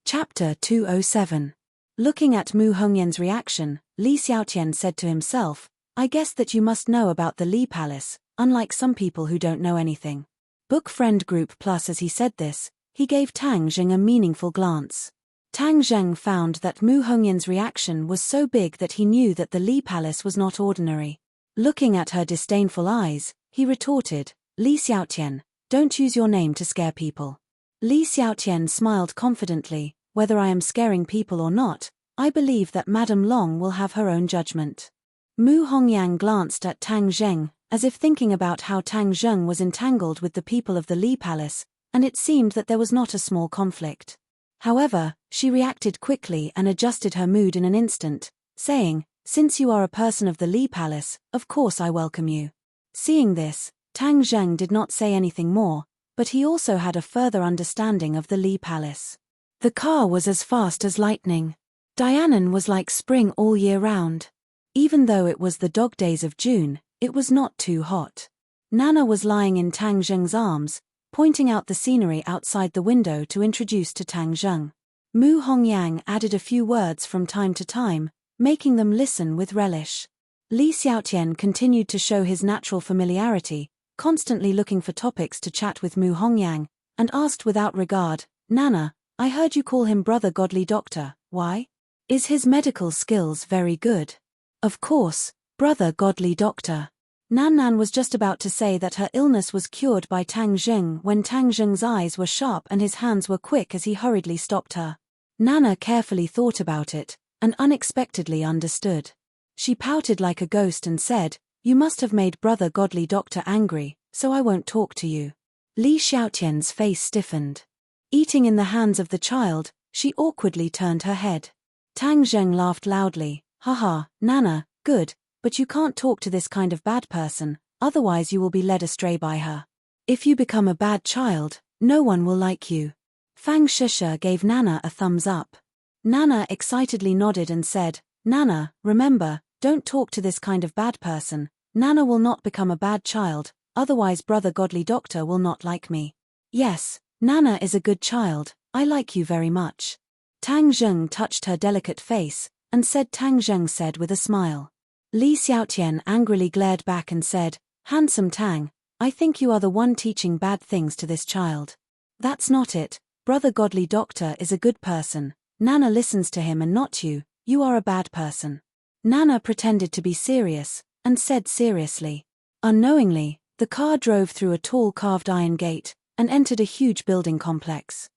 Chapter 207. Looking at Mu Hongyang's reaction, Li Xiaotian said to himself, I guess that you must know about the Li Palace, unlike some people who don't know anything. Book Friend Group Plus. As he said this, he gave Tang Zheng a meaningful glance. Tang Zheng found that Mu Hongyang's reaction was so big that he knew that the Li Palace was not ordinary. Looking at her disdainful eyes, he retorted, Li Xiaotian, don't use your name to scare people. Li Xiaotian smiled confidently, whether I am scaring people or not, I believe that Madame Long will have her own judgment. Mu Hongyang glanced at Tang Zheng, as if thinking about how Tang Zheng was entangled with the people of the Li Palace, and it seemed that there was not a small conflict. However, she reacted quickly and adjusted her mood in an instant, saying, since you are a person of the Li Palace, of course I welcome you. Seeing this, Tang Zheng did not say anything more, but he also had a further understanding of the Li Palace. The car was as fast as lightning. Dianan was like spring all year round. Even though it was the dog days of June, it was not too hot. Nana was lying in Tang Zheng's arms, pointing out the scenery outside the window to introduce to Tang Zheng. Mu Hongyang added a few words from time to time, making them listen with relish. Li Xiaotian continued to show his natural familiarity, constantly looking for topics to chat with Mu Hongyang, and asked without regard, Nana, I heard you call him Brother Godly Doctor, why? Is his medical skills very good? Of course, Brother Godly Doctor. Nan was just about to say that her illness was cured by Tang Zheng when Tang Zheng's eyes were sharp and his hands were quick as he hurriedly stopped her. Nana carefully thought about it, and unexpectedly understood. She pouted like a ghost and said, you must have made Brother Godly Doctor angry, so I won't talk to you. Li Xiaotian's face stiffened. Eating in the hands of the child, she awkwardly turned her head. Tang Zheng laughed loudly, haha, Nana, good, but you can't talk to this kind of bad person, otherwise you will be led astray by her. If you become a bad child, no one will like you. Fang Shusha gave Nana a thumbs up. Nana excitedly nodded and said, Nana, remember, don't talk to this kind of bad person. Nana will not become a bad child, otherwise Brother Godly Doctor will not like me. Yes, Nana is a good child, I like you very much. Tang Zheng touched her delicate face, and said Tang Zheng said with a smile. Li Xiaotian angrily glared back and said, handsome Tang, I think you are the one teaching bad things to this child. That's not it, Brother Godly Doctor is a good person, Nana listens to him and not you, you are a bad person. Nana pretended to be serious, and said seriously. Unknowingly, the car drove through a tall carved iron gate, and entered a huge building complex.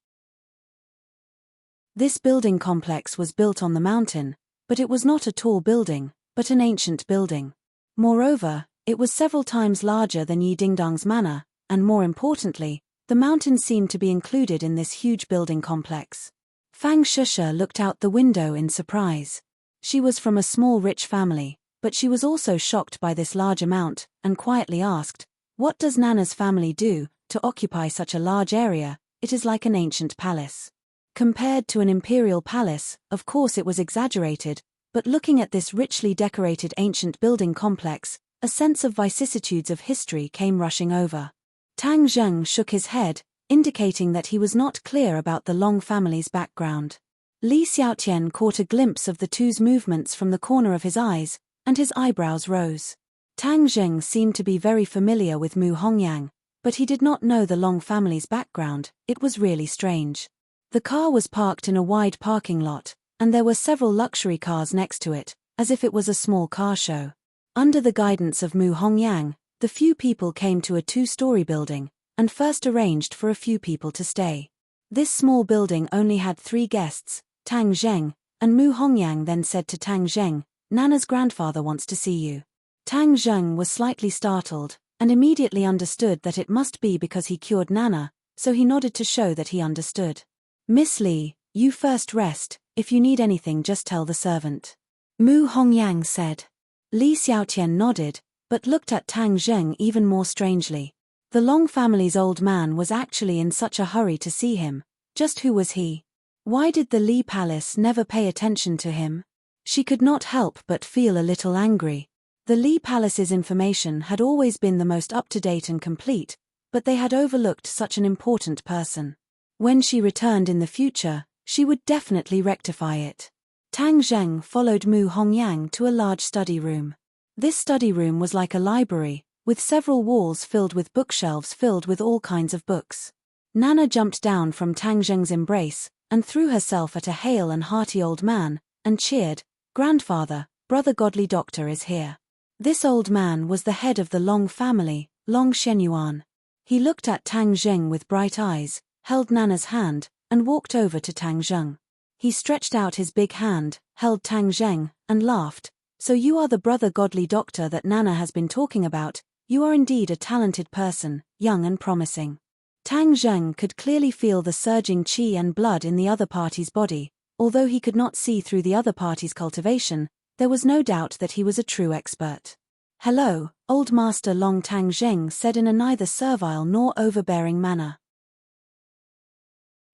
This building complex was built on the mountain, but it was not a tall building, but an ancient building. Moreover, it was several times larger than Yi Dingdong's manor, and more importantly, the mountain seemed to be included in this huge building complex. Fang Shusha looked out the window in surprise. She was from a small rich family, but she was also shocked by this large amount, and quietly asked, what does Nana's family do to occupy such a large area? It is like an ancient palace. Compared to an imperial palace, of course it was exaggerated, but looking at this richly decorated ancient building complex, a sense of vicissitudes of history came rushing over. Tang Zheng shook his head, indicating that he was not clear about the Long family's background. Li Xiaotian caught a glimpse of the two's movements from the corner of his eyes, and his eyebrows rose. Tang Zheng seemed to be very familiar with Mu Hongyang, but he did not know the Long family's background. It was really strange. The car was parked in a wide parking lot, and there were several luxury cars next to it, as if it was a small car show. Under the guidance of Mu Hongyang, the few people came to a 2-story building, and first arranged for a few people to stay. This small building only had 3 guests, Tang Zheng, and Mu Hongyang then said to Tang Zheng, "Nana's grandfather wants to see you." Tang Zheng was slightly startled, and immediately understood that it must be because he cured Nana, so he nodded to show that he understood. "Miss Li, you first rest, if you need anything just tell the servant," Mu Hongyang said. Li Xiaotian nodded, but looked at Tang Zheng even more strangely. The Long family's old man was actually in such a hurry to see him. Just who was he? Why did the Li palace never pay attention to him? She could not help but feel a little angry. The Li palace's information had always been the most up-to-date and complete, but they had overlooked such an important person. When she returned in the future, she would definitely rectify it. Tang Zheng followed Mu Hongyang to a large study room. This study room was like a library, with several walls filled with bookshelves filled with all kinds of books. Nana jumped down from Tang Zheng's embrace, and threw herself at a hale and hearty old man, and cheered, "Grandfather, brother godly doctor is here." This old man was the head of the Long family, Long Shenyuan. He looked at Tang Zheng with bright eyes, held Nana's hand, and walked over to Tang Zheng. He stretched out his big hand, held Tang Zheng, and laughed. "So you are the brother godly doctor that Nana has been talking about. You are indeed a talented person, young and promising." Tang Zheng could clearly feel the surging qi and blood in the other party's body. Although he could not see through the other party's cultivation, there was no doubt that he was a true expert. "Hello, old master Long," Tang Zheng said in a neither servile nor overbearing manner.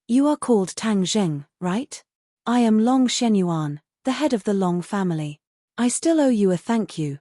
"You are called Tang Zheng, right? I am Long Shenyuan, the head of the Long family. I still owe you a thank you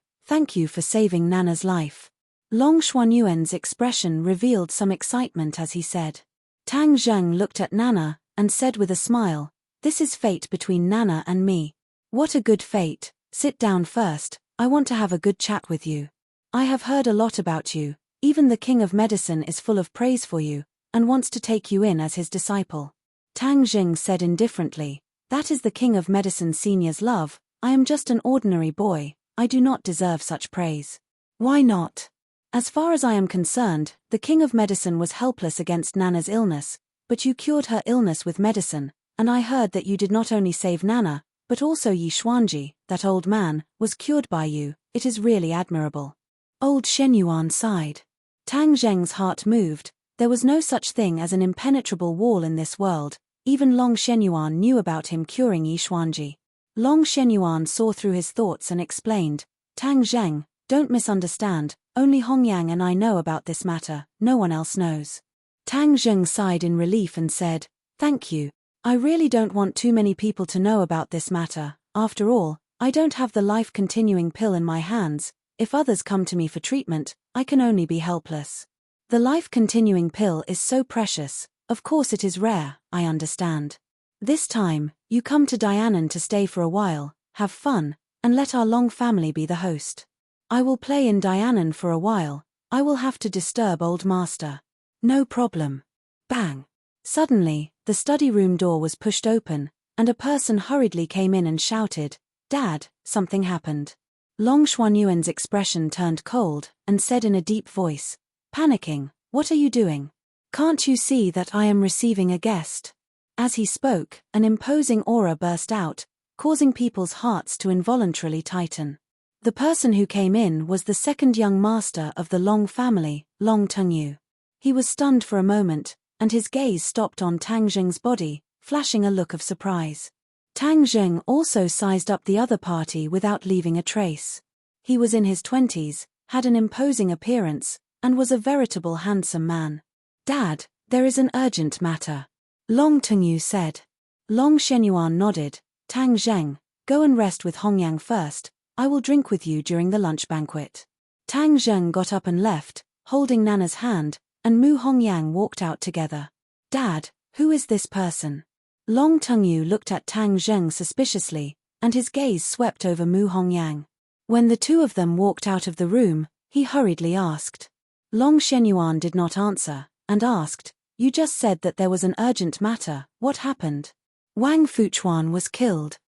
for saving Nana's life." Long Xuanyuan's expression revealed some excitement as he said. Tang Zheng looked at Nana, and said with a smile, "This is fate between Nana and me." "What a good fate. Sit down first, I want to have a good chat with you. I have heard a lot about you, even the King of Medicine is full of praise for you, and wants to take you in as his disciple." Tang Zheng said indifferently, "That is the King of Medicine Senior's love, I am just an ordinary boy, I do not deserve such praise." "Why not?" "As far as I am concerned, the King of Medicine was helpless against Nana's illness, but you cured her illness with medicine, and I heard that you did not only save Nana, but also Yi Xuanji, that old man, was cured by you. It is really admirable." Old Shenyuan sighed. Tang Zheng's heart moved. There was no such thing as an impenetrable wall in this world. Even Long Shenyuan knew about him curing Yi Xuanji. Long Shenyuan saw through his thoughts and explained, "Tang Zheng, don't misunderstand, only Hongyang and I know about this matter, no one else knows." Tang Zheng sighed in relief and said, "Thank you. I really don't want too many people to know about this matter. After all, I don't have the life-continuing pill in my hands. If others come to me for treatment, I can only be helpless. The life-continuing pill is so precious, of course it is rare, I understand. This time, you come to Dianan to stay for a while, have fun, and let our Long family be the host. I will play in Dianan for a while, I will have to disturb old master." "No problem." Bang! Suddenly, the study room door was pushed open, and a person hurriedly came in and shouted, "Dad, something happened." Long Xuanyuan's expression turned cold, and said in a deep voice, "Panicking, what are you doing? Can't you see that I am receiving a guest?" As he spoke, an imposing aura burst out, causing people's hearts to involuntarily tighten. The person who came in was the second young master of the Long family, Long Tengyu. He was stunned for a moment, and his gaze stopped on Tang Zheng's body, flashing a look of surprise. Tang Zheng also sized up the other party without leaving a trace. He was in his 20s, had an imposing appearance, and was a veritable handsome man. "Dad, there is an urgent matter," Long Tengyu said. Long Shenyuan nodded. "Tang Zheng, go and rest with Hongyang first, I will drink with you during the lunch banquet." Tang Zheng got up and left, holding Nana's hand, and Mu Hongyang walked out together. "Dad, who is this person?" Long Tengyu looked at Tang Zheng suspiciously, and his gaze swept over Mu Hongyang. When the two of them walked out of the room, he hurriedly asked. Long Shenyuan did not answer, and asked, "You just said that there was an urgent matter, what happened?" "Wang Fuchuan was killed."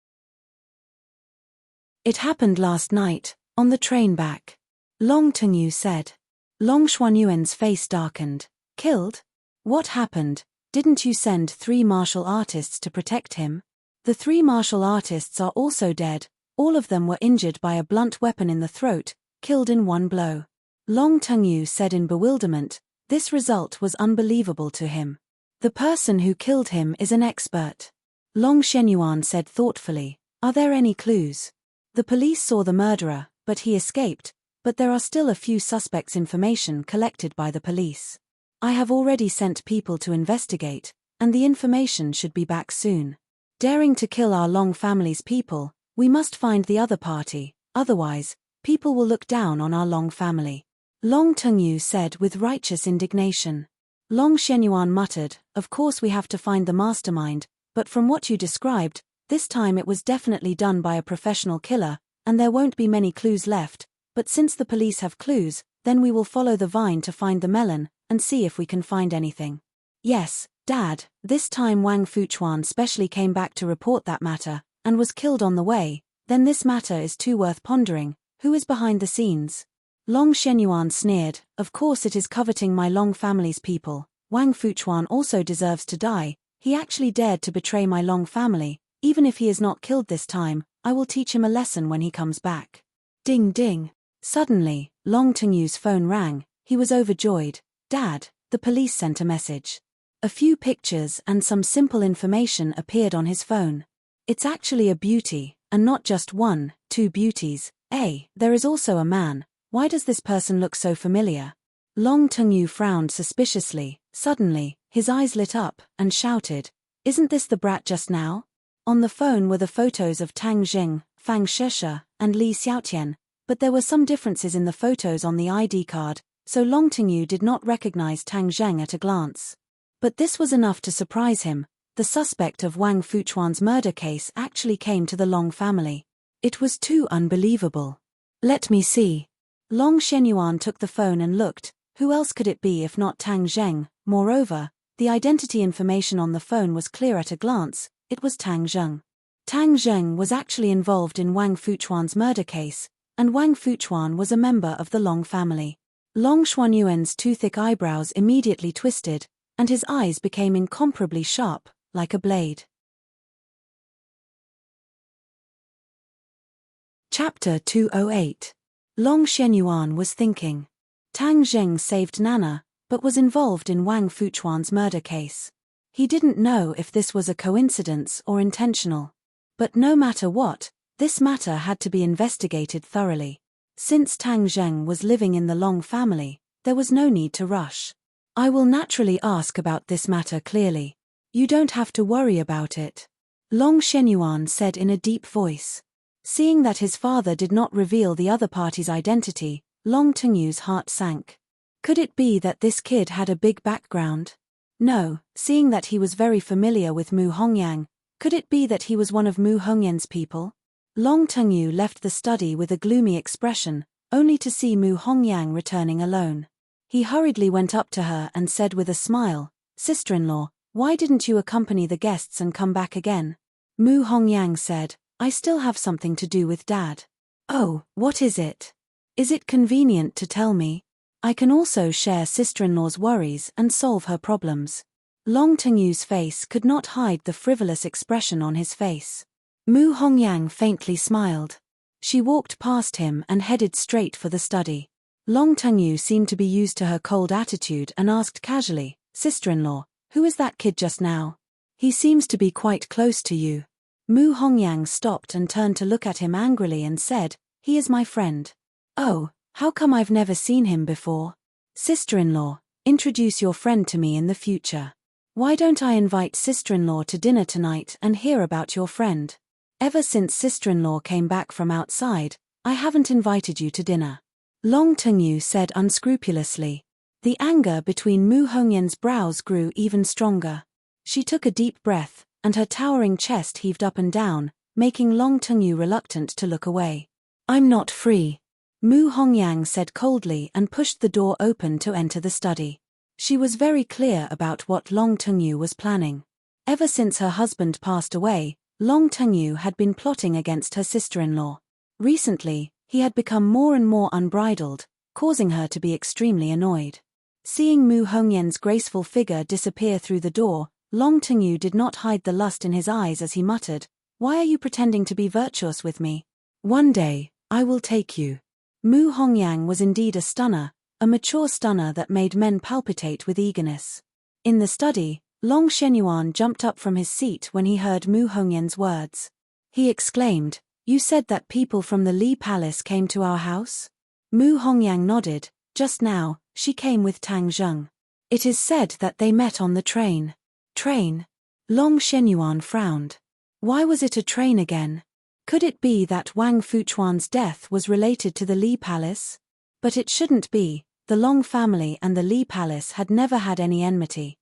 It happened last night, on the train back. Long Tengyu said. Long Xuanyuan's face darkened. Killed? What happened? Didn't you send 3 martial artists to protect him? The 3 martial artists are also dead. All of them were injured by a blunt weapon in the throat, killed in one blow. Long Tengyu said in bewilderment. This result was unbelievable to him. The person who killed him is an expert. Long Shenyuan said thoughtfully. Are there any clues? The police saw the murderer, but he escaped, but there are still a few suspects' information collected by the police. I have already sent people to investigate, and the information should be back soon. Daring to kill our Long family's people, we must find the other party, otherwise, people will look down on our Long family. Long Tengyu said with righteous indignation. Long Shenyuan muttered, of course we have to find the mastermind, but from what you described, this time it was definitely done by a professional killer, and there won't be many clues left, but since the police have clues, then we will follow the vine to find the melon, and see if we can find anything. Yes, Dad, this time Wang Fuchuan specially came back to report that matter, and was killed on the way, then this matter is too worth pondering. Who is behind the scenes? Long Shenyuan sneered, of course it is coveting my Long family's people. Wang Fuchuan also deserves to die. He actually dared to betray my Long family. Even if he is not killed this time, I will teach him a lesson when he comes back. Ding ding. Suddenly, Long Tengyu's phone rang. He was overjoyed. Dad, the police sent a message. A few pictures and some simple information appeared on his phone. It's actually a beauty, and not just 1, 2 beauties. There is also a man. Why does this person look so familiar? Long Tengyu frowned suspiciously. Suddenly, his eyes lit up, and shouted, isn't this the brat just now? On the phone were the photos of Tang Jing, Fang Sheshe, and Li Xiaotian, but there were some differences in the photos on the ID card, so Long Tengyu did not recognize Tang Zheng at a glance. But this was enough to surprise him. The suspect of Wang Fuchuan's murder case actually came to the Long family. It was too unbelievable. Let me see. Long Shenyuan took the phone and looked. Who else could it be if not Tang Zheng? Moreover, the identity information on the phone was clear at a glance. It was Tang Zheng. Tang Zheng was actually involved in Wang Fuchuan's murder case, and Wang Fuchuan was a member of the Long family. Long Xuanyuan's too thick eyebrows immediately twisted, and his eyes became incomparably sharp, like a blade. Chapter 208. Long Shenyuan was thinking. Tang Zheng saved Nana, but was involved in Wang Fuchuan's murder case. He didn't know if this was a coincidence or intentional. But no matter what, this matter had to be investigated thoroughly. Since Tang Zheng was living in the Long family, there was no need to rush. I will naturally ask about this matter clearly. You don't have to worry about it. Long Shenyuan said in a deep voice. Seeing that his father did not reveal the other party's identity, Long Tengyu's heart sank. Could it be that this kid had a big background? No, seeing that he was very familiar with Mu Hongyang, could it be that he was one of Mu Hongyan's people? Long Tengyu left the study with a gloomy expression, only to see Mu Hongyang returning alone. He hurriedly went up to her and said with a smile, Sister-in-law, why didn't you accompany the guests and come back again? Mu Hongyang said, I still have something to do with Dad. Oh, what is it? Is it convenient to tell me? I can also share sister-in-law's worries and solve her problems. Long Tengyu's face could not hide the frivolous expression on his face. Mu Hongyang faintly smiled. She walked past him and headed straight for the study. Long Tengyu seemed to be used to her cold attitude and asked casually, Sister-in-law, who is that kid just now? He seems to be quite close to you. Mu Hongyang stopped and turned to look at him angrily and said, he is my friend. Oh, how come I've never seen him before? Sister-in-law, introduce your friend to me in the future. Why don't I invite sister-in-law to dinner tonight and hear about your friend? Ever since sister-in-law came back from outside, I haven't invited you to dinner. Long Tengyu said unscrupulously. The anger between Mu Hongyan's brows grew even stronger. She took a deep breath, and her towering chest heaved up and down, making Long Tengyu reluctant to look away. I'm not free. Mu Hongyang said coldly and pushed the door open to enter the study. She was very clear about what Long Tengyu was planning. Ever since her husband passed away, Long Tengyu had been plotting against her sister-in-law. Recently, he had become more and more unbridled, causing her to be extremely annoyed. Seeing Mu Hongyan's graceful figure disappear through the door, Long Tengyu did not hide the lust in his eyes as he muttered, "Why are you pretending to be virtuous with me? One day, I will take you." Mu Hongyang was indeed a stunner, a mature stunner that made men palpitate with eagerness. In the study, Long Shenyuan jumped up from his seat when he heard Mu Hongyan's words. He exclaimed, "You said that people from the Li Palace came to our house?" Mu Hongyang nodded. "Just now, she came with Tang Zheng. It is said that they met on the train." Train? Long Shenyuan frowned. Why was it a train again? Could it be that Wang Fuchuan's death was related to the Li Palace? But it shouldn't be. The Long family and the Li Palace had never had any enmity.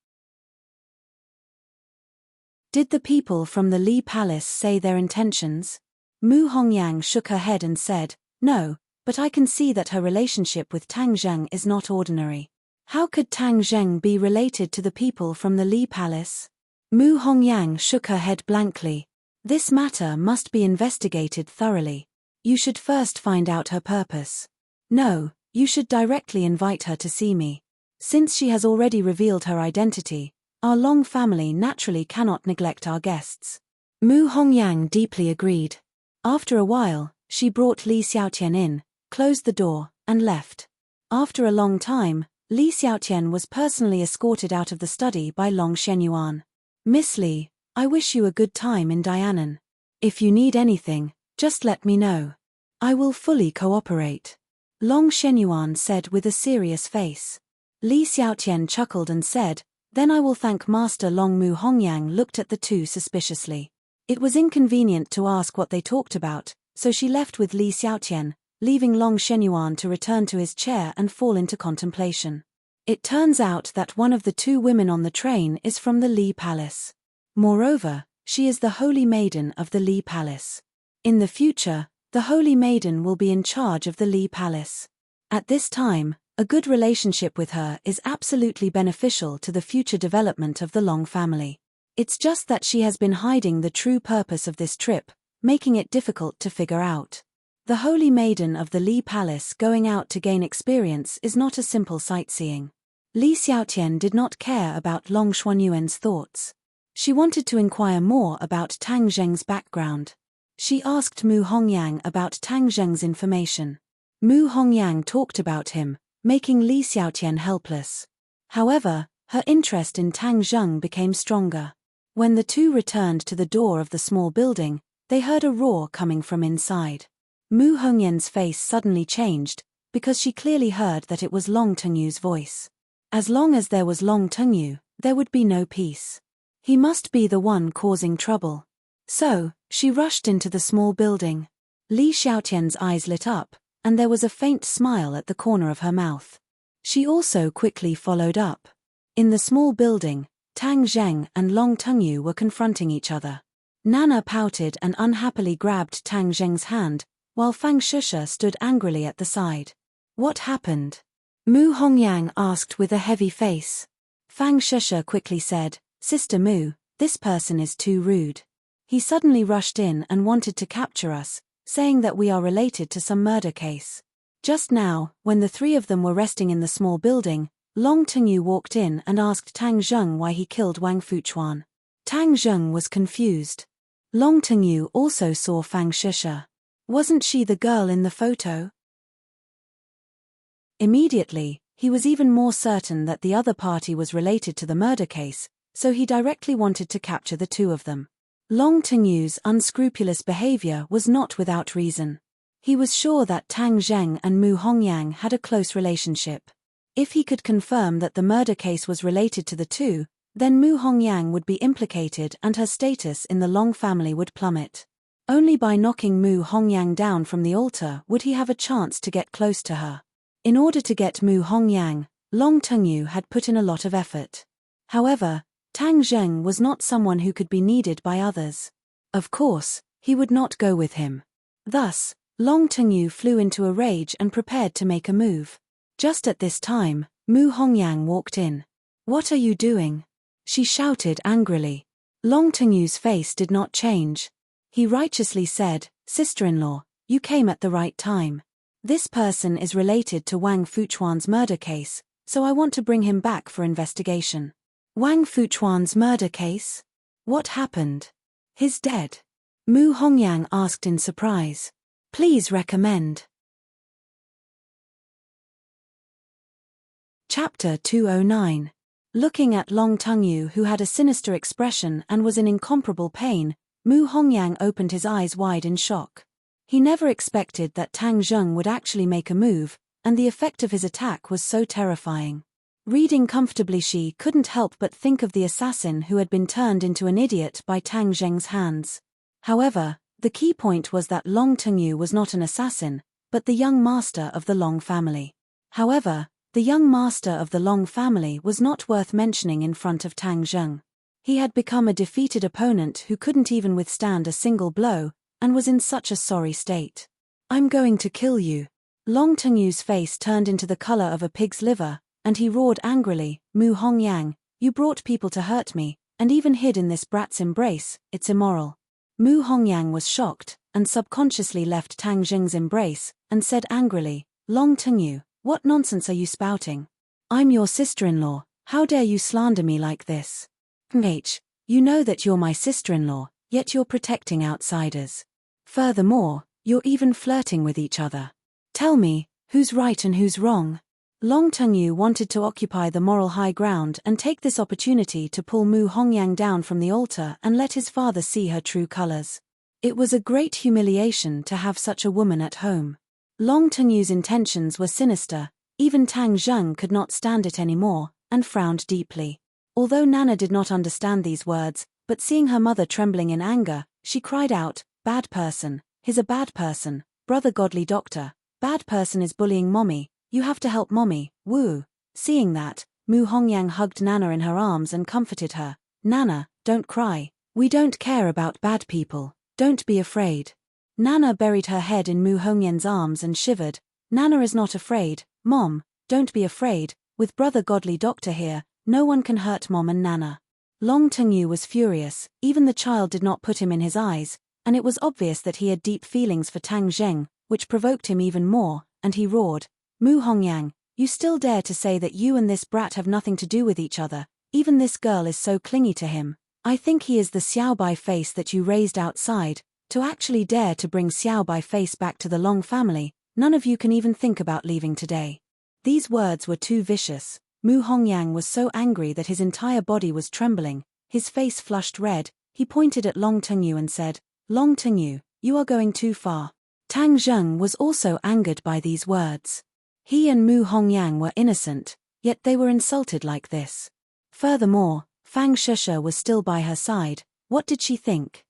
Did the people from the Li Palace say their intentions? Mu Hongyang shook her head and said, "No, but I can see that her relationship with Tang Zheng is not ordinary. How could Tang Zheng be related to the people from the Li Palace?" Mu Hongyang shook her head blankly. "This matter must be investigated thoroughly. You should first find out her purpose. No, you should directly invite her to see me. Since she has already revealed her identity, our Long family naturally cannot neglect our guests." Mu Hongyang deeply agreed. After a while, she brought Li Xiaotian in, closed the door, and left. After a long time, Li Xiaotian was personally escorted out of the study by Long Shenyuan. "Miss Li, I wish you a good time in Dianan. If you need anything, just let me know. I will fully cooperate," Long Shenyuan said with a serious face. Li Xiaotian chuckled and said, "Then I will thank Master Long." Mu Hongyang looked at the two suspiciously. It was inconvenient to ask what they talked about, so she left with Li Xiaotian, leaving Long Shenyuan to return to his chair and fall into contemplation. It turns out that one of the two women on the train is from the Li Palace. Moreover, she is the Holy Maiden of the Li Palace. In the future, the Holy Maiden will be in charge of the Li Palace. At this time, a good relationship with her is absolutely beneficial to the future development of the Long family. It's just that she has been hiding the true purpose of this trip, making it difficult to figure out. The Holy Maiden of the Li Palace going out to gain experience is not a simple sightseeing. Li Xiaotian did not care about Long Xuanyuan's thoughts. She wanted to inquire more about Tang Zheng's background. She asked Mu Hongyang about Tang Zheng's information. Mu Hongyang talked about him, making Li Xiaotian helpless. However, her interest in Tang Zheng became stronger. When the two returned to the door of the small building, they heard a roar coming from inside. Mu Hongyan's face suddenly changed, because she clearly heard that it was Long Tengyu's voice. As long as there was Long Tengyu, there would be no peace. He must be the one causing trouble. So, she rushed into the small building. Li Xiaotian's eyes lit up, and there was a faint smile at the corner of her mouth. She also quickly followed up. In the small building, Tang Zheng and Long Tengyu were confronting each other. Nana pouted and unhappily grabbed Tang Zheng's hand, while Fang Shusha stood angrily at the side. "What happened?" Mu Hongyang asked with a heavy face. Fang Shusha quickly said, "Sister Mu, this person is too rude. He suddenly rushed in and wanted to capture us, saying that we are related to some murder case. Just now, when the three of them were resting in the small building, Long Tengyu walked in and asked Tang Zheng why he killed Wang Fuchuan. Tang Zheng was confused. Long Tengyu also saw Fang Shusha. Wasn't she the girl in the photo? Immediately, he was even more certain that the other party was related to the murder case, so he directly wanted to capture the two of them. Long Tengyu's unscrupulous behavior was not without reason. He was sure that Tang Zheng and Mu Hongyang had a close relationship. If he could confirm that the murder case was related to the two, then Mu Hongyang would be implicated and her status in the Long family would plummet. Only by knocking Mu Hongyang down from the altar would he have a chance to get close to her. In order to get Mu Hongyang, Long Tengyu had put in a lot of effort. However, Tang Zheng was not someone who could be needed by others. Of course, he would not go with him. Thus, Long Tengyu flew into a rage and prepared to make a move. Just at this time, Mu Hongyang walked in. "What are you doing?" she shouted angrily. Long Tengyu's face did not change. He righteously said, "Sister-in-law, You came at the right time. This person is related to Wang Fuchuan's murder case, so I want to bring him back for investigation. Wang Fuchuan's murder case? What happened? He's dead. Mu Hongyang asked in surprise. Please recommend. Chapter 209. Looking at Long Tengyu, who had a sinister expression and was in incomparable pain, Mu Hongyang opened his eyes wide in shock. He never expected that Tang Zheng would actually make a move, and the effect of his attack was so terrifying. Reading comfortably, she couldn't help but think of the assassin who had been turned into an idiot by Tang Zheng's hands. However, the key point was that Long Tengyu was not an assassin, but the young master of the Long family. However, the young master of the Long family was not worth mentioning in front of Tang Zheng. He had become a defeated opponent who couldn't even withstand a single blow, and was in such a sorry state. I'm going to kill you. Long Tengyu's face turned into the color of a pig's liver, and he roared angrily, Mu Hongyang, you brought people to hurt me, and even hid in this brat's embrace, it's immoral. Mu Hongyang was shocked, and subconsciously left Tang Zheng's embrace, and said angrily, Long Tengyu, what nonsense are you spouting? I'm your sister-in-law, how dare you slander me like this? You know that you're my sister-in-law, yet you're protecting outsiders. Furthermore, you're even flirting with each other. Tell me, who's right and who's wrong? Long Tengyu wanted to occupy the moral high ground and take this opportunity to pull Mu Hongyang down from the altar and let his father see her true colors. It was a great humiliation to have such a woman at home. Long Tengyu's intentions were sinister, even Tang Zheng could not stand it anymore, and frowned deeply. Although Nana did not understand these words, but seeing her mother trembling in anger, she cried out, bad person, he's a bad person, brother godly doctor, bad person is bullying mommy, you have to help mommy, woo. Seeing that, Mu Hongyang hugged Nana in her arms and comforted her. Nana, don't cry, we don't care about bad people, don't be afraid. Nana buried her head in Mu Hongyang's arms and shivered. Nana is not afraid, Mom, don't be afraid, with brother godly doctor here, no one can hurt Mom and Nana. Long Tengyu was furious, even the child did not put him in his eyes, and it was obvious that he had deep feelings for Tang Zheng, which provoked him even more, and he roared, Mu Hongyang, you still dare to say that you and this brat have nothing to do with each other, even this girl is so clingy to him. I think he is the Xiaobai face that you raised outside, to actually dare to bring Xiaobai face back to the Long family, none of you can even think about leaving today. These words were too vicious. Mu Hongyang was so angry that his entire body was trembling, his face flushed red, he pointed at Long Tengyu and said, Long Tengyu, you are going too far. Tang Zheng was also angered by these words. He and Mu Hongyang were innocent, yet they were insulted like this. Furthermore, Fang Sheshe was still by her side, what did she think?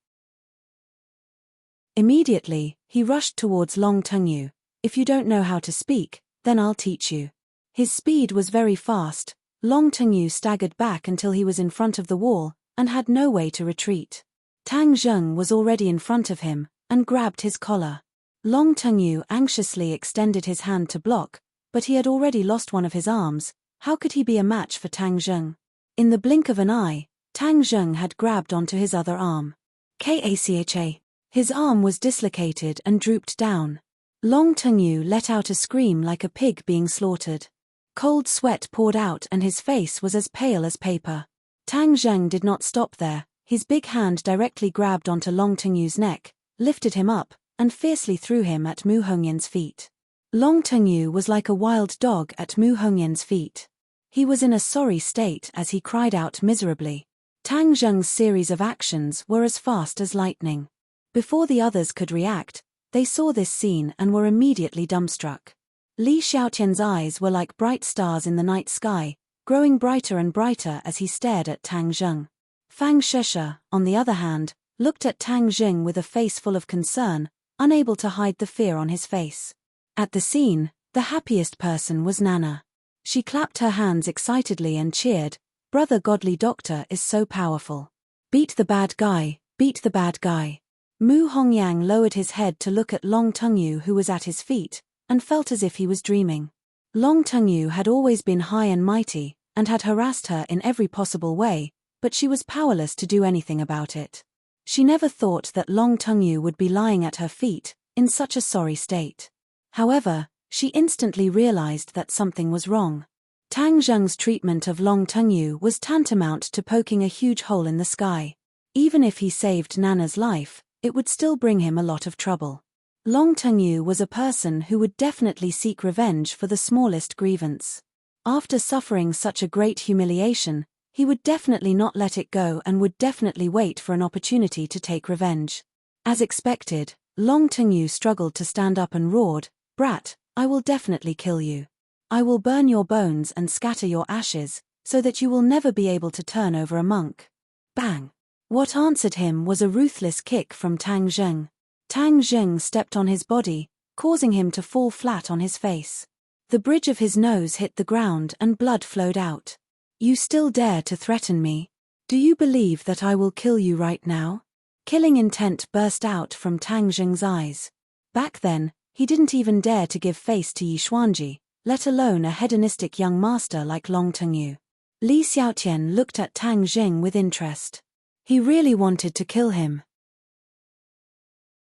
Immediately, he rushed towards Long Tengyu. If you don't know how to speak, then I'll teach you. His speed was very fast. Long Tengyu staggered back until he was in front of the wall, and had no way to retreat. Tang Zheng was already in front of him, and grabbed his collar. Long Tengyu anxiously extended his hand to block, but he had already lost one of his arms. How could he be a match for Tang Zheng? In the blink of an eye, Tang Zheng had grabbed onto his other arm. Kacha. His arm was dislocated and drooped down. Long Tengyu let out a scream like a pig being slaughtered. Cold sweat poured out and his face was as pale as paper. Tang Zheng did not stop there, his big hand directly grabbed onto Long Tengyu's neck, lifted him up, and fiercely threw him at Mu Hongyan's feet. Long Tengyu was like a wild dog at Mu Hongyan's feet. He was in a sorry state as he cried out miserably. Tang Zheng's series of actions were as fast as lightning. Before the others could react, they saw this scene and were immediately dumbstruck. Li Xiaotian's eyes were like bright stars in the night sky, growing brighter and brighter as he stared at Tang Zheng. Fang Sheshe, on the other hand, looked at Tang Zheng with a face full of concern, unable to hide the fear on his face. At the scene, the happiest person was Nana. She clapped her hands excitedly and cheered, Brother Godly Doctor is so powerful. Beat the bad guy, beat the bad guy. Mu Hongyang lowered his head to look at Long Tengyu who was at his feet, and felt as if he was dreaming. Long Tengyu had always been high and mighty, and had harassed her in every possible way, but she was powerless to do anything about it. She never thought that Long Tengyu would be lying at her feet, in such a sorry state. However, she instantly realized that something was wrong. Tang Zheng's treatment of Long Tengyu was tantamount to poking a huge hole in the sky. Even if he saved Nana's life, it would still bring him a lot of trouble. Long Tengyu was a person who would definitely seek revenge for the smallest grievance. After suffering such a great humiliation, he would definitely not let it go and would definitely wait for an opportunity to take revenge. As expected, Long Tengyu struggled to stand up and roared, "Brat, I will definitely kill you. I will burn your bones and scatter your ashes, so that you will never be able to turn over a monk." Bang! What answered him was a ruthless kick from Tang Zheng. Tang Zheng stepped on his body, causing him to fall flat on his face. The bridge of his nose hit the ground and blood flowed out. "You still dare to threaten me? Do you believe that I will kill you right now?" Killing intent burst out from Tang Zheng's eyes. Back then, he didn't even dare to give face to Yi Xuanji, let alone a hedonistic young master like Long Tengyu. Li Xiaotian looked at Tang Zheng with interest. He really wanted to kill him.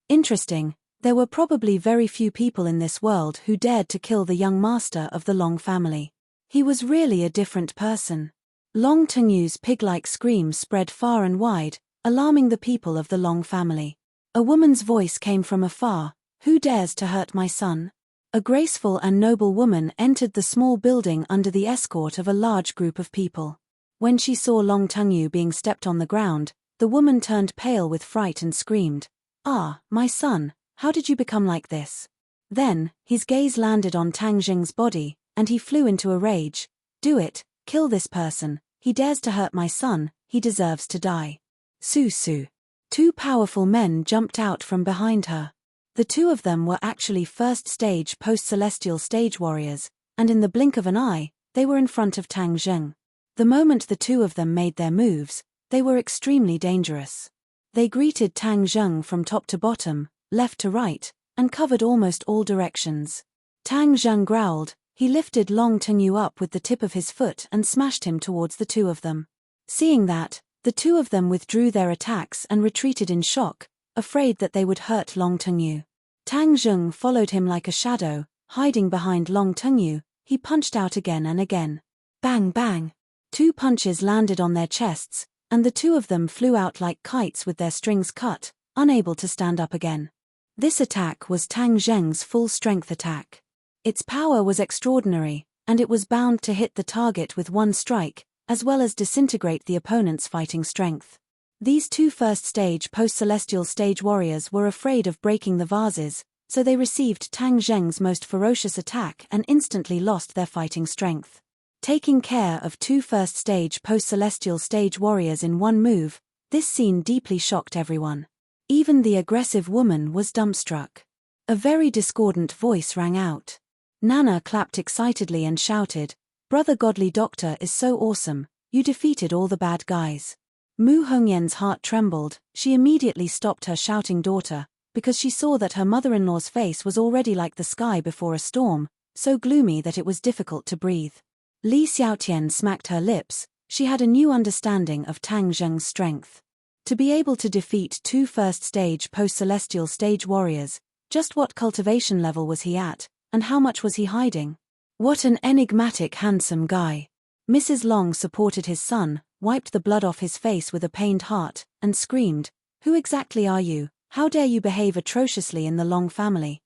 Interesting, there were probably very few people in this world who dared to kill the young master of the Long family. He was really a different person. Long Tengyu's pig-like scream spread far and wide, alarming the people of the Long family. A woman's voice came from afar, "Who dares to hurt my son?" A graceful and noble woman entered the small building under the escort of a large group of people. When she saw Long Tengyu being stepped on the ground, the woman turned pale with fright and screamed, "Ah, my son, how did you become like this?" Then, his gaze landed on Tang Zheng's body, and he flew into a rage. "Do it, kill this person, he dares to hurt my son, he deserves to die." Su Su. Two powerful men jumped out from behind her. The two of them were actually first-stage post-celestial stage warriors, and in the blink of an eye, they were in front of Tang Zheng. The moment the two of them made their moves, they were extremely dangerous. They greeted Tang Zheng from top to bottom, left to right, and covered almost all directions. Tang Zheng growled. He lifted Long Tengyu up with the tip of his foot and smashed him towards the two of them. Seeing that, the two of them withdrew their attacks and retreated in shock, afraid that they would hurt Long Tengyu. Tang Zheng followed him like a shadow, hiding behind Long Tengyu. He punched out again and again. Bang bang! Two punches landed on their chests, and the two of them flew out like kites with their strings cut, unable to stand up again. This attack was Tang Zheng's full-strength attack. Its power was extraordinary, and it was bound to hit the target with one strike, as well as disintegrate the opponent's fighting strength. These two first-stage post-celestial stage warriors were afraid of breaking the vases, so they received Tang Zheng's most ferocious attack and instantly lost their fighting strength. Taking care of two first-stage post-celestial stage warriors in one move, this scene deeply shocked everyone. Even the aggressive woman was dumbstruck. A very discordant voice rang out. Nana clapped excitedly and shouted, "Brother Godly Doctor is so awesome, you defeated all the bad guys." Mu Hongyan's heart trembled. She immediately stopped her shouting daughter, because she saw that her mother-in-law's face was already like the sky before a storm, so gloomy that it was difficult to breathe. Li Xiaotian smacked her lips. She had a new understanding of Tang Zheng's strength. To be able to defeat two first-stage post-celestial stage warriors, just what cultivation level was he at? And how much was he hiding? What an enigmatic handsome guy. Mrs. Long supported his son, wiped the blood off his face with a pained heart, and screamed, "Who exactly are you? How dare you behave atrociously in the Long family?"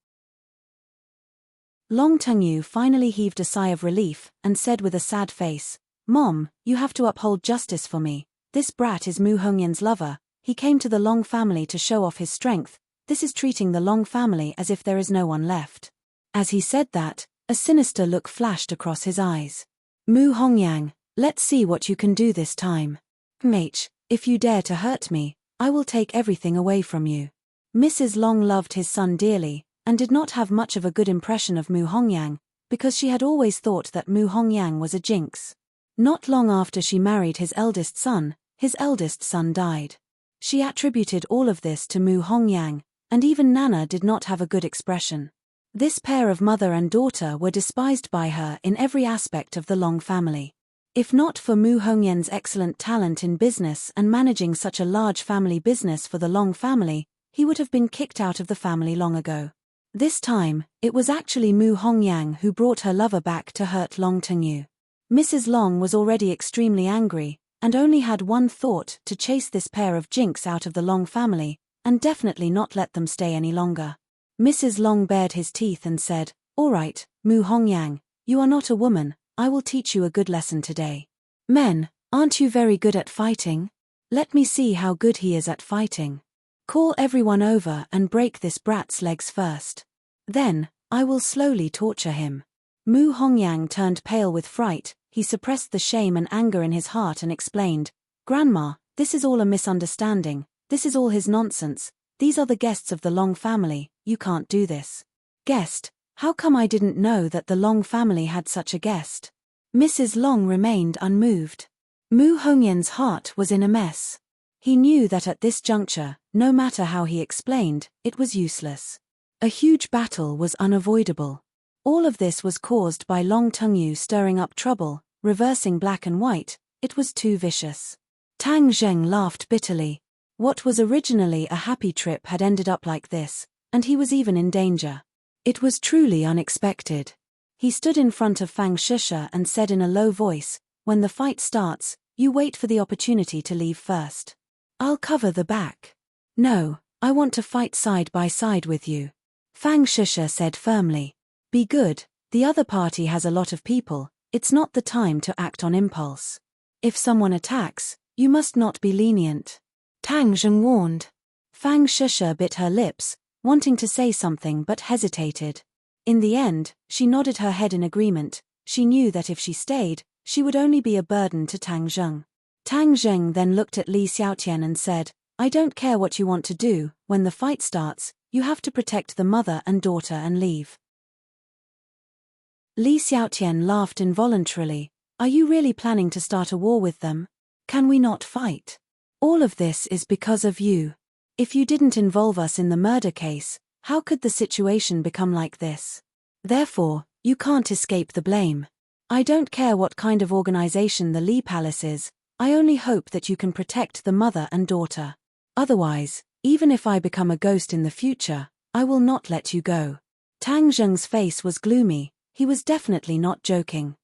Long Tengyu finally heaved a sigh of relief, and said with a sad face, "Mom, you have to uphold justice for me. This brat is Mu Hongyan's lover. He came to the Long family to show off his strength. This is treating the Long family as if there is no one left." As he said that, a sinister look flashed across his eyes. "Mu Hongyang, let's see what you can do this time. Mate, if you dare to hurt me, I will take everything away from you." Mrs. Long loved his son dearly, and did not have much of a good impression of Mu Hongyang, because she had always thought that Mu Hongyang was a jinx. Not long after she married his eldest son died. She attributed all of this to Mu Hongyang, and even Nana did not have a good expression. This pair of mother and daughter were despised by her in every aspect of the Long family. If not for Mu Hongyan's excellent talent in business and managing such a large family business for the Long family, he would have been kicked out of the family long ago. This time, it was actually Mu Hongyang who brought her lover back to hurt Long Tengyu. Mrs. Long was already extremely angry, and only had one thought: to chase this pair of jinx out of the Long family, and definitely not let them stay any longer. Mrs. Long bared his teeth and said, "All right, Mu Hongyang, you are not a woman, I will teach you a good lesson today. Men, aren't you very good at fighting? Let me see how good he is at fighting. Call everyone over and break this brat's legs first. Then, I will slowly torture him." Mu Hongyang turned pale with fright. He suppressed the shame and anger in his heart and explained, "Grandma, this is all a misunderstanding, this is all his nonsense, these are the guests of the Long family, you can't do this." "Guest? How come I didn't know that the Long family had such a guest?" Mrs. Long remained unmoved. Mu Hongyan's heart was in a mess. He knew that at this juncture, no matter how he explained, it was useless. A huge battle was unavoidable. All of this was caused by Long Tengyu stirring up trouble, reversing black and white. It was too vicious. Tang Zheng laughed bitterly. What was originally a happy trip had ended up like this, and he was even in danger. It was truly unexpected. He stood in front of Fang Shisha and said in a low voice, "When the fight starts, you wait for the opportunity to leave first. I'll cover the back." "No, I want to fight side by side with you," Fang Shisha said firmly. "Be good, the other party has a lot of people, it's not the time to act on impulse. If someone attacks, you must not be lenient," Tang Zheng warned. Fang Shisha bit her lips, wanting to say something but hesitated. In the end, she nodded her head in agreement. She knew that if she stayed, she would only be a burden to Tang Zheng. Tang Zheng then looked at Li Xiaotian and said, "I don't care what you want to do, when the fight starts, you have to protect the mother and daughter and leave." Li Xiaotian laughed involuntarily. "Are you really planning to start a war with them? Can we not fight? All of this is because of you. If you didn't involve us in the murder case, how could the situation become like this? Therefore, you can't escape the blame. I don't care what kind of organization the Li Palace is, I only hope that you can protect the mother and daughter. Otherwise, even if I become a ghost in the future, I will not let you go." Tang Zheng's face was gloomy. He was definitely not joking.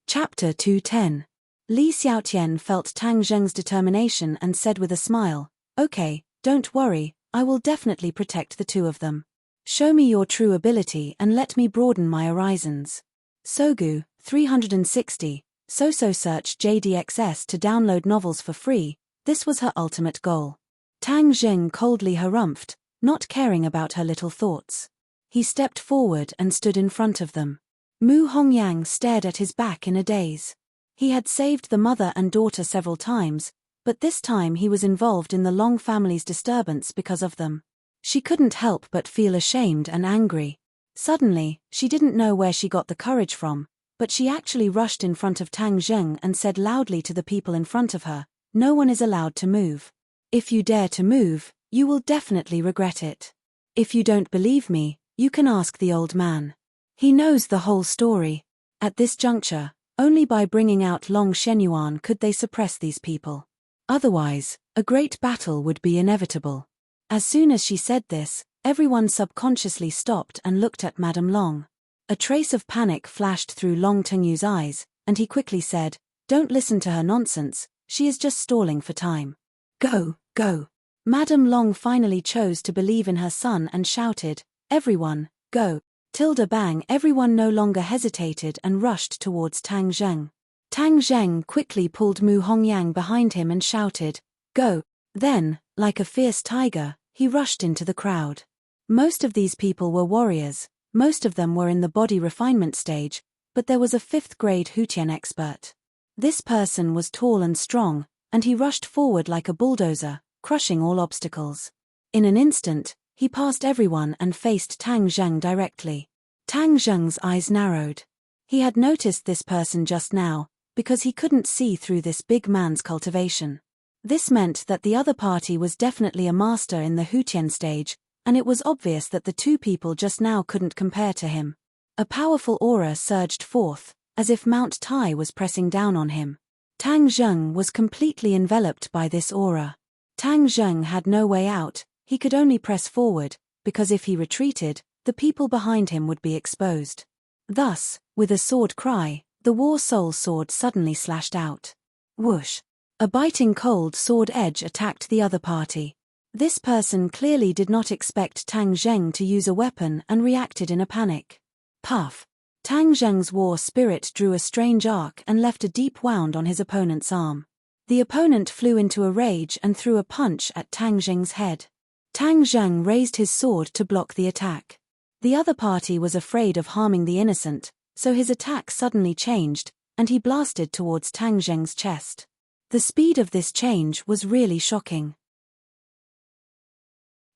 Chapter 210. Li Xiaotian felt Tang Zheng's determination and said with a smile, "Okay, don't worry, I will definitely protect the two of them. Show me your true ability and let me broaden my horizons." Sogu, 360. Search JDXS to download novels for free. This was her ultimate goal. Tang Zheng coldly harumphed, not caring about her little thoughts. He stepped forward and stood in front of them. Mu Hongyang stared at his back in a daze. He had saved the mother and daughter several times, but this time he was involved in the Long family's disturbance because of them. She couldn't help but feel ashamed and angry. Suddenly, she didn't know where she got the courage from, but she actually rushed in front of Tang Zheng and said loudly to the people in front of her, "No one is allowed to move. If you dare to move, you will definitely regret it. If you don't believe me, you can ask the old man. He knows the whole story." At this juncture, only by bringing out Long Shenyuan could they suppress these people. Otherwise, a great battle would be inevitable. As soon as she said this, everyone subconsciously stopped and looked at Madame Long. A trace of panic flashed through Long Tengyu's eyes, and he quickly said, "Don't listen to her nonsense, she is just stalling for time. Go, go." Madame Long finally chose to believe in her son and shouted, "Everyone, go." Tilda bang, everyone no longer hesitated and rushed towards Tang Zheng. Tang Zheng quickly pulled Mu Hongyang behind him and shouted, "Go." Then, like a fierce tiger, he rushed into the crowd. Most of these people were warriors, most of them were in the body refinement stage, but there was a 5th grade Hutian expert. This person was tall and strong, and he rushed forward like a bulldozer, crushing all obstacles. In an instant, he passed everyone and faced Tang Zheng directly. Tang Zheng's eyes narrowed. He had noticed this person just now, because he couldn't see through this big man's cultivation. This meant that the other party was definitely a master in the Hutian stage, and it was obvious that the two people just now couldn't compare to him. A powerful aura surged forth, as if Mount Tai was pressing down on him. Tang Zheng was completely enveloped by this aura. Tang Zheng had no way out, he could only press forward, because if he retreated, the people behind him would be exposed. Thus, with a sword cry, the War Soul Sword suddenly slashed out. Whoosh! A biting cold sword edge attacked the other party. This person clearly did not expect Tang Zheng to use a weapon and reacted in a panic. Puff! Tang Zheng's war spirit drew a strange arc and left a deep wound on his opponent's arm. The opponent flew into a rage and threw a punch at Tang Zheng's head. Tang Zheng raised his sword to block the attack. The other party was afraid of harming the innocent, so his attack suddenly changed, and he blasted towards Tang Zheng's chest. The speed of this change was really shocking.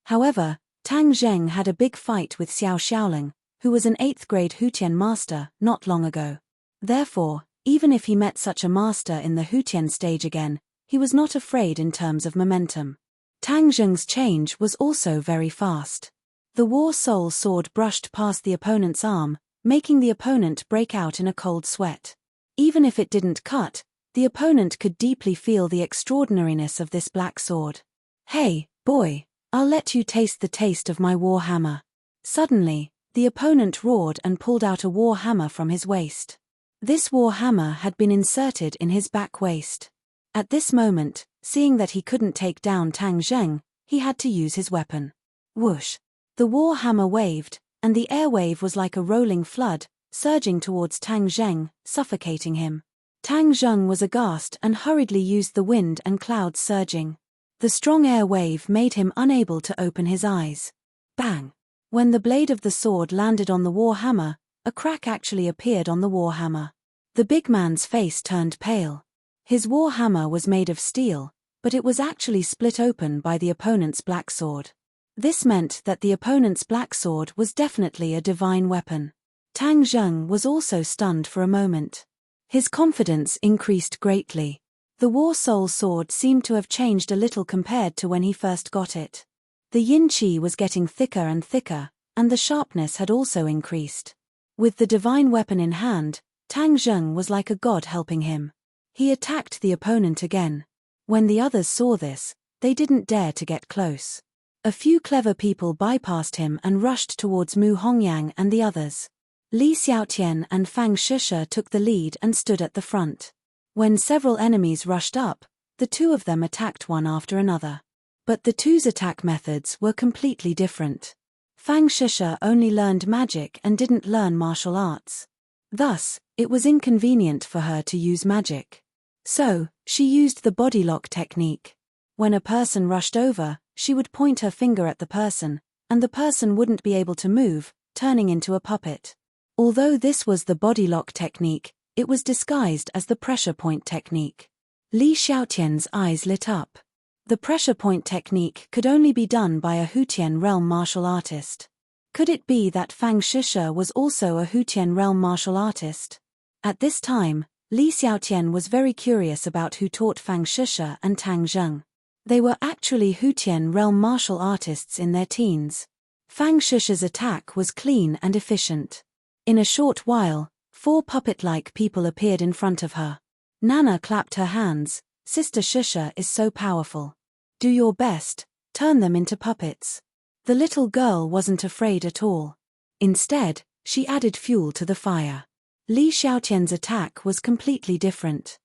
However, Tang Zheng had a big fight with Xiao Xiaoling, who was an 8th grade Hutian master, not long ago. Therefore, even if he met such a master in the Hutian stage again, he was not afraid in terms of momentum. Tang Zheng's change was also very fast. The War Soul Sword brushed past the opponent's arm, making the opponent break out in a cold sweat. Even if it didn't cut, the opponent could deeply feel the extraordinariness of this black sword. "Hey, boy, I'll let you taste the taste of my war hammer." Suddenly, the opponent roared and pulled out a war hammer from his waist. This war hammer had been inserted in his back waist. At this moment, seeing that he couldn't take down Tang Zheng, he had to use his weapon. Whoosh! The war hammer waved, and the air wave was like a rolling flood, surging towards Tang Zheng, suffocating him. Tang Zheng was aghast and hurriedly used the wind and clouds surging. The strong air wave made him unable to open his eyes. Bang! When the blade of the sword landed on the war hammer, a crack actually appeared on the war hammer. The big man's face turned pale. His war hammer was made of steel, but it was actually split open by the opponent's black sword. This meant that the opponent's black sword was definitely a divine weapon. Tang Zheng was also stunned for a moment. His confidence increased greatly. The War Soul Sword seemed to have changed a little compared to when he first got it. The yin qi was getting thicker and thicker, and the sharpness had also increased. With the divine weapon in hand, Tang Zheng was like a god helping him. He attacked the opponent again. When the others saw this, they didn't dare to get close. A few clever people bypassed him and rushed towards Mu Hongyang and the others. Li Xiaotian and Fang Shisha took the lead and stood at the front. When several enemies rushed up, the two of them attacked one after another. But the two's attack methods were completely different. Fang Shisha only learned magic and didn't learn martial arts. Thus, it was inconvenient for her to use magic. So, she used the body lock technique. When a person rushed over, she would point her finger at the person, and the person wouldn't be able to move, turning into a puppet. Although this was the body lock technique, it was disguised as the pressure point technique. Li Xiaotian's eyes lit up. The pressure point technique could only be done by a Hutian realm martial artist. Could it be that Fang Shisha was also a Hutian realm martial artist? At this time, Li Xiaotian was very curious about who taught Fang Shisha and Tang Zheng. They were actually Hutian realm martial artists in their teens. Fang Shisha's attack was clean and efficient. In a short while, 4 puppet-like people appeared in front of her. Nana clapped her hands. "Sister Shisha is so powerful. Do your best, turn them into puppets." The little girl wasn't afraid at all. Instead, she added fuel to the fire. Li Xiaotian's attack was completely different.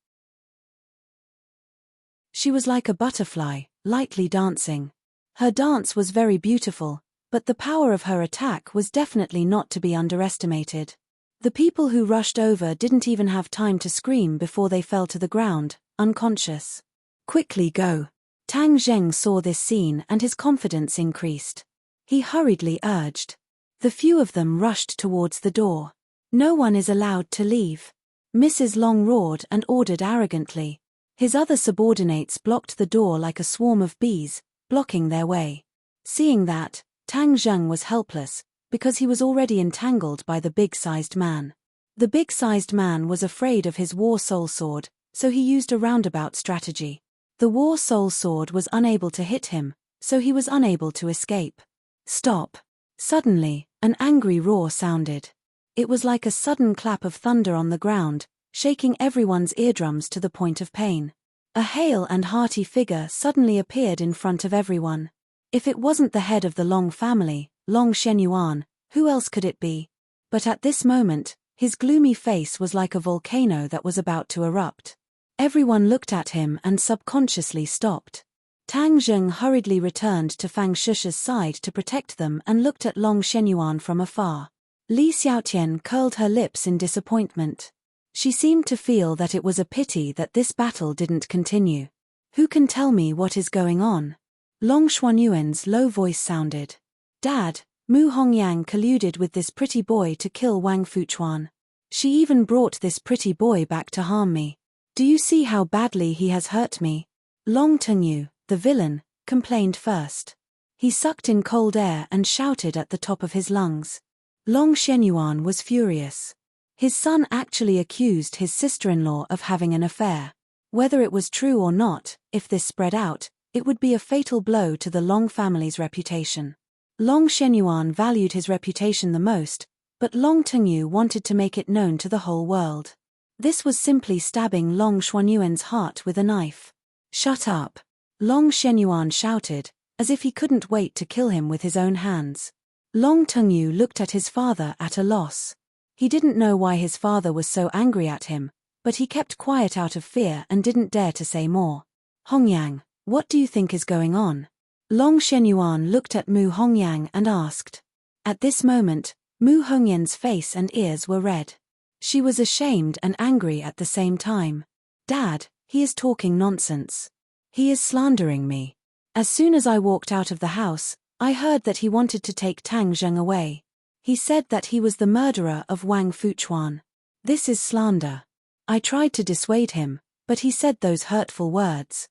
She was like a butterfly, lightly dancing. Her dance was very beautiful, but the power of her attack was definitely not to be underestimated. The people who rushed over didn't even have time to scream before they fell to the ground, unconscious. "Quickly go." Tang Zheng saw this scene and his confidence increased. He hurriedly urged. The few of them rushed towards the door. "No one is allowed to leave." Mrs. Long roared and ordered arrogantly. His other subordinates blocked the door like a swarm of bees, blocking their way. Seeing that, Tang Zheng was helpless, because he was already entangled by the big-sized man. The big-sized man was afraid of his War Soul Sword, so he used a roundabout strategy. The War Soul Sword was unable to hit him, so he was unable to escape. "Stop!" Suddenly, an angry roar sounded. It was like a sudden clap of thunder on the ground, shaking everyone's eardrums to the point of pain. A hale and hearty figure suddenly appeared in front of everyone. If it wasn't the head of the Long family, Long Shenyuan, who else could it be? But at this moment, his gloomy face was like a volcano that was about to erupt. Everyone looked at him and subconsciously stopped. Tang Zheng hurriedly returned to Fang Shusha's side to protect them and looked at Long Shenyuan from afar. Li Xiaotian curled her lips in disappointment. She seemed to feel that it was a pity that this battle didn't continue. Who can tell me what is going on? Long Xuanyuan's low voice sounded. Dad, Mu Hongyang colluded with this pretty boy to kill Wang Fuchuan. She even brought this pretty boy back to harm me. Do you see how badly he has hurt me? Long Tengyu, the villain, complained first. He sucked in cold air and shouted at the top of his lungs. Long Shenyuan was furious. His son actually accused his sister-in-law of having an affair. Whether it was true or not, if this spread out, it would be a fatal blow to the Long family's reputation. Long Shenyuan valued his reputation the most, but Long Tengyu wanted to make it known to the whole world. This was simply stabbing Long Xuanyuan's heart with a knife. Shut up! Long Shenyuan shouted, as if he couldn't wait to kill him with his own hands. Long Tengyu looked at his father at a loss. He didn't know why his father was so angry at him, but he kept quiet out of fear and didn't dare to say more. Hongyang, what do you think is going on? Long Shenyuan looked at Mu Hongyang and asked. At this moment, Mu Hongyan's face and ears were red. She was ashamed and angry at the same time. Dad, he is talking nonsense. He is slandering me. As soon as I walked out of the house, I heard that he wanted to take Tang Zheng away. He said that he was the murderer of Wang Fuchuan. This is slander. I tried to dissuade him, but he said those hurtful words.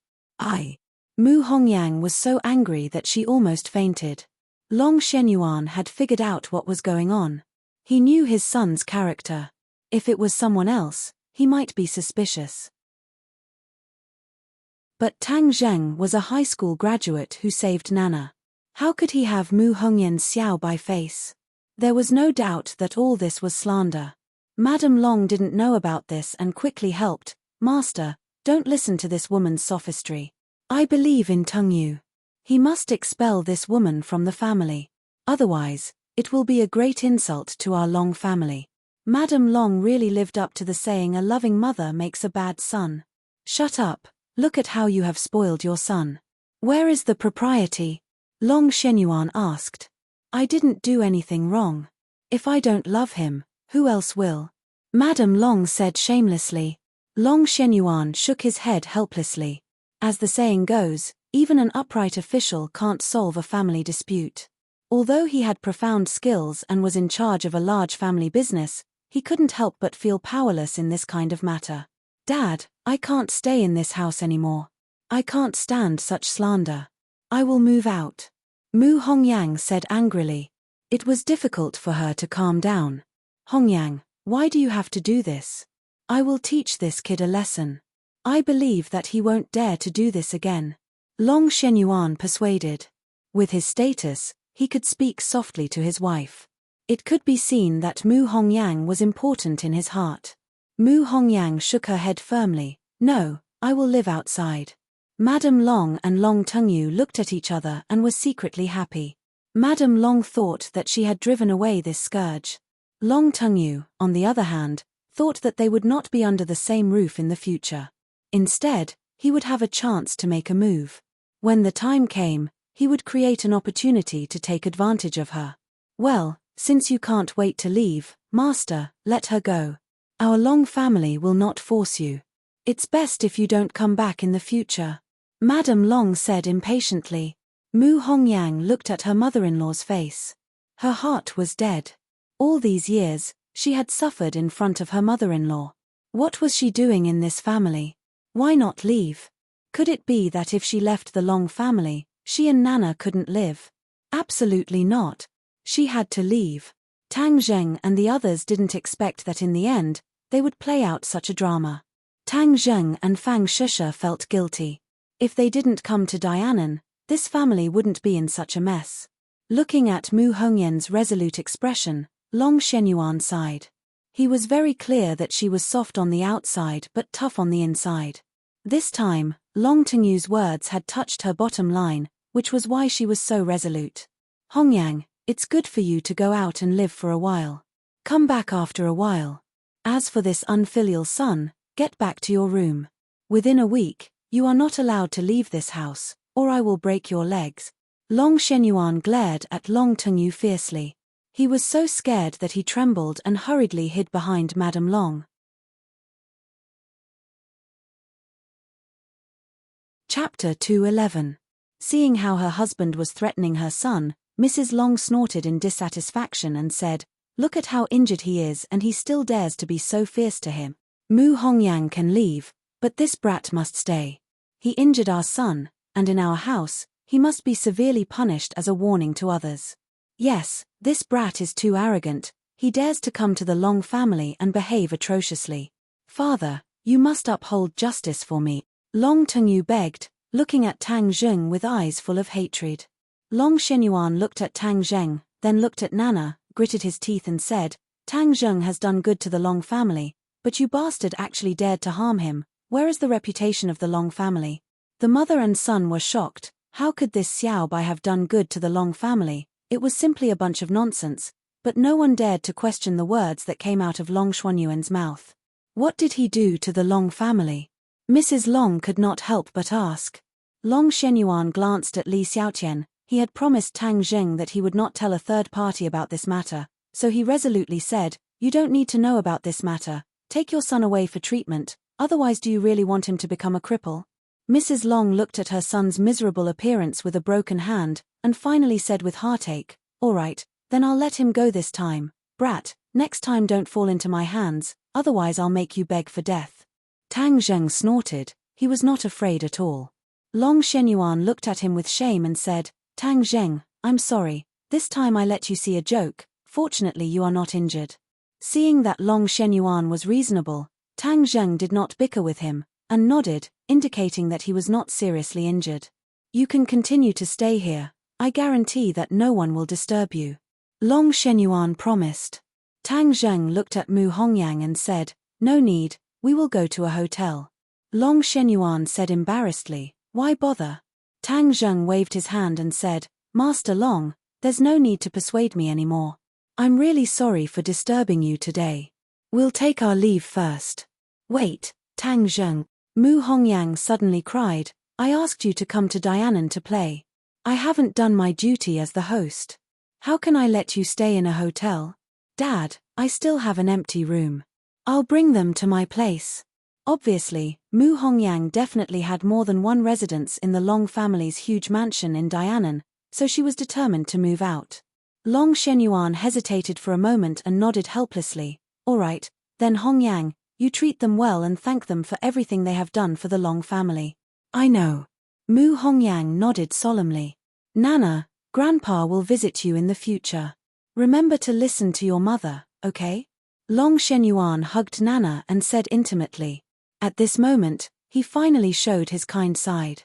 Mu Hongyang was so angry that she almost fainted. Long Shenyuan had figured out what was going on. He knew his son's character. If it was someone else, he might be suspicious. But Tang Zheng was a high school graduate who saved Nana. How could he have Mu Hongyan's Xiao Bai face? There was no doubt that all this was slander. Madame Long didn't know about this and quickly helped. Master, don't listen to this woman's sophistry. I believe in Tengyu. He must expel this woman from the family. Otherwise, it will be a great insult to our Long family. Madame Long really lived up to the saying a loving mother makes a bad son. Shut up, look at how you have spoiled your son. Where is the propriety? Long Shenyuan asked. I didn't do anything wrong. If I don't love him, who else will? Madame Long said shamelessly. Long Shenyuan shook his head helplessly. As the saying goes, even an upright official can't solve a family dispute. Although he had profound skills and was in charge of a large family business, he couldn't help but feel powerless in this kind of matter. Dad, I can't stay in this house anymore. I can't stand such slander. I will move out. Mu Hongyang said angrily. It was difficult for her to calm down. Hongyang, why do you have to do this? I will teach this kid a lesson. I believe that he won't dare to do this again. Long Shenyuan persuaded. With his status, he could speak softly to his wife. It could be seen that Mu Hongyang was important in his heart. Mu Hongyang shook her head firmly. No, I will live outside. Madame Long and Long Tengyu looked at each other and were secretly happy. Madame Long thought that she had driven away this scourge. Long Tengyu, on the other hand, thought that they would not be under the same roof in the future. Instead, he would have a chance to make a move. When the time came, he would create an opportunity to take advantage of her. Well, since you can't wait to leave, Master, let her go. Our Long family will not force you. It's best if you don't come back in the future. Madame Long said impatiently. Mu Hongyang looked at her mother-in-law's face. Her heart was dead. All these years, she had suffered in front of her mother-in-law. What was she doing in this family? Why not leave? Could it be that if she left the Long family, she and Nana couldn't live? Absolutely not. She had to leave. Tang Zheng and the others didn't expect that in the end, they would play out such a drama. Tang Zheng and Fang Shusha felt guilty. If they didn't come to Dianan, this family wouldn't be in such a mess. Looking at Mu Hongyan's resolute expression, Long Shenyuan sighed. He was very clear that she was soft on the outside but tough on the inside. This time, Long Tingyu's words had touched her bottom line, which was why she was so resolute. Hongyang, it's good for you to go out and live for a while. Come back after a while. As for this unfilial son, get back to your room. Within a week, you are not allowed to leave this house, or I will break your legs. Long Shenyuan glared at Long Tengyu fiercely. He was so scared that he trembled and hurriedly hid behind Madame Long. Chapter 211. Seeing how her husband was threatening her son, Mrs. Long snorted in dissatisfaction and said, "Look at how injured he is, and he still dares to be so fierce to him. Mu Hongyang can leave, but this brat must stay. He injured our son, and in our house, he must be severely punished as a warning to others. Yes, this brat is too arrogant, he dares to come to the Long family and behave atrociously. Father, you must uphold justice for me," Long Tengyu begged, looking at Tang Zheng with eyes full of hatred. Long Shenyuan looked at Tang Zheng, then looked at Nana, gritted his teeth and said, "Tang Zheng has done good to the Long family, but you bastard actually dared to harm him. Where is the reputation of the Long family?" The mother and son were shocked. How could this Xiao Bai have done good to the Long family? It was simply a bunch of nonsense, but no one dared to question the words that came out of Long Xuanyuan's mouth. What did he do to the Long family? Mrs. Long could not help but ask. Long Shenyuan glanced at Li Xiaotian. He had promised Tang Zheng that he would not tell a third party about this matter, so he resolutely said, "You don't need to know about this matter. Take your son away for treatment, otherwise do you really want him to become a cripple?" Mrs. Long looked at her son's miserable appearance with a broken hand, and finally said with heartache, "All right, then I'll let him go this time. Brat, next time don't fall into my hands, otherwise I'll make you beg for death." Tang Zheng snorted. He was not afraid at all. Long Shenyuan looked at him with shame and said, "Tang Zheng, I'm sorry, this time I let you see a joke, fortunately you are not injured." Seeing that Long Shenyuan was reasonable, Tang Zheng did not bicker with him, and nodded, indicating that he was not seriously injured. "You can continue to stay here, I guarantee that no one will disturb you," Long Shenyuan promised. Tang Zheng looked at Mu Hongyang and said, "No need, we will go to a hotel." Long Shenyuan said embarrassedly, "Why bother?" Tang Zheng waved his hand and said, "Master Long, there's no need to persuade me anymore. I'm really sorry for disturbing you today. We'll take our leave first." "Wait, Tang Zheng," Mu Hongyang suddenly cried, "I asked you to come to Dianan to play. I haven't done my duty as the host. How can I let you stay in a hotel? Dad, I still have an empty room. I'll bring them to my place." Obviously, Mu Hongyang definitely had more than one residence in the Long family's huge mansion in Dianan, so she was determined to move out. Long Shenyuan hesitated for a moment and nodded helplessly. "All right, then Hongyang, you treat them well and thank them for everything they have done for the Long family." "I know." Mu Hongyang nodded solemnly. "Nana, Grandpa will visit you in the future. Remember to listen to your mother, okay?" Long Shenyuan hugged Nana and said intimately. At this moment, he finally showed his kind side.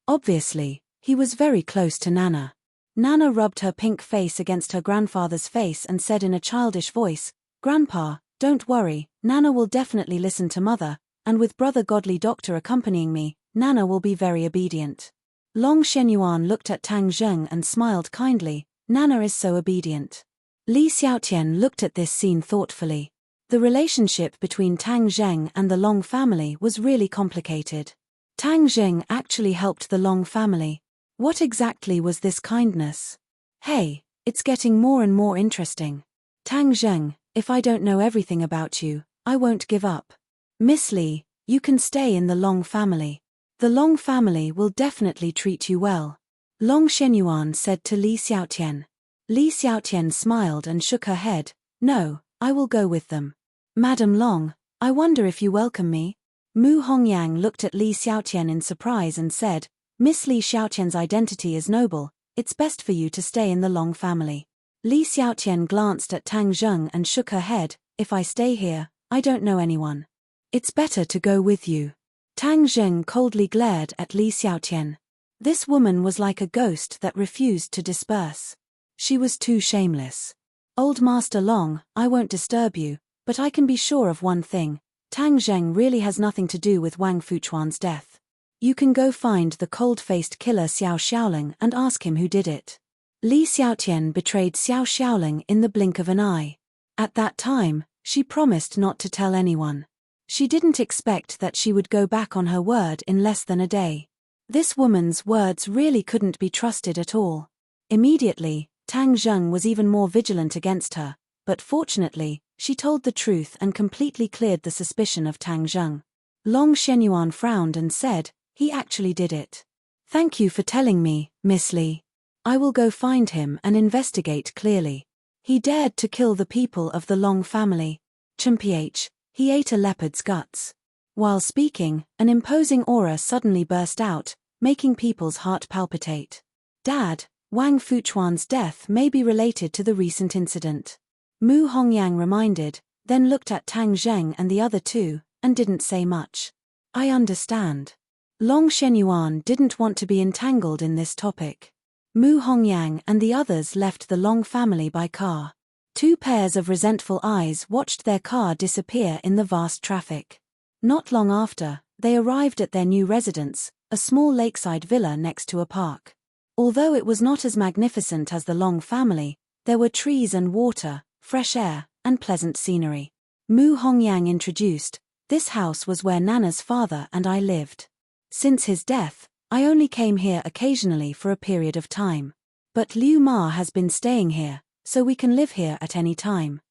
Obviously, he was very close to Nana. Nana rubbed her pink face against her grandfather's face and said in a childish voice, "Grandpa, don't worry, Nana will definitely listen to mother, and with brother Godly Doctor accompanying me, Nana will be very obedient." Long Shenyuan looked at Tang Zheng and smiled kindly. Nana is so obedient. Li Xiaotian looked at this scene thoughtfully. The relationship between Tang Zheng and the Long family was really complicated. Tang Zheng actually helped the Long family. What exactly was this kindness? Hey, it's getting more and more interesting. Tang Zheng, if I don't know everything about you, I won't give up. Miss Li, you can stay in the Long family. The Long family will definitely treat you well. Long Shenyuan said to Li Xiaotian. Li Xiaotian smiled and shook her head. "No, I will go with them." "Madam Long, I wonder if you welcome me?" Mu Hongyang looked at Li Xiaotian in surprise and said, "Miss Li Xiaotian's identity is noble, it's best for you to stay in the Long family." Li Xiaotian glanced at Tang Zheng and shook her head, "If I stay here, I don't know anyone. It's better to go with you." Tang Zheng coldly glared at Li Xiaotian. This woman was like a ghost that refused to disperse. She was too shameless. Old Master Long, I won't disturb you, but I can be sure of one thing. Tang Zheng really has nothing to do with Wang Fuchuan's death. You can go find the cold-faced killer Xiao Xiaoling and ask him who did it. Li Xiaotian betrayed Xiao Xiaoling in the blink of an eye. At that time, she promised not to tell anyone. She didn't expect that she would go back on her word in less than a day. This woman's words really couldn't be trusted at all. Immediately, Tang Zheng was even more vigilant against her, but fortunately, she told the truth and completely cleared the suspicion of Tang Zheng. Long Shenyuan frowned and said, he actually did it. Thank you for telling me, Miss Li. I will go find him and investigate clearly. He dared to kill the people of the Long family. Chumph, he ate a leopard's guts. While speaking, an imposing aura suddenly burst out, making people's heart palpitate. Dad, Wang Fuchuan's death may be related to the recent incident. Mu Hongyang reminded, then looked at Tang Zheng and the other two, and didn't say much. I understand. Long Shenyuan didn't want to be entangled in this topic. Mu Hongyang and the others left the Long family by car. Two pairs of resentful eyes watched their car disappear in the vast traffic. Not long after, they arrived at their new residence, a small lakeside villa next to a park. Although it was not as magnificent as the Long family, there were trees and water, fresh air, and pleasant scenery. Mu Hongyang introduced, this house was where Nana's father and I lived. Since his death, I only came here occasionally for a period of time. But Liu Ma has been staying here, so we can live here at any time.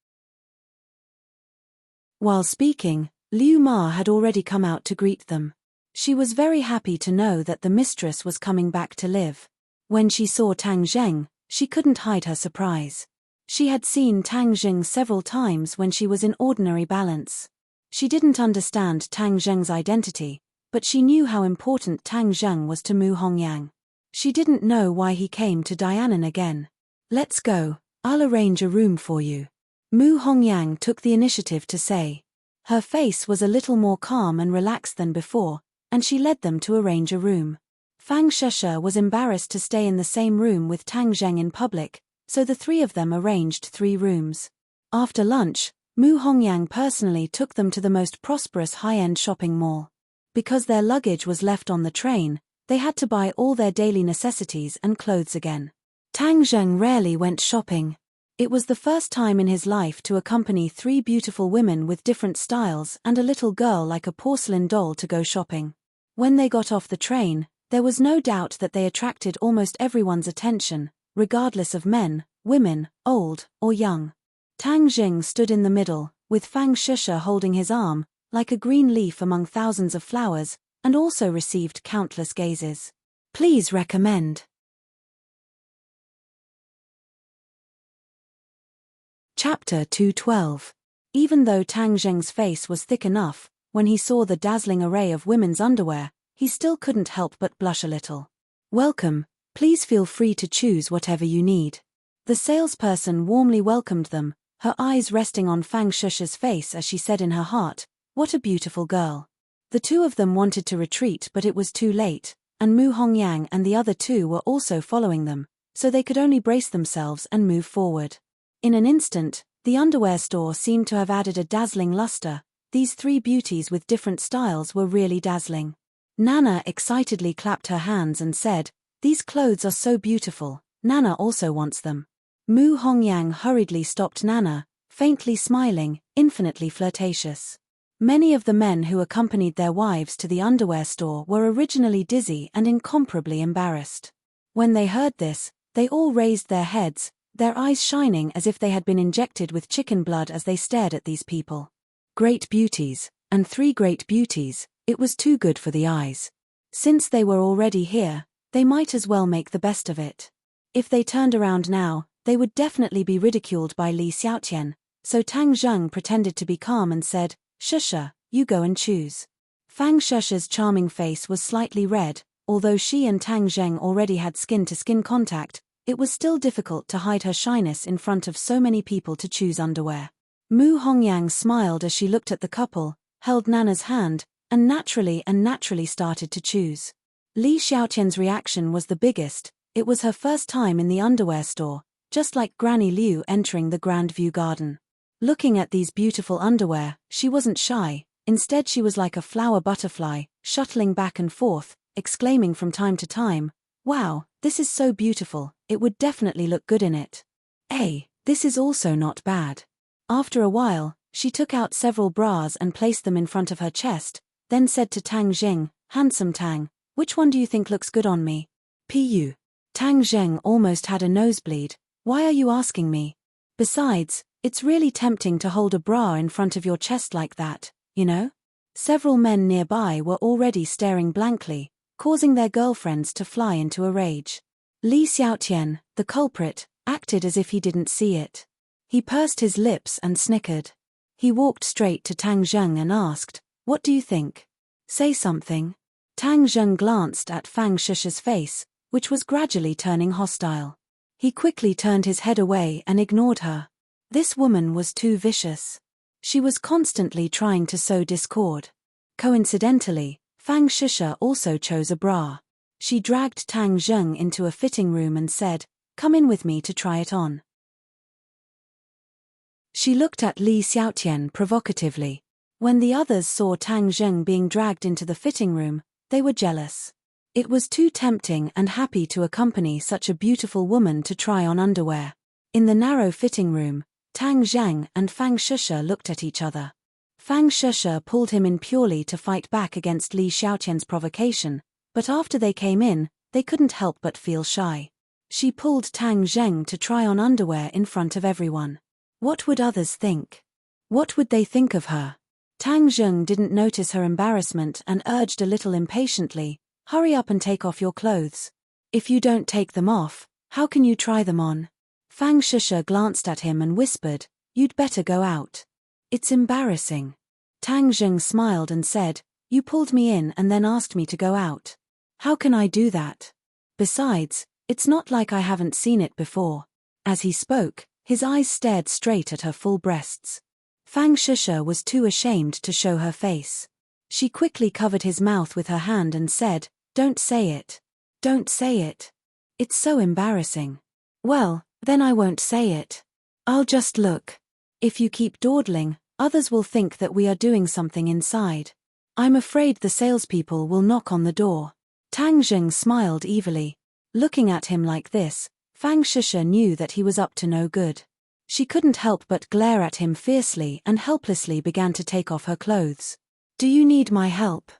While speaking, Liu Ma had already come out to greet them. She was very happy to know that the mistress was coming back to live. When she saw Tang Zheng, she couldn't hide her surprise. She had seen Tang Zheng several times when she was in ordinary balance. She didn't understand Tang Zheng's identity, but she knew how important Tang Zheng was to Mu Hongyang. She didn't know why he came to Dianan again. Let's go, I'll arrange a room for you. Mu Hongyang took the initiative to say. Her face was a little more calm and relaxed than before, and she led them to arrange a room. Fang Sheshe was embarrassed to stay in the same room with Tang Zheng in public, so the three of them arranged 3 rooms. After lunch, Mu Hongyang personally took them to the most prosperous high-end shopping mall. Because their luggage was left on the train, they had to buy all their daily necessities and clothes again. Tang Zheng rarely went shopping. It was the first time in his life to accompany 3 beautiful women with different styles and a little girl like a porcelain doll to go shopping. When they got off the train, there was no doubt that they attracted almost everyone's attention, regardless of men, women, old, or young. Tang Zheng stood in the middle, with Fang Sheshe holding his arm, like a green leaf among thousands of flowers, and also received countless gazes. Please recommend. Chapter 212. Even though Tang Zheng's face was thick enough, when he saw the dazzling array of women's underwear, he still couldn't help but blush a little. Welcome, please feel free to choose whatever you need. The salesperson warmly welcomed them, her eyes resting on Fang Sheshe's face as she said in her heart, what a beautiful girl. The two of them wanted to retreat but it was too late, and Mu Hongyang and the other 2 were also following them, so they could only brace themselves and move forward. In an instant, the underwear store seemed to have added a dazzling luster. These 3 beauties with different styles were really dazzling. Nana excitedly clapped her hands and said, these clothes are so beautiful, Nana also wants them. Mu Hongyang hurriedly stopped Nana, faintly smiling, infinitely flirtatious. Many of the men who accompanied their wives to the underwear store were originally dizzy and incomparably embarrassed. When they heard this, they all raised their heads, their eyes shining as if they had been injected with chicken blood as they stared at these people. Great beauties, and 3 great beauties, it was too good for the eyes. Since they were already here, they might as well make the best of it. If they turned around now, they would definitely be ridiculed by Li Xiaotian, so Tang Zheng pretended to be calm and said, Sheshe, you go and choose. Fang Sheshe's charming face was slightly red, although she and Tang Zheng already had skin-to-skin contact, it was still difficult to hide her shyness in front of so many people to choose underwear. Mu Hongyang smiled as she looked at the couple, held Nana's hand, and naturally started to choose. Li Xiaotian's reaction was the biggest. It was her first time in the underwear store, just like Granny Liu entering the Grand View Garden. Looking at these beautiful underwear, she wasn't shy, instead she was like a flower butterfly, shuttling back and forth, exclaiming from time to time, "Wow, this is so beautiful, it would definitely look good in it. Hey, this is also not bad." After a while, she took out several bras and placed them in front of her chest, then said to Tang Zheng, "Handsome Tang, which one do you think looks good on me?" Pu. Tang Zheng almost had a nosebleed. "Why are you asking me? Besides, it's really tempting to hold a bra in front of your chest like that, you know?" Several men nearby were already staring blankly, causing their girlfriends to fly into a rage. Li Xiaotian, the culprit, acted as if he didn't see it. He pursed his lips and snickered. He walked straight to Tang Zheng and asked, "What do you think? Say something." Tang Zheng glanced at Fang Shusha's face, which was gradually turning hostile. He quickly turned his head away and ignored her. This woman was too vicious. She was constantly trying to sow discord. Coincidentally, Fang Shusha also chose a bra. She dragged Tang Zheng into a fitting room and said, "Come in with me to try it on." She looked at Li Xiaotian provocatively. When the others saw Tang Zheng being dragged into the fitting room, they were jealous. It was too tempting and happy to accompany such a beautiful woman to try on underwear. In the narrow fitting room, Tang Zheng and Fang Shusha looked at each other. Fang Shusha pulled him in purely to fight back against Li Xiaotian's provocation, but after they came in, they couldn't help but feel shy. She pulled Tang Zheng to try on underwear in front of everyone. What would others think? What would they think of her? Tang Zheng didn't notice her embarrassment and urged a little impatiently, "Hurry up and take off your clothes. If you don't take them off, how can you try them on?" Fang Shusha glanced at him and whispered, "You'd better go out. It's embarrassing." Tang Zheng smiled and said, "You pulled me in and then asked me to go out. How can I do that? Besides, it's not like I haven't seen it before." As he spoke, his eyes stared straight at her full breasts. Fang Shusha was too ashamed to show her face. She quickly covered his mouth with her hand and said, "Don't say it. Don't say it. It's so embarrassing." "Well, then I won't say it. I'll just look. If you keep dawdling, others will think that we are doing something inside. I'm afraid the salespeople will knock on the door." Tang Zheng smiled evilly. Looking at him like this, Fang Shusha knew that he was up to no good. She couldn't help but glare at him fiercely and helplessly began to take off her clothes. "Do you need my help?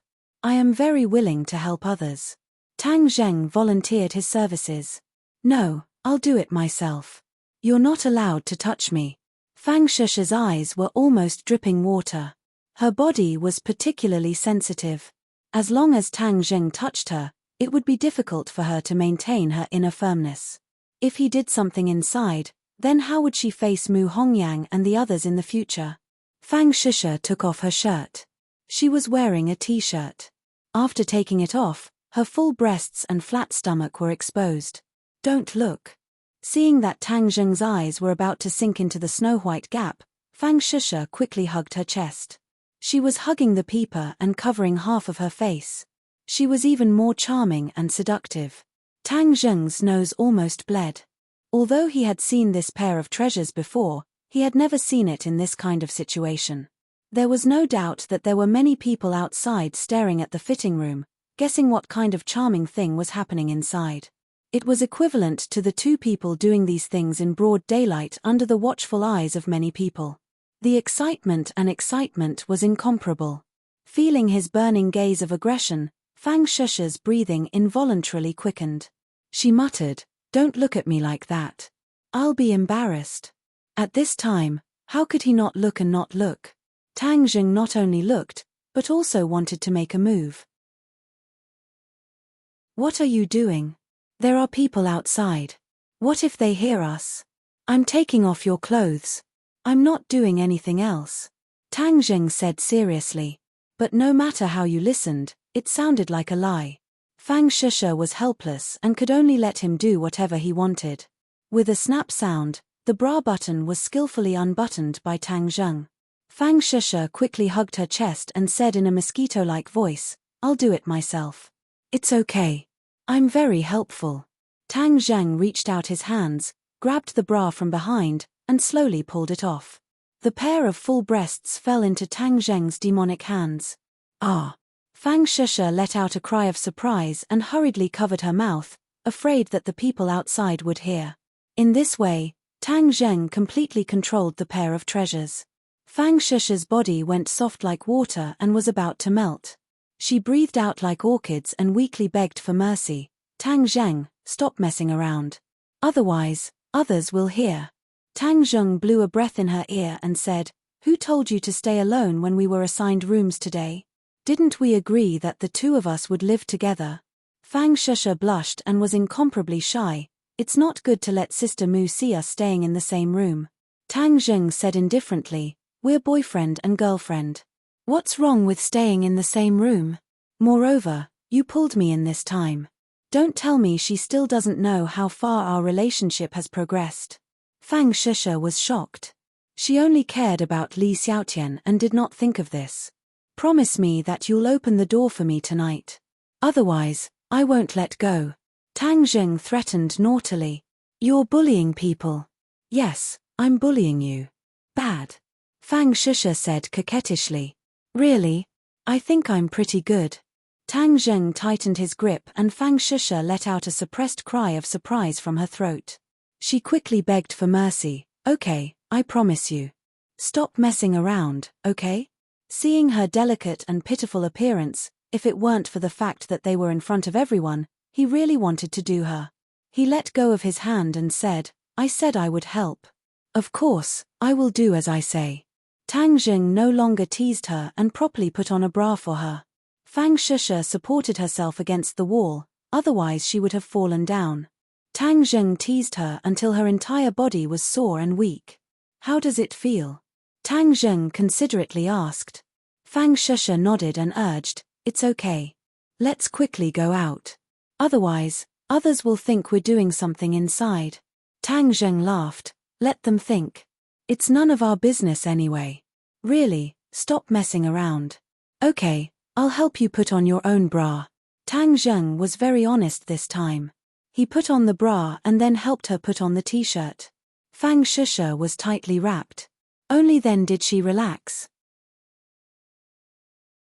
I am very willing to help others." Tang Zheng volunteered his services. "No, I'll do it myself. You're not allowed to touch me." Fang Shusha's eyes were almost dripping water. Her body was particularly sensitive. As long as Tang Zheng touched her, it would be difficult for her to maintain her inner firmness. If he did something inside, then how would she face Mu Hongyang and the others in the future? Fang Shusha took off her shirt. She was wearing a t-shirt. After taking it off, her full breasts and flat stomach were exposed. "Don't look." Seeing that Tang Zheng's eyes were about to sink into the snow-white gap, Fang Shusha quickly hugged her chest. She was hugging the peeper and covering half of her face. She was even more charming and seductive. Tang Zheng's nose almost bled. Although he had seen this pair of treasures before, he had never seen it in this kind of situation. There was no doubt that there were many people outside staring at the fitting room, guessing what kind of charming thing was happening inside. It was equivalent to the two people doing these things in broad daylight under the watchful eyes of many people. The excitement was incomparable. Feeling his burning gaze of aggression, Fang Shusha's breathing involuntarily quickened. She muttered, "Don't look at me like that. I'll be embarrassed." At this time, how could he not look and not look? Tang Zheng not only looked, but also wanted to make a move. "What are you doing? There are people outside. What if they hear us? I'm taking off your clothes. I'm not doing anything else," Tang Zheng said seriously. But no matter how you listened, it sounded like a lie. Fang Shusha was helpless and could only let him do whatever he wanted. With a snap sound, the bra button was skillfully unbuttoned by Tang Zheng. Fang Shusha quickly hugged her chest and said in a mosquito-like voice, "I'll do it myself. It's okay. I'm very helpful." Tang Zheng reached out his hands, grabbed the bra from behind, and slowly pulled it off. The pair of full breasts fell into Tang Zheng's demonic hands. Ah! Fang Shusha let out a cry of surprise and hurriedly covered her mouth, afraid that the people outside would hear. In this way, Tang Zheng completely controlled the pair of treasures. Fang Shusha's body went soft like water and was about to melt. She breathed out like orchids and weakly begged for mercy. Tang Zheng, stop messing around. Otherwise, others will hear. Tang Zheng blew a breath in her ear and said, "Who told you to stay alone when we were assigned rooms today? Didn't we agree that the two of us would live together?" Fang Shusha blushed and was incomparably shy. "It's not good to let Sister Mu see us staying in the same room." Tang Zheng said indifferently, "We're boyfriend and girlfriend. What's wrong with staying in the same room? Moreover, you pulled me in this time. Don't tell me she still doesn't know how far our relationship has progressed." Fang Shusha was shocked. She only cared about Li Xiaotian and did not think of this. "Promise me that you'll open the door for me tonight. Otherwise, I won't let go." Tang Zheng threatened naughtily. "You're bullying people." "Yes, I'm bullying you." "Bad." Fang Shusha said coquettishly. "Really? I think I'm pretty good." Tang Zheng tightened his grip and Fang Shusha let out a suppressed cry of surprise from her throat. She quickly begged for mercy. "Okay, I promise you. Stop messing around, okay?" Seeing her delicate and pitiful appearance, if it weren't for the fact that they were in front of everyone, he really wanted to do her. He let go of his hand and said, "I said I would help. Of course, I will do as I say." Tang Zheng no longer teased her and properly put on a bra for her. Fang Shusha supported herself against the wall, otherwise she would have fallen down. Tang Zheng teased her until her entire body was sore and weak. "How does it feel?" Tang Zheng considerately asked. Fang Shusha nodded and urged, "It's okay. Let's quickly go out. Otherwise, others will think we're doing something inside." Tang Zheng laughed. "Let them think. It's none of our business anyway. Really, stop messing around." "Okay, I'll help you put on your own bra." Tang Zheng was very honest this time. He put on the bra and then helped her put on the t-shirt. Fang Shusha was tightly wrapped. Only then did she relax.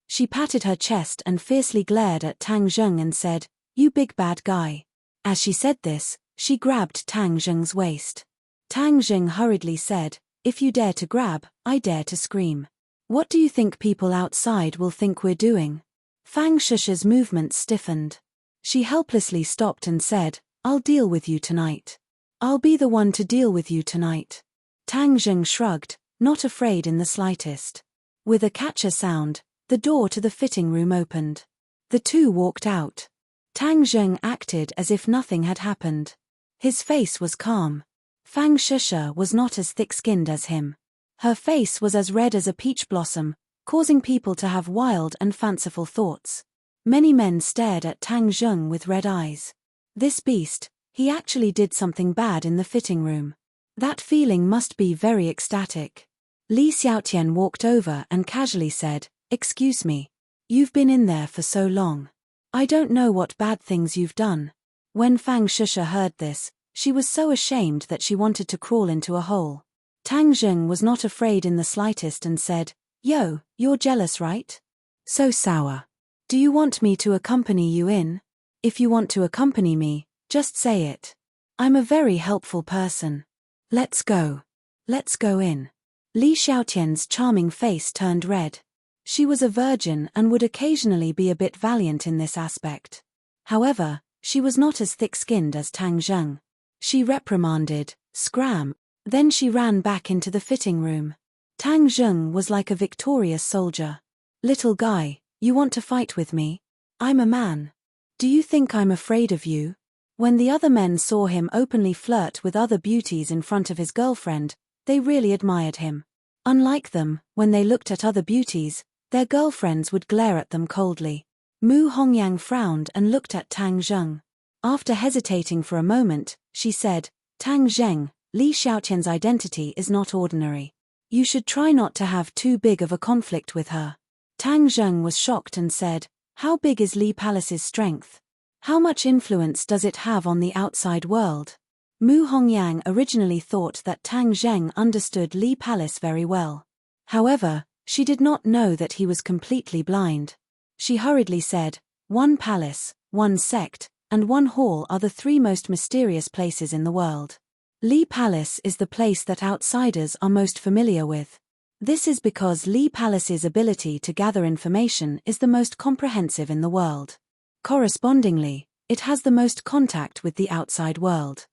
She patted her chest and fiercely glared at Tang Zheng and said, "You big bad guy." As she said this, she grabbed Tang Zheng's waist. Tang Zheng hurriedly said, "If you dare to grab, I dare to scream. What do you think people outside will think we're doing?" Fang Shusha's movements stiffened. She helplessly stopped and said, "I'll deal with you tonight. I'll be the one to deal with you tonight." Tang Zheng shrugged, not afraid in the slightest. With a catcher sound, the door to the fitting room opened. The two walked out. Tang Zheng acted as if nothing had happened. His face was calm. Fang Shusha was not as thick-skinned as him. Her face was as red as a peach blossom, causing people to have wild and fanciful thoughts. Many men stared at Tang Zheng with red eyes. This beast, he actually did something bad in the fitting room. That feeling must be very ecstatic. Li Xiaotian walked over and casually said, "Excuse me. You've been in there for so long. I don't know what bad things you've done." When Fang Shusha heard this, she was so ashamed that she wanted to crawl into a hole. Tang Zheng was not afraid in the slightest and said, "Yo, you're jealous, right? So sour. Do you want me to accompany you in? If you want to accompany me, just say it. I'm a very helpful person. Let's go. Let's go in." Li Xiaotian's charming face turned red. She was a virgin and would occasionally be a bit valiant in this aspect. However, she was not as thick-skinned as Tang Zheng. She reprimanded, "Scram." Then she ran back into the fitting room. Tang Zheng was like a victorious soldier. "Little guy, you want to fight with me? I'm a man. Do you think I'm afraid of you?" When the other men saw him openly flirt with other beauties in front of his girlfriend, they really admired him. Unlike them, when they looked at other beauties, their girlfriends would glare at them coldly. Mu Hongyang frowned and looked at Tang Zheng. After hesitating for a moment, she said, "Tang Zheng, Li Xiaotian's identity is not ordinary. You should try not to have too big of a conflict with her." Tang Zheng was shocked and said, "How big is Li Palace's strength? How much influence does it have on the outside world?" Mu Hongyang originally thought that Tang Zheng understood Li Palace very well. However, she did not know that he was completely blind. She hurriedly said, "One palace, one sect, and one hall are the three most mysterious places in the world. Li Palace is the place that outsiders are most familiar with. This is because Li Palace's ability to gather information is the most comprehensive in the world. Correspondingly, it has the most contact with the outside world."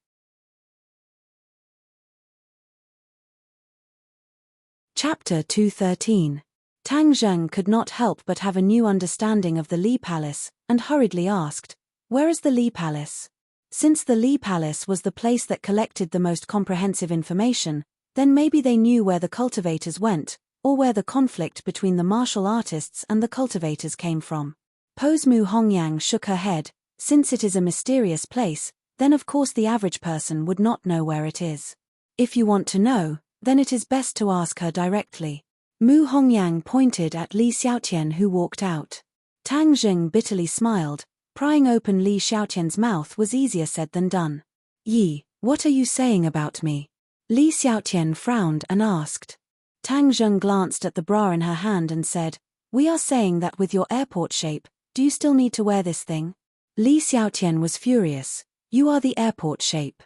Chapter 213. Tang Zheng could not help but have a new understanding of the Li Palace, and hurriedly asked, "Where is the Li Palace?" Since the Li Palace was the place that collected the most comprehensive information, then maybe they knew where the cultivators went, or where the conflict between the martial artists and the cultivators came from. Pose Mu Hongyang shook her head. Since it is a mysterious place, then of course the average person would not know where it is. If you want to know, then it is best to ask her directly. Mu Hongyang pointed at Li Xiaotian, who walked out. Tang Zheng bitterly smiled. Prying open Li Xiaotian's mouth was easier said than done. "Yi, what are you saying about me?" Li Xiaotian frowned and asked. Tang Zheng glanced at the bra in her hand and said, "We are saying that with your airport shape, do you still need to wear this thing?" Li Xiaotian was furious. "You are the airport shape."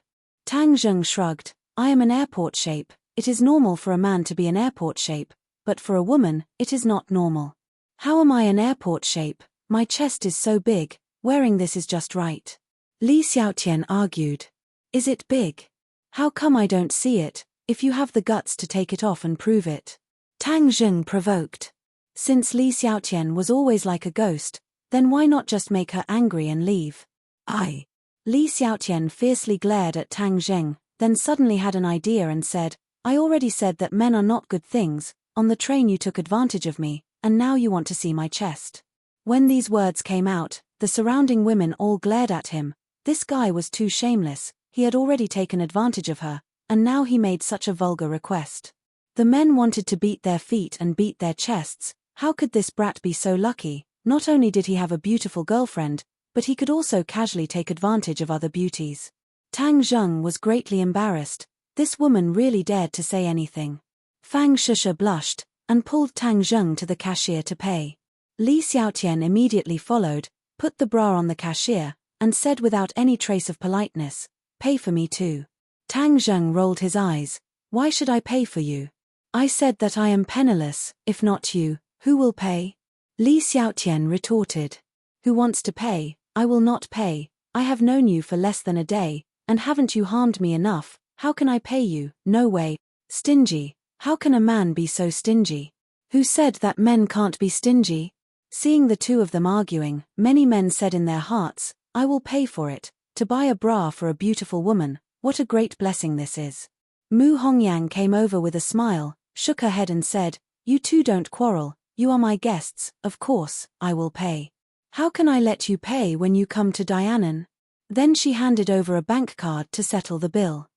Tang Zheng shrugged. "I am an airport shape. It is normal for a man to be an airport shape, but for a woman, it is not normal. How am I an airport shape? My chest is so big, wearing this is just right." Li Xiaotian argued. "Is it big? How come I don't see it, if you have the guts to take it off and prove it?" Tang Zheng provoked. Since Li Xiaotian was always like a ghost, then why not just make her angry and leave? Li Xiaotian fiercely glared at Tang Zheng, then suddenly had an idea and said, "I already said that men are not good things. On the train you took advantage of me, and now you want to see my chest." When these words came out, the surrounding women all glared at him. This guy was too shameless. He had already taken advantage of her, and now he made such a vulgar request. The men wanted to beat their feet and beat their chests. How could this brat be so lucky? Not only did he have a beautiful girlfriend, but he could also casually take advantage of other beauties. Tang Zheng was greatly embarrassed. This woman really dared to say anything. Fang Shusha blushed, and pulled Tang Zheng to the cashier to pay. Li Xiaotian immediately followed, put the bra on the cashier, and said without any trace of politeness, "Pay for me too." Tang Zheng rolled his eyes. "Why should I pay for you? I said that I am penniless. If not you, who will pay?" Li Xiaotian retorted. "Who wants to pay? I will not pay. I have known you for less than a day, and haven't you harmed me enough? How can I pay you? No way. Stingy. How can a man be so stingy? Who said that men can't be stingy?" Seeing the two of them arguing, many men said in their hearts, "I will pay for it. To buy a bra for a beautiful woman, what a great blessing this is." Mu Hongyang came over with a smile, shook her head and said, "You two don't quarrel. You are my guests, of course, I will pay. How can I let you pay when you come to Dianan?" Then she handed over a bank card to settle the bill.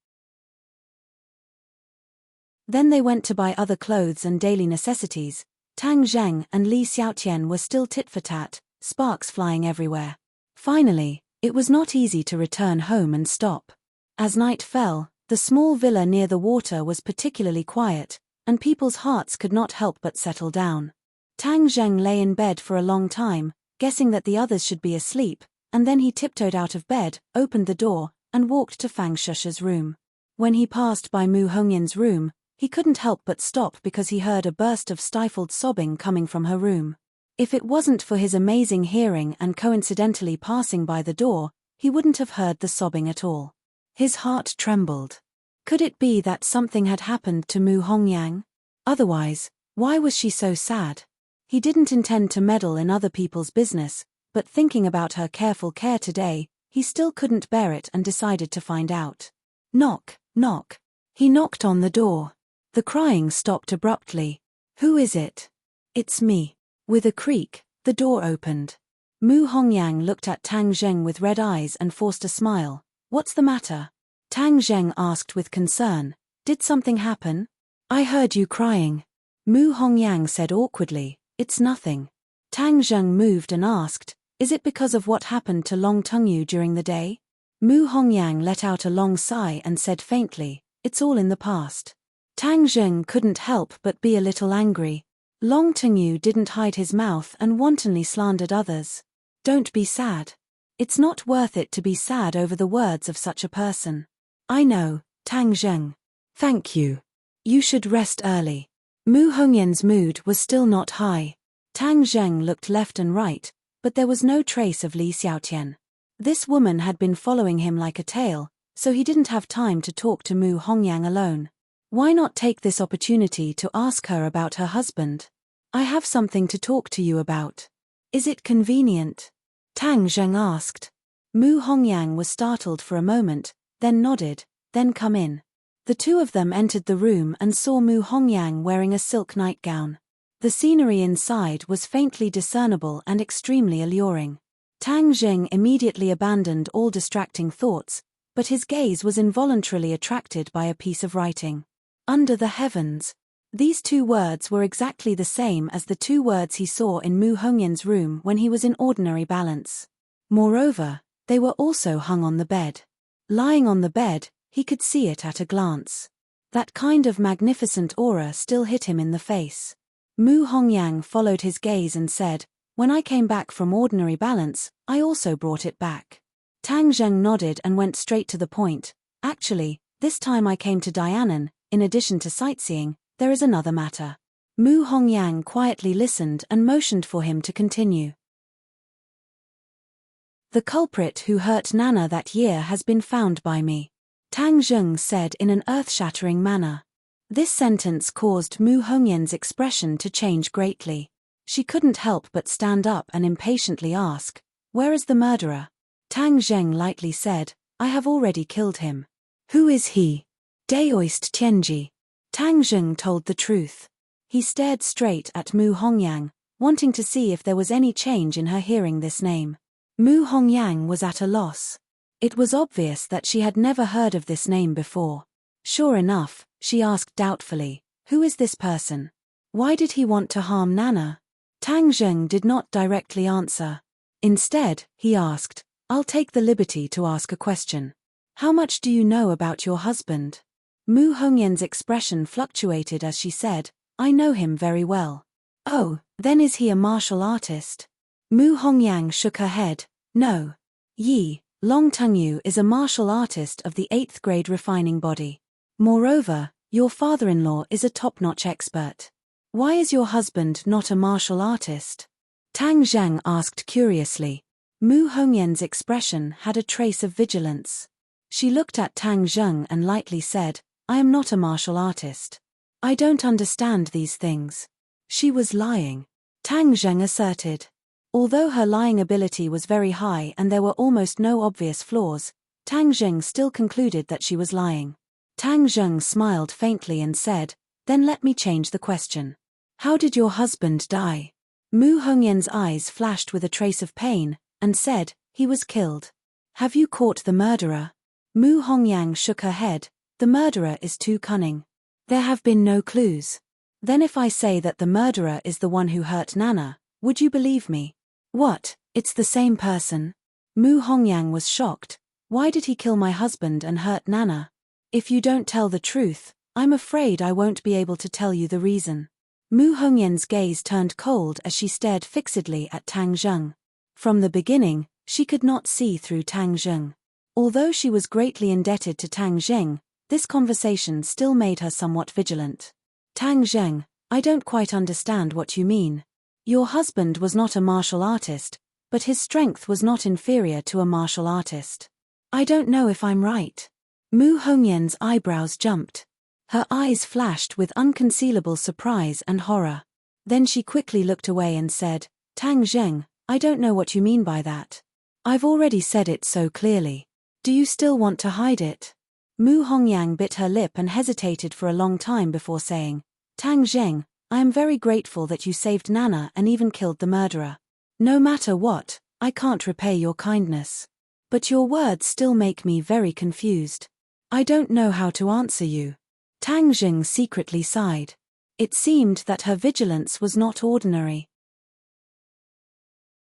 Then they went to buy other clothes and daily necessities. Tang Zheng and Li Xiaotian were still tit-for-tat, sparks flying everywhere. Finally, it was not easy to return home and stop. As night fell, the small villa near the water was particularly quiet, and people's hearts could not help but settle down. Tang Zheng lay in bed for a long time, guessing that the others should be asleep, and then he tiptoed out of bed, opened the door, and walked to Fang Shusha's room. When he passed by Mu Hongyan's room, he couldn't help but stop because he heard a burst of stifled sobbing coming from her room. If it wasn't for his amazing hearing and coincidentally passing by the door, he wouldn't have heard the sobbing at all. His heart trembled. Could it be that something had happened to Mu Hongyang? Otherwise, why was she so sad? He didn't intend to meddle in other people's business, but thinking about her careful care today, he still couldn't bear it and decided to find out. Knock, knock. He knocked on the door. The crying stopped abruptly. "Who is it?" "It's me." With a creak, the door opened. Mu Hongyang looked at Tang Zheng with red eyes and forced a smile. "What's the matter?" Tang Zheng asked with concern. "Did something happen?" "I heard you crying." Mu Hongyang said awkwardly, "It's nothing." Tang Zheng moved and asked, "Is it because of what happened to Long Tengyu during the day?" Mu Hongyang let out a long sigh and said faintly, "It's all in the past." Tang Zheng couldn't help but be a little angry. Long Tengyu didn't hide his mouth and wantonly slandered others. Don't be sad. It's not worth it to be sad over the words of such a person. I know, Tang Zheng. Thank you. You should rest early. Mu Hongyan's mood was still not high. Tang Zheng looked left and right, but there was no trace of Li Xiaotian. This woman had been following him like a tail, so he didn't have time to talk to Mu Hongyang alone. Why not take this opportunity to ask her about her husband? I have something to talk to you about. Is it convenient? Tang Zheng asked. Mu Hongyang was startled for a moment, then nodded, "Then come in." The two of them entered the room and saw Mu Hongyang wearing a silk nightgown. The scenery inside was faintly discernible and extremely alluring. Tang Zheng immediately abandoned all distracting thoughts, but his gaze was involuntarily attracted by a piece of writing. Under the heavens. These two words were exactly the same as the two words he saw in Mu Hongyan's room when he was in ordinary balance. Moreover, they were also hung on the bed. Lying on the bed, he could see it at a glance. That kind of magnificent aura still hit him in the face. Mu Hongyang followed his gaze and said, "When I came back from ordinary balance, I also brought it back." Tang Zheng nodded and went straight to the point. "Actually, this time I came to Dianan. In addition to sightseeing, there is another matter." Mu Hongyang quietly listened and motioned for him to continue. "The culprit who hurt Nana that year has been found by me," Tang Zheng said in an earth-shattering manner. This sentence caused Mu Hongyan's expression to change greatly. She couldn't help but stand up and impatiently ask, "Where is the murderer?" Tang Zheng lightly said, "I have already killed him." "Who is he?" "Daoist Tianji." Tang Zheng told the truth. He stared straight at Mu Hongyang, wanting to see if there was any change in her hearing this name. Mu Hongyang was at a loss. It was obvious that she had never heard of this name before. Sure enough, she asked doubtfully, "Who is this person? Why did he want to harm Nana?" Tang Zheng did not directly answer. Instead, he asked, "I'll take the liberty to ask a question. How much do you know about your husband?" Mu Hongyan's expression fluctuated as she said, "I know him very well." "Oh, then is he a martial artist?" Mu Hongyang shook her head. "No. Yi, Long Tengyu is a martial artist of the 8th grade refining body. Moreover, your father-in-law is a top-notch expert. Why is your husband not a martial artist?" Tang Zheng asked curiously. Mu Hongyan's expression had a trace of vigilance. She looked at Tang Zheng and lightly said, "I am not a martial artist. I don't understand these things." She was lying. Tang Zheng asserted. Although her lying ability was very high and there were almost no obvious flaws, Tang Zheng still concluded that she was lying. Tang Zheng smiled faintly and said, "Then let me change the question. How did your husband die?" Mu Hongyan's eyes flashed with a trace of pain, and said, "He was killed." "Have you caught the murderer?" Mu Hongyang shook her head. "The murderer is too cunning. There have been no clues." "Then if I say that the murderer is the one who hurt Nana, would you believe me?" "What, it's the same person?" Mu Hongyang was shocked. "Why did he kill my husband and hurt Nana?" "If you don't tell the truth, I'm afraid I won't be able to tell you the reason." Mu Hongyan's gaze turned cold as she stared fixedly at Tang Zheng. From the beginning, she could not see through Tang Zheng. Although she was greatly indebted to Tang Zheng, this conversation still made her somewhat vigilant. "Tang Zheng, I don't quite understand what you mean. Your husband was not a martial artist, but his strength was not inferior to a martial artist. I don't know if I'm right." Mu Hongyan's eyebrows jumped. Her eyes flashed with unconcealable surprise and horror. Then she quickly looked away and said, "Tang Zheng, I don't know what you mean by that. I've already said it so clearly. Do you still want to hide it?" Mu Hongyang bit her lip and hesitated for a long time before saying, "Tang Zheng, I am very grateful that you saved Nana and even killed the murderer. No matter what, I can't repay your kindness. But your words still make me very confused. I don't know how to answer you." Tang Zheng secretly sighed. It seemed that her vigilance was not ordinary.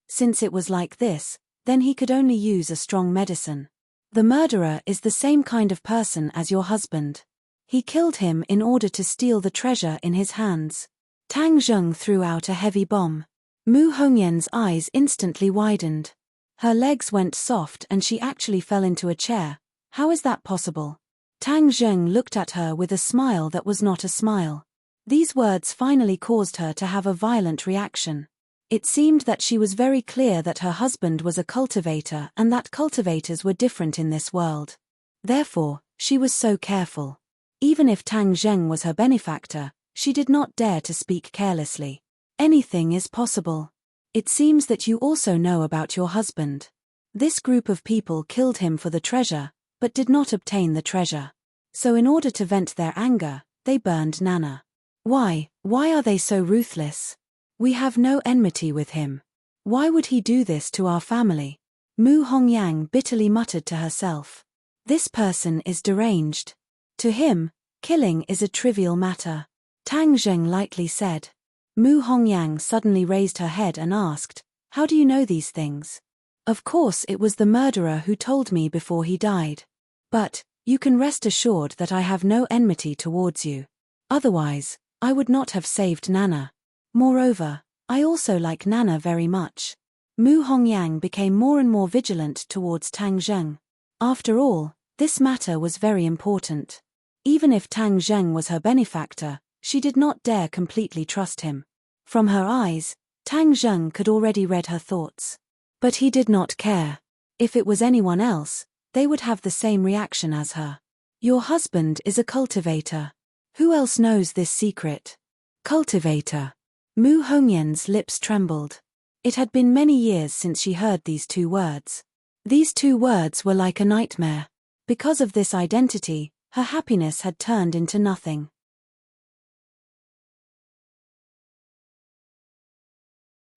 Since it was like this, then he could only use a strong medicine. The murderer is the same kind of person as your husband. He killed him in order to steal the treasure in his hands. Tang Zheng threw out a heavy bomb. Mu Hongyan's eyes instantly widened. Her legs went soft and she actually fell into a chair. How is that possible? Tang Zheng looked at her with a smile that was not a smile. These words finally caused her to have a violent reaction. It seemed that she was very clear that her husband was a cultivator and that cultivators were different in this world. Therefore, she was so careful. Even if Tang Zheng was her benefactor, she did not dare to speak carelessly. Anything is possible. It seems that you also know about your husband. This group of people killed him for the treasure, but did not obtain the treasure. So in order to vent their anger, they burned Nana. Why are they so ruthless? We have no enmity with him. Why would he do this to our family? Mu Hongyang bitterly muttered to herself. This person is deranged. To him, killing is a trivial matter. Tang Zheng lightly said. Mu Hongyang suddenly raised her head and asked, "How do you know these things?" "Of course it was the murderer who told me before he died. But, you can rest assured that I have no enmity towards you. Otherwise, I would not have saved Nana. Moreover, I also like Nana very much." Mu Hongyang became more and more vigilant towards Tang Zheng. After all, this matter was very important. Even if Tang Zheng was her benefactor, she did not dare completely trust him. From her eyes, Tang Zheng could already read her thoughts. But he did not care. If it was anyone else, they would have the same reaction as her. Your husband is a cultivator. Who else knows this secret? Cultivator. Mu Hongyan's lips trembled. It had been many years since she heard these two words. These two words were like a nightmare. Because of this identity, her happiness had turned into nothing.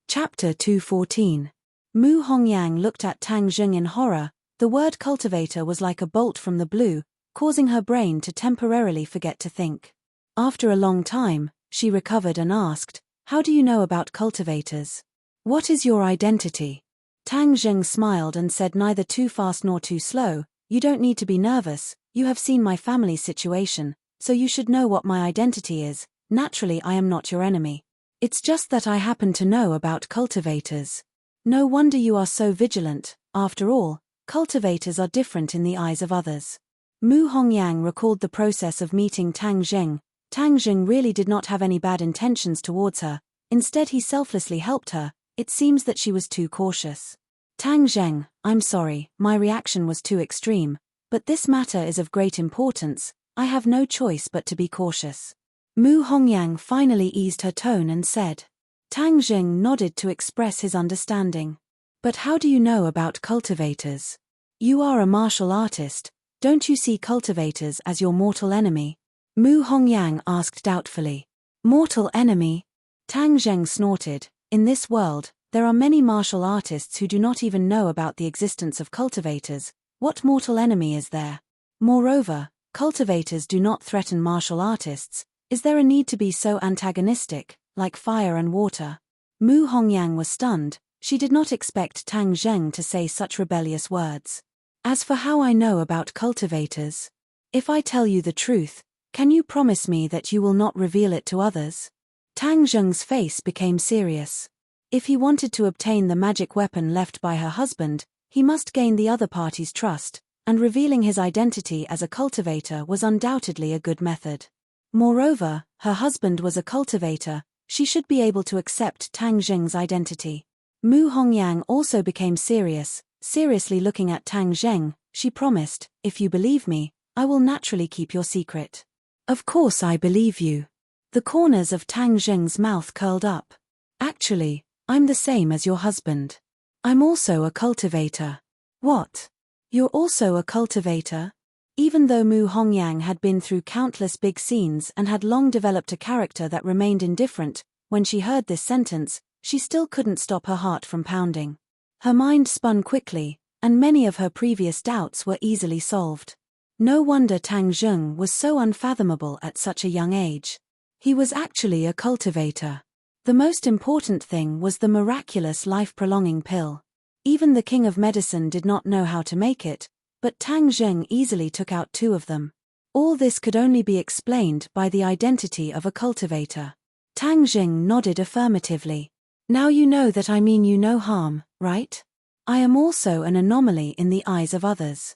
Chapter 214. Mu Hongyang looked at Tang Zheng in horror. The word cultivator was like a bolt from the blue, causing her brain to temporarily forget to think. After a long time, she recovered and asked, "How do you know about cultivators? What is your identity?" Tang Zheng smiled and said, "Neither too fast nor too slow. You don't need to be nervous. You have seen my family's situation, so you should know what my identity is. Naturally, I am not your enemy. It's just that I happen to know about cultivators. No wonder you are so vigilant. After all, cultivators are different in the eyes of others." Mu Hongyang recalled the process of meeting Tang Zheng. Tang Zheng really did not have any bad intentions towards her. Instead, he selflessly helped her. It seems that she was too cautious. "Tang Zheng, I'm sorry, my reaction was too extreme. But this matter is of great importance. I have no choice but to be cautious." Mu Hongyang finally eased her tone and said. Tang Zheng nodded to express his understanding. "But how do you know about cultivators? You are a martial artist. Don't you see cultivators as your mortal enemy?" Mu Hongyang asked doubtfully. "Mortal enemy?" Tang Zheng snorted. "In this world, there are many martial artists who do not even know about the existence of cultivators. What mortal enemy is there? Moreover, cultivators do not threaten martial artists. Is there a need to be so antagonistic, like fire and water?" Mu Hongyang was stunned. She did not expect Tang Zheng to say such rebellious words. "As for how I know about cultivators, if I tell you the truth, can you promise me that you will not reveal it to others?" Tang Zheng's face became serious. If he wanted to obtain the magic weapon left by her husband, he must gain the other party's trust, and revealing his identity as a cultivator was undoubtedly a good method. Moreover, her husband was a cultivator. She should be able to accept Tang Zheng's identity. Mu Hongyang also became serious. Seriously looking at Tang Zheng, she promised, "If you believe me, I will naturally keep your secret." "Of course I believe you." The corners of Tang Zheng's mouth curled up. "Actually, I'm the same as your husband. I'm also a cultivator." "What? You're also a cultivator?" Even though Mu Hongyang had been through countless big scenes and had long developed a character that remained indifferent, when she heard this sentence, she still couldn't stop her heart from pounding. Her mind spun quickly, and many of her previous doubts were easily solved. No wonder Tang Zheng was so unfathomable at such a young age. He was actually a cultivator. The most important thing was the miraculous life-prolonging pill. Even the king of medicine did not know how to make it, but Tang Zheng easily took out 2 of them. All this could only be explained by the identity of a cultivator. Tang Zheng nodded affirmatively. Now you know that I mean you no harm, right? I am also an anomaly in the eyes of others.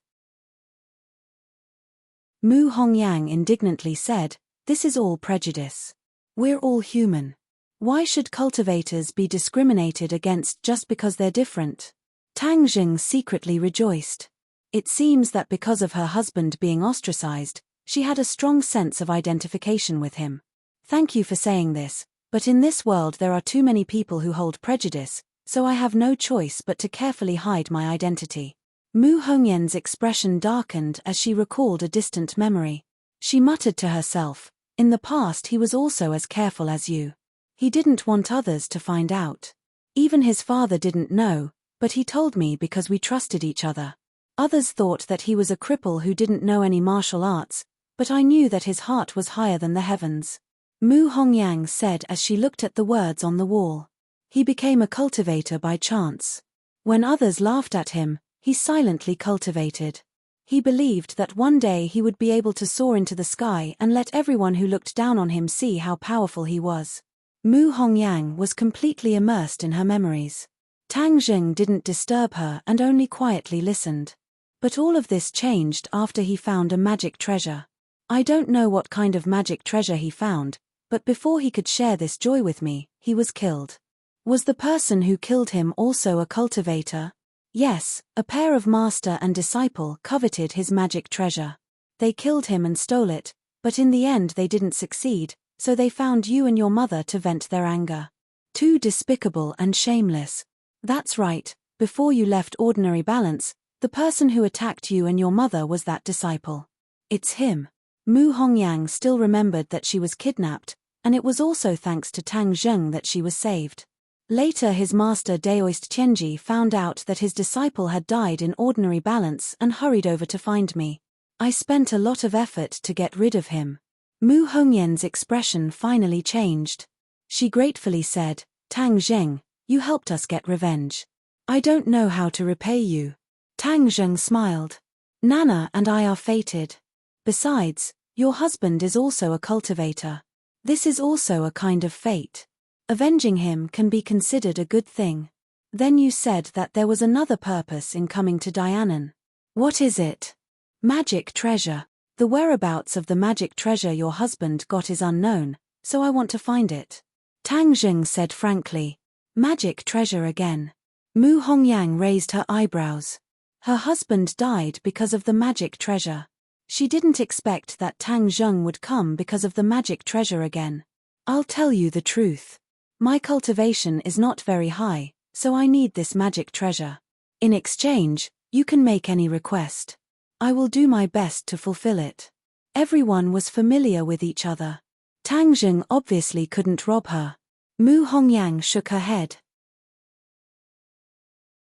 Mu Hongyang indignantly said, this is all prejudice. We're all human. Why should cultivators be discriminated against just because they're different? Tang Zheng secretly rejoiced. It seems that because of her husband being ostracized, she had a strong sense of identification with him. Thank you for saying this, but in this world there are too many people who hold prejudice, so I have no choice but to carefully hide my identity. Mu Hongyan's expression darkened as she recalled a distant memory. She muttered to herself, in the past he was also as careful as you. He didn't want others to find out. Even his father didn't know, but he told me because we trusted each other. Others thought that he was a cripple who didn't know any martial arts, but I knew that his heart was higher than the heavens. Mu Hongyang said as she looked at the words on the wall. He became a cultivator by chance. When others laughed at him, he silently cultivated. He believed that one day he would be able to soar into the sky and let everyone who looked down on him see how powerful he was. Mu Hongyang was completely immersed in her memories. Tang Zheng didn't disturb her and only quietly listened. But all of this changed after he found a magic treasure. I don't know what kind of magic treasure he found, but before he could share this joy with me, he was killed. Was the person who killed him also a cultivator? Yes, a pair of master and disciple coveted his magic treasure. They killed him and stole it, but in the end they didn't succeed, so they found you and your mother to vent their anger. Too despicable and shameless. That's right, before you left Ordinary Balance, the person who attacked you and your mother was that disciple. It's him. Mu Hongyang still remembered that she was kidnapped, and it was also thanks to Tang Zheng that she was saved. Later his master Daoist Tianji found out that his disciple had died in Ordinary Balance and hurried over to find me. I spent a lot of effort to get rid of him. Mu Hongyan's expression finally changed. She gratefully said, Tang Zheng, you helped us get revenge. I don't know how to repay you. Tang Zheng smiled. Nana and I are fated. Besides, your husband is also a cultivator. This is also a kind of fate. Avenging him can be considered a good thing. Then you said that there was another purpose in coming to Dianan. What is it? Magic treasure. The whereabouts of the magic treasure your husband got is unknown, so I want to find it. Tang Zheng said frankly. Magic treasure again. Mu Hongyang raised her eyebrows. Her husband died because of the magic treasure. She didn't expect that Tang Zheng would come because of the magic treasure again. I'll tell you the truth. My cultivation is not very high, so I need this magic treasure. In exchange, you can make any request. I will do my best to fulfill it. Everyone was familiar with each other. Tang Zheng obviously couldn't rob her. Mu Hongyang shook her head.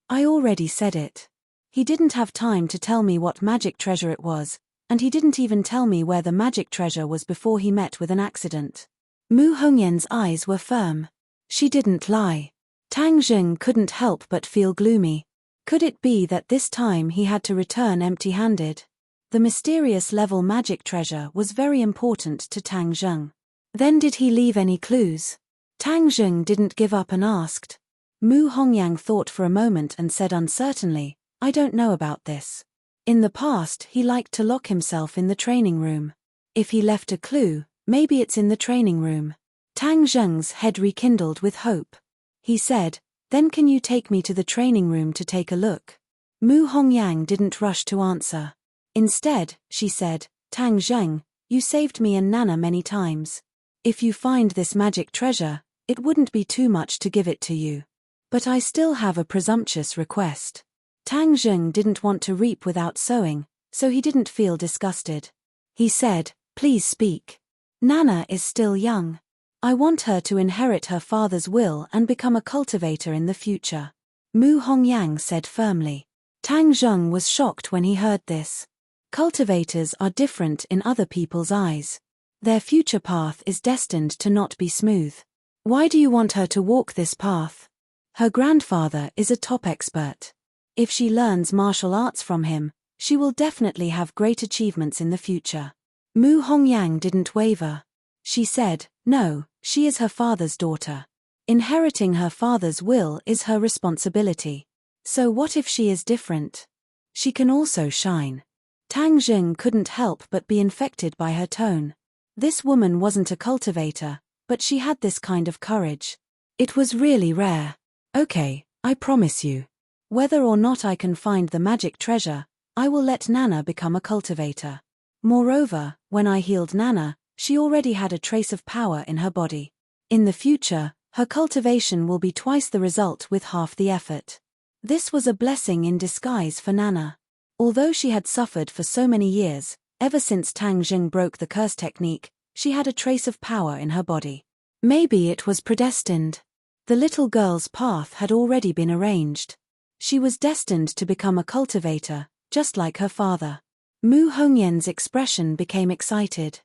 I already said it. He didn't have time to tell me what magic treasure it was, and he didn't even tell me where the magic treasure was before he met with an accident. Mu Hongyan's eyes were firm. She didn't lie. Tang Zheng couldn't help but feel gloomy. Could it be that this time he had to return empty-handed? The mysterious level magic treasure was very important to Tang Zheng. Then did he leave any clues? Tang Zheng didn't give up and asked. Mu Hongyang thought for a moment and said uncertainly, I don't know about this. In the past he liked to lock himself in the training room. If he left a clue, maybe it's in the training room. Tang Zheng's head rekindled with hope. He said, then can you take me to the training room to take a look? Mu Hongyang didn't rush to answer. Instead, she said, Tang Zheng, you saved me and Nana many times. If you find this magic treasure, it wouldn't be too much to give it to you. But I still have a presumptuous request. Tang Zheng didn't want to reap without sowing, so he didn't feel disgusted. He said, please speak. Nana is still young. I want her to inherit her father's will and become a cultivator in the future. Mu Hongyang said firmly. Tang Zheng was shocked when he heard this. Cultivators are different in other people's eyes. Their future path is destined to not be smooth. Why do you want her to walk this path? Her grandfather is a top expert. If she learns martial arts from him, She will definitely have great achievements in the future. Mu Hongyang didn't waver. She said, no, she is her father's daughter. Inheriting her father's will is her responsibility. So what if she is different? She can also shine. Tang Zheng couldn't help but be infected by her tone. This woman wasn't a cultivator, but she had this kind of courage. It was really rare. Okay, I promise you. Whether or not I can find the magic treasure, I will let Nana become a cultivator. Moreover, when I healed Nana, she already had a trace of power in her body. In the future, her cultivation will be twice the result with half the effort. This was a blessing in disguise for Nana. Although she had suffered for so many years, ever since Tang Zheng broke the curse technique, she had a trace of power in her body. Maybe it was predestined. The little girl's path had already been arranged. She was destined to become a cultivator, just like her father. Mu Hongyan's expression became excited.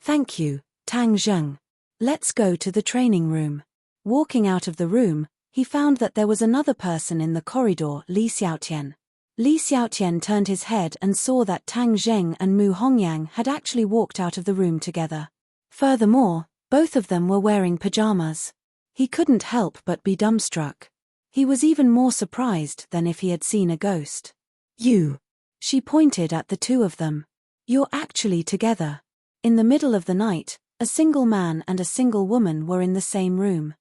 Thank you, Tang Zheng. Let's go to the training room. Walking out of the room, he found that there was another person in the corridor, Li Xiaotian. Li Xiaotian turned his head and saw that Tang Zheng and Mu Hongyang had actually walked out of the room together. Furthermore, both of them were wearing pajamas. He couldn't help but be dumbstruck. He was even more surprised than if he had seen a ghost. You. She pointed at the two of them. You're actually together. In the middle of the night, a single man and a single woman were in the same room.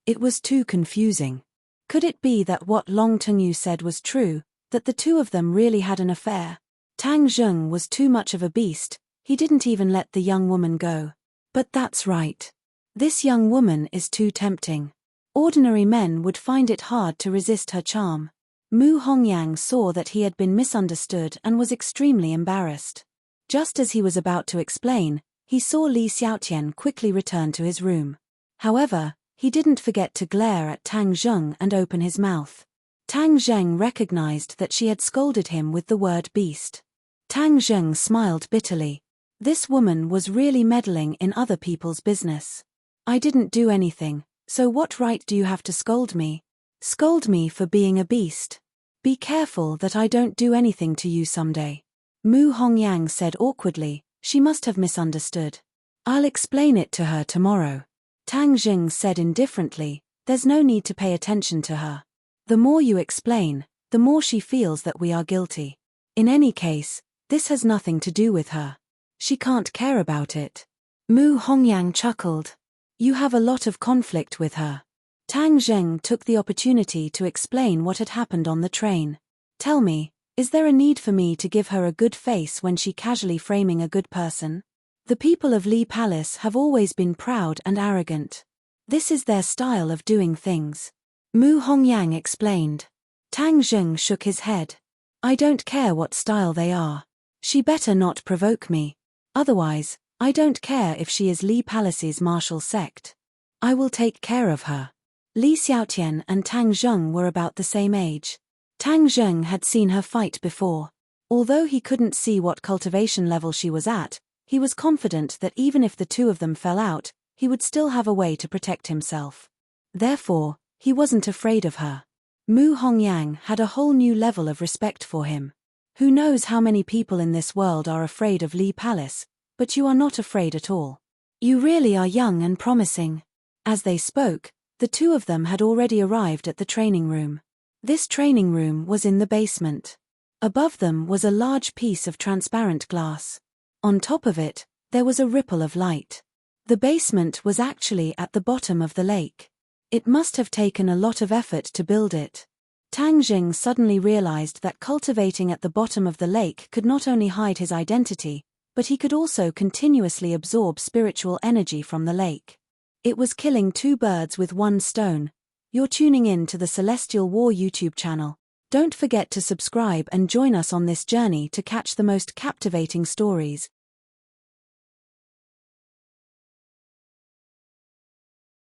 It was too confusing. Could it be that what Long Tengyu said was true, that the two of them really had an affair? Tang Zheng was too much of a beast, he didn't even let the young woman go. But that's right. This young woman is too tempting. Ordinary men would find it hard to resist her charm. Mu Hongyang saw that he had been misunderstood and was extremely embarrassed. Just as he was about to explain, he saw Li Xiaotian quickly return to his room. However, he didn't forget to glare at Tang Zheng and open his mouth. Tang Zheng recognized that she had scolded him with the word beast. Tang Zheng smiled bitterly. This woman was really meddling in other people's business. I didn't do anything, so what right do you have to scold me? Scold me for being a beast. Be careful that I don't do anything to you someday. Mu Hongyang said awkwardly, she must have misunderstood. I'll explain it to her tomorrow. Tang Zheng said indifferently, there's no need to pay attention to her. The more you explain, the more she feels that we are guilty. In any case, this has nothing to do with her. She can't care about it. Mu Hongyang chuckled. You have a lot of conflict with her. Tang Zheng took the opportunity to explain what had happened on the train. Tell me, is there a need for me to give her a good face when she casually framing a good person? The people of Li Palace have always been proud and arrogant. This is their style of doing things. Mu Hongyang explained. Tang Zheng shook his head. I don't care what style they are. She better not provoke me. Otherwise, I don't care if she is Li Palace's martial sect. I will take care of her. Li Xiaotian and Tang Zheng were about the same age. Tang Zheng had seen her fight before. Although he couldn't see what cultivation level she was at, he was confident that even if the two of them fell out, he would still have a way to protect himself. Therefore, he wasn't afraid of her. Mu Hongyang had a whole new level of respect for him. Who knows how many people in this world are afraid of Li Palace, but you are not afraid at all. You really are young and promising. As they spoke, the two of them had already arrived at the training room. This training room was in the basement. Above them was a large piece of transparent glass. On top of it, there was a ripple of light. The basement was actually at the bottom of the lake. It must have taken a lot of effort to build it. Tang Zheng suddenly realized that cultivating at the bottom of the lake could not only hide his identity, but he could also continuously absorb spiritual energy from the lake. It was killing two birds with one stone. You're tuning in to the Celestial War YouTube channel. Don't forget to subscribe and join us on this journey to catch the most captivating stories.